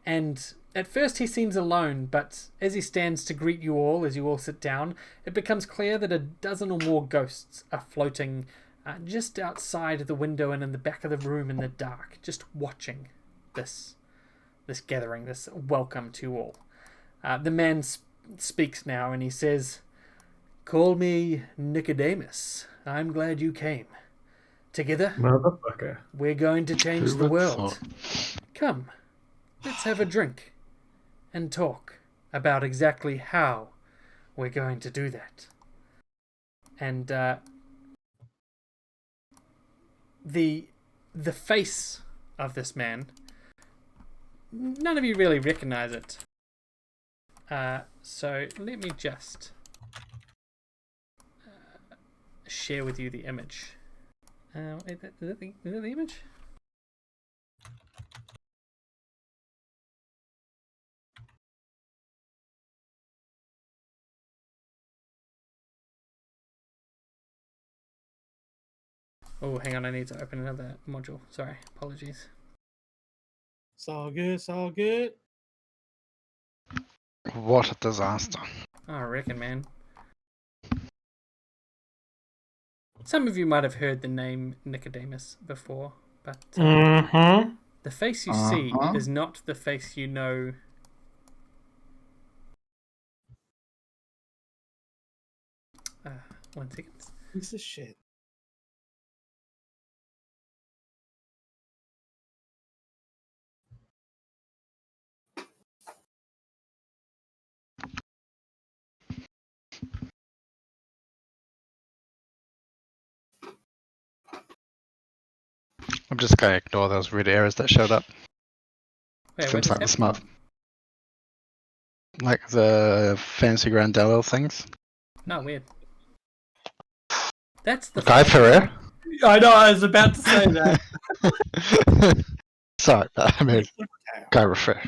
And at first he seems alone, but as he stands to greet you all as you all sit down, it becomes clear that a dozen or more ghosts are floating just outside the window and in the back of the room in the dark, just watching this gathering, this welcome to you all. The man speaks now, and he says, "Call me Nicodemus. I'm glad you came. Together, Motherfucker. we're going to change Who the would world. thought? Come, let's have a drink and talk about exactly how we're going to do that." And the face of this man, none of you really recognize it. So let me just share with you the image. Is that the image? Oh, hang on, I need to open another module. Sorry, apologies. It's all good. It's all good. What a disaster. I reckon, man. Some of you might have heard the name Nicodemus before, but Mm-hmm. the face you see is not the face you know. One second. Piece of shit. I'm just going to ignore those red arrows that showed up. Wait, Seems like what the just smart. Like the fancy Grandello things. No, weird. That's the Guy Ferrer? I know, I was about to say that. Sorry, I mean, Guy Refer.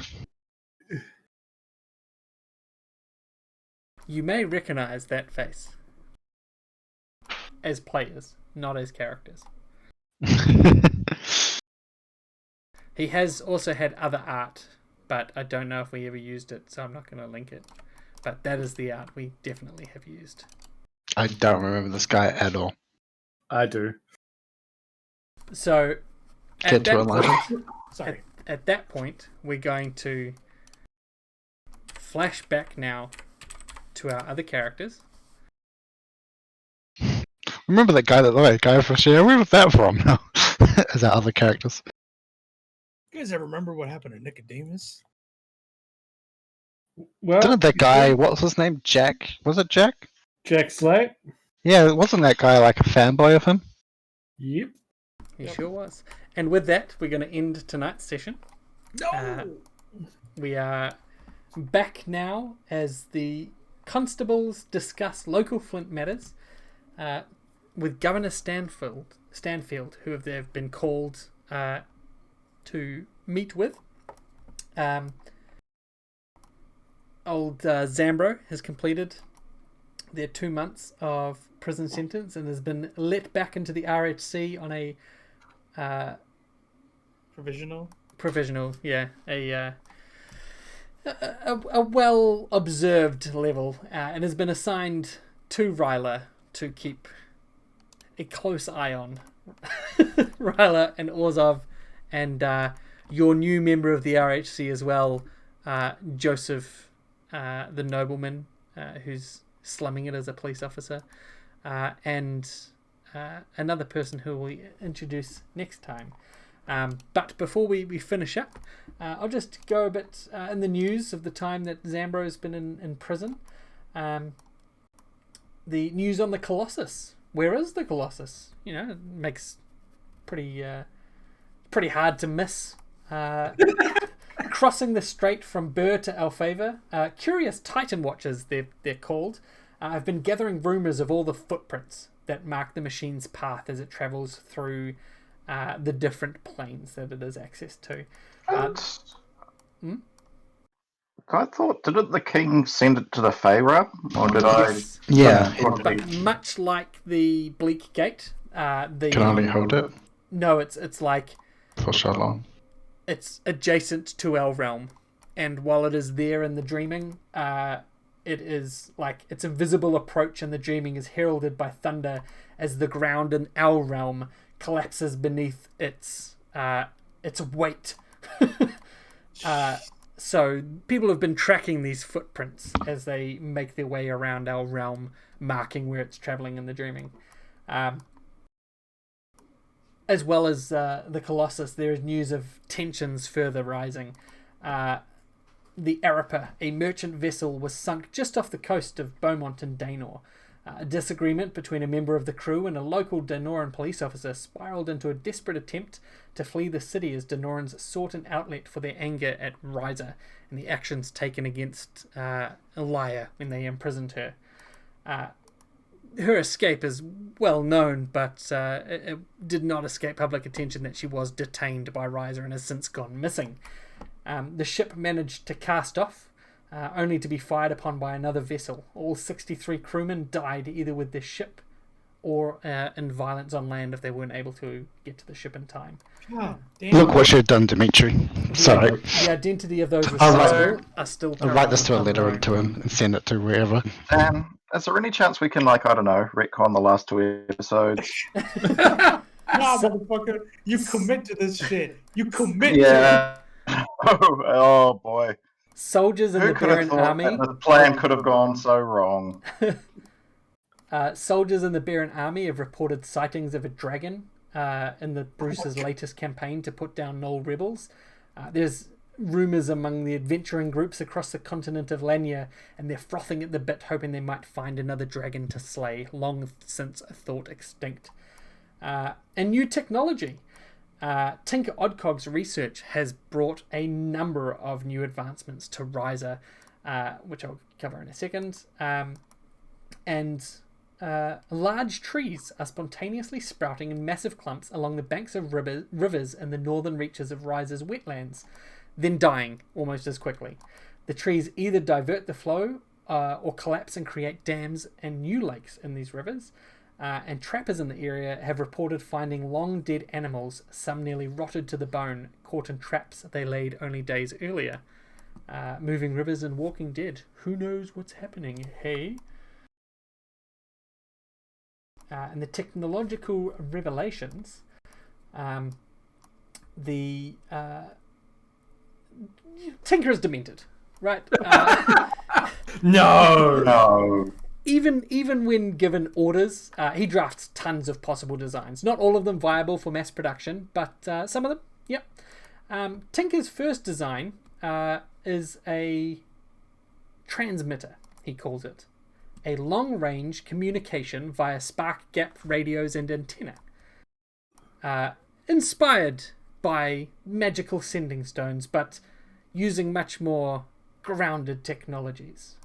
You may recognize that face as players, not as characters. He has also had other art, but I don't know if we ever used it, so I'm not going to link it. But that is the art we definitely have used. I don't remember this guy at all. I do. So, Get to it, Elijah. Sorry. at that point, we're going to flash back now to our other characters. Remember that guy that looked like a guy for share? Where was that from? No, as our other characters. You guys ever remember what happened to Nicodemus? Well, Didn't that guy? What's his name? Jack? Was it Jack? Jack Slate? Yeah, wasn't that guy like a fanboy of him? Yep. He sure was. And with that, we're going to end tonight's session. No. We are back now as the constables discuss local Flint matters with Governor Stanfield, who they've been called to meet with. Old Zambro has completed their 2 months of prison sentence and has been let back into the RHC on a provisional, yeah, a well observed level, and has been assigned to Ryla to keep a close eye on. Ryla and Orzov, and your new member of the RHC as well, Joseph, the nobleman, who's slumming it as a police officer, and another person who we'll introduce next time. But before we finish up, I'll just go a bit in the news of the time that Zambro's been in prison. The news on the Colossus. Where is the Colossus? You know, it makes pretty hard to miss. Crossing the strait from Burr to Alfava, curious Titan watchers, they're called, have been gathering rumours of all the footprints that mark the machine's path as it travels through the different planes that it has access to. I thought, didn't the king send it to the Pharaoh? Or did Yes. Yeah. But much like the Bleak Gate, Can only hold it no, it's like for so long. it's adjacent to our realm, and while it is there in the dreaming, it is like its invisible approach in the dreaming is heralded by thunder as the ground in our realm collapses beneath its weight. So people have been tracking these footprints as they make their way around our realm, marking where it's traveling in the dreaming. As well as the Colossus, there is news of tensions further rising. The Arapa, a merchant vessel, was sunk just off the coast of Beaumont and Danor. A disagreement between a member of the crew and a local Danoran police officer spiraled into a desperate attempt to flee the city as Danorans sought an outlet for their anger at Ryza and the actions taken against Elia when they imprisoned her. Her escape is well known, but it did not escape public attention that she was detained by Ryza and has since gone missing. The ship managed to cast off, only to be fired upon by another vessel. All 63 crewmen died either with the ship or in violence on land if they weren't able to get to the ship in time. God damn. Look what you've done, Dimitri. Sorry. The identity of those I'll responsible are still I'll write this to a currently letter unknown. to him and send it to wherever. is there any chance we can, like, I don't know, retcon the last 2 episodes? Nah, motherfucker. You commit to this shit. You commit to Yeah. Oh boy. Soldiers in Who the could have Baron thought Army. that the plan could have gone so wrong? Soldiers in the Baron Army have reported sightings of a dragon in the Bruce's latest campaign to put down Knoll rebels. There's rumours among the adventuring groups across the continent of Lanya, and they're frothing at the bit, hoping they might find another dragon to slay, long since thought extinct. And new technology. Tinker Oddcog's research has brought a number of new advancements to Ryza, which I'll cover in a second. And large trees are spontaneously sprouting in massive clumps along the banks of rivers in the northern reaches of Ryza's wetlands, then dying almost as quickly. The trees either divert the flow or collapse and create dams and new lakes in these rivers. And trappers in the area have reported finding long dead animals, some nearly rotted to the bone, caught in traps they laid only days earlier. Moving rivers and Walking Dead. Who knows what's happening, hey? And the technological revelations, the Tinker is demented, right? No. Even when given orders, he drafts tons of possible designs. Not all of them viable for mass production, but some of them, yep. Tinker's first design is a transmitter, he calls it. A long-range communication via spark gap radios and antenna. Inspired by magical sending stones, but using much more grounded technologies.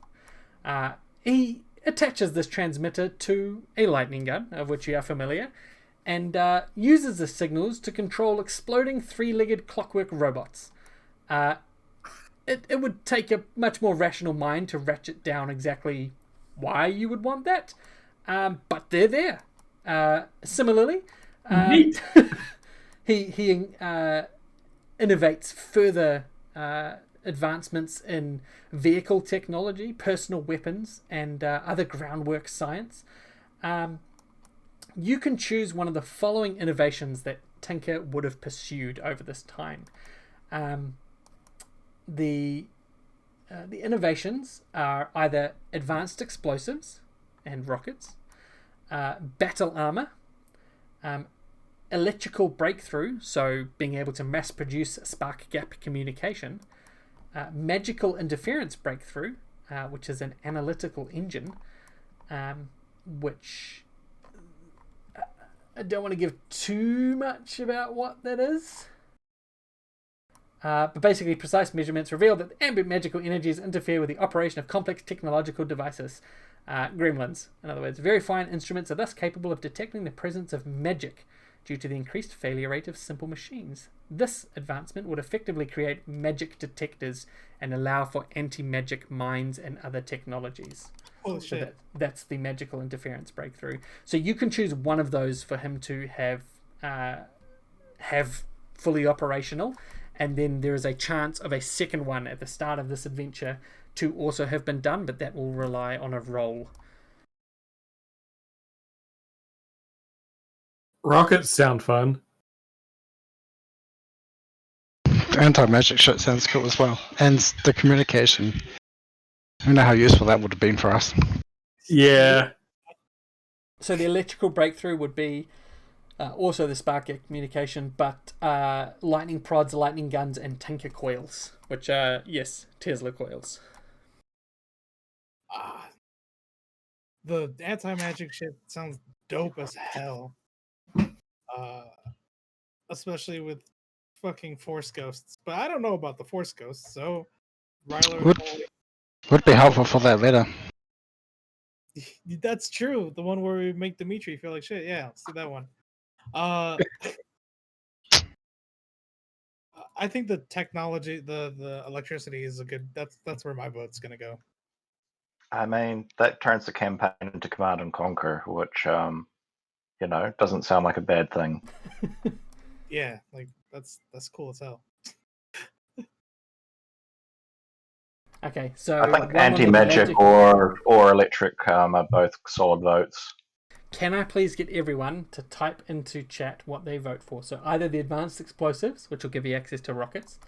He attaches this transmitter to a lightning gun, of which you are familiar, and uses the signals to control exploding three-legged clockwork robots. It would take a much more rational mind to ratchet down exactly why you would want that, but they're there. Similarly, he innovates further advancements in vehicle technology, personal weapons, and other groundwork science. You can choose one of the following innovations that Tinker would have pursued over this time. The innovations are either advanced explosives and rockets, battle armor, electrical breakthrough, so being able to mass produce spark gap communication, magical interference breakthrough, which is an analytical engine, which I don't want to give too much about what that is. But basically, precise measurements reveal that ambient magical energies interfere with the operation of complex technological devices. Gremlins, in other words, very fine instruments are thus capable of detecting the presence of magic due to the increased failure rate of simple machines. This advancement would effectively create magic detectors and allow for anti-magic mines and other technologies. Holy shit. That's the magical interference breakthrough. So you can choose one of those for him to have fully operational, and then there is a chance of a second one at the start of this adventure to also have been done, but that will rely on a roll. Rockets sound fun. The anti-magic shit sounds cool as well. And the communication. I don't know how useful that would have been for us. Yeah. So the electrical breakthrough would be also the spark gap communication, but lightning prods, lightning guns, and Tinker coils, which are, yes, Tesla coils. The anti-magic shit sounds dope as hell. Especially with fucking Force Ghosts. But I don't know about the Force Ghosts, so Ryler... Would be helpful for that later. That's true. The one where we make Dimitri feel like shit. Yeah, let's do that one. I think the technology, the electricity is a good... That's where my vote's gonna go. I mean, that turns the campaign into Command and Conquer, which, doesn't sound like a bad thing. Yeah, like that's cool as hell. Okay, so I think anti-magic or electric are both solid votes. Can I please get everyone to type into chat what they vote for? So either the advanced explosives, which will give you access to rockets,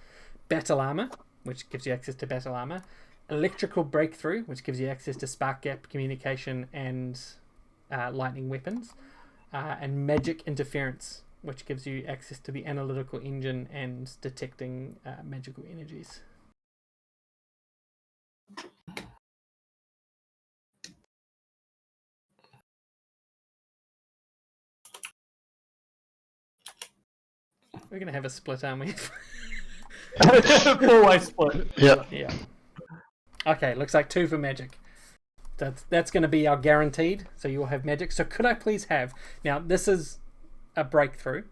battle armor, which gives you access to battle armor, electrical breakthrough, which gives you access to spark gap communication and lightning weapons, and magic interference, which gives you access to the analytical engine and detecting magical energies. We're going to have a split, aren't we? Four-way split. Yep. Yeah. Okay, looks like 2 for magic. That's going to be our guaranteed, so you'll have magic. So could I please have... Now, this is a breakthrough,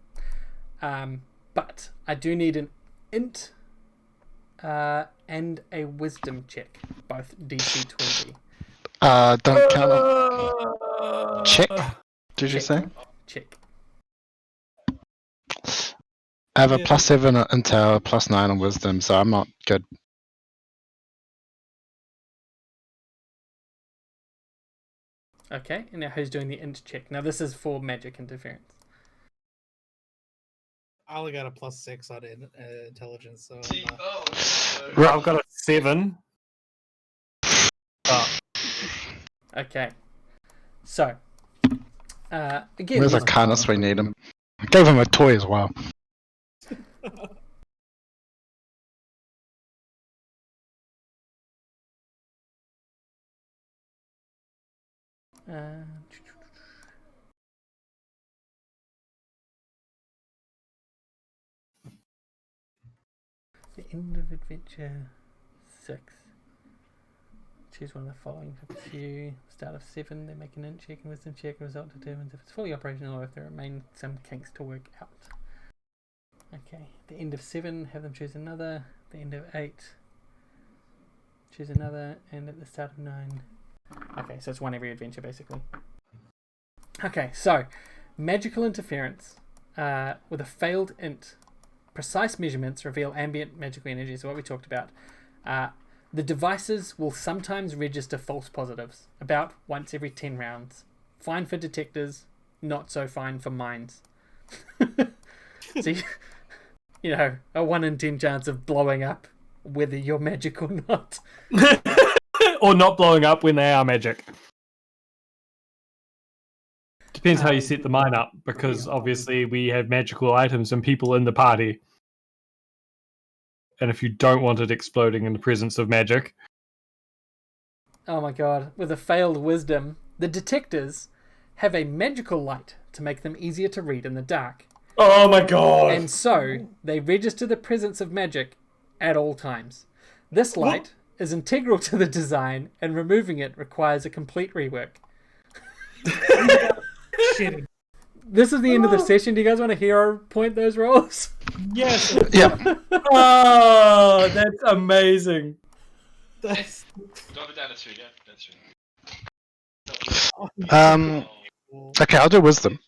but I do need an int and a wisdom check, both DC 20. Don't count them. Check, did you say? Check. I have a Yeah. +7 on intel, +9 on wisdom, so I'm not good. Okay, and now who's doing the int check? Now this is for magic interference. I only got a +6 on intelligence, so I've got a 7. Okay. So, again, Where's these- Arcanus? We need him. I gave him a toy as well. uh, the end of adventure 6. Choose one of the following to pursue. Start of 7, they make an int check and wisdom check. Result determines if it's fully operational or if there remain some kinks to work out. Okay, the end of 7, have them choose another. The end of 8, choose another. And at the start of 9. Okay, so it's one every adventure basically. Okay, so magical interference with a failed int. Precise measurements reveal ambient magical energy, so what we talked about. The devices will sometimes register false positives, about once every 10 rounds. Fine for detectors, not so fine for mines. So, you know, a 1 in 10 chance of blowing up, whether you're magic or not. Or not blowing up when they are magic. Depends how you set the mine up, because obviously we have magical items and people in the party. And if you don't want it exploding in the presence of magic... Oh my god, with a failed wisdom, the detectors have a magical light to make them easier to read in the dark. Oh my god! And so, they register the presence of magic at all times. This light is integral to the design, and removing it requires a complete rework. shit. This is the end of the session. Do you guys want to hero point those rolls? Yes! Yeah. Oh, that's amazing. That's Drop it down to 3, yeah? That's 3. cool. Okay, I'll do wisdom.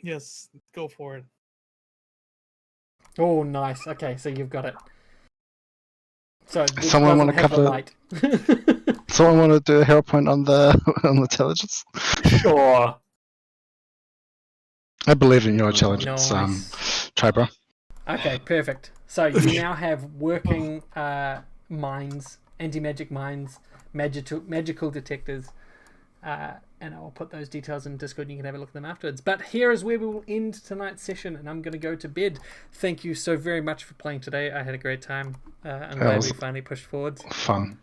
Yes, go for it. Oh, nice. Okay, so you've got it. So it Someone doesn't wanna have the cover- light. Someone want to do a hero point on the on intelligence? Sure. I believe in your intelligence, Nice. Tribro. Okay, perfect. So you now have working mines, anti-magic mines, magical detectors, and I'll put those details in Discord and you can have a look at them afterwards. But here is where we will end tonight's session, and I'm going to go to bed. Thank you so very much for playing today. I had a great time. I'm glad we finally pushed forwards. Fun.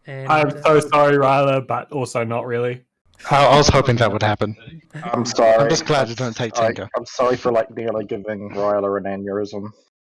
And, I'm so sorry, Ryla, but also not really. I was hoping that would happen. I'm sorry. I'm just glad you don't take Tinker. I'm sorry for nearly giving Ryler an aneurysm.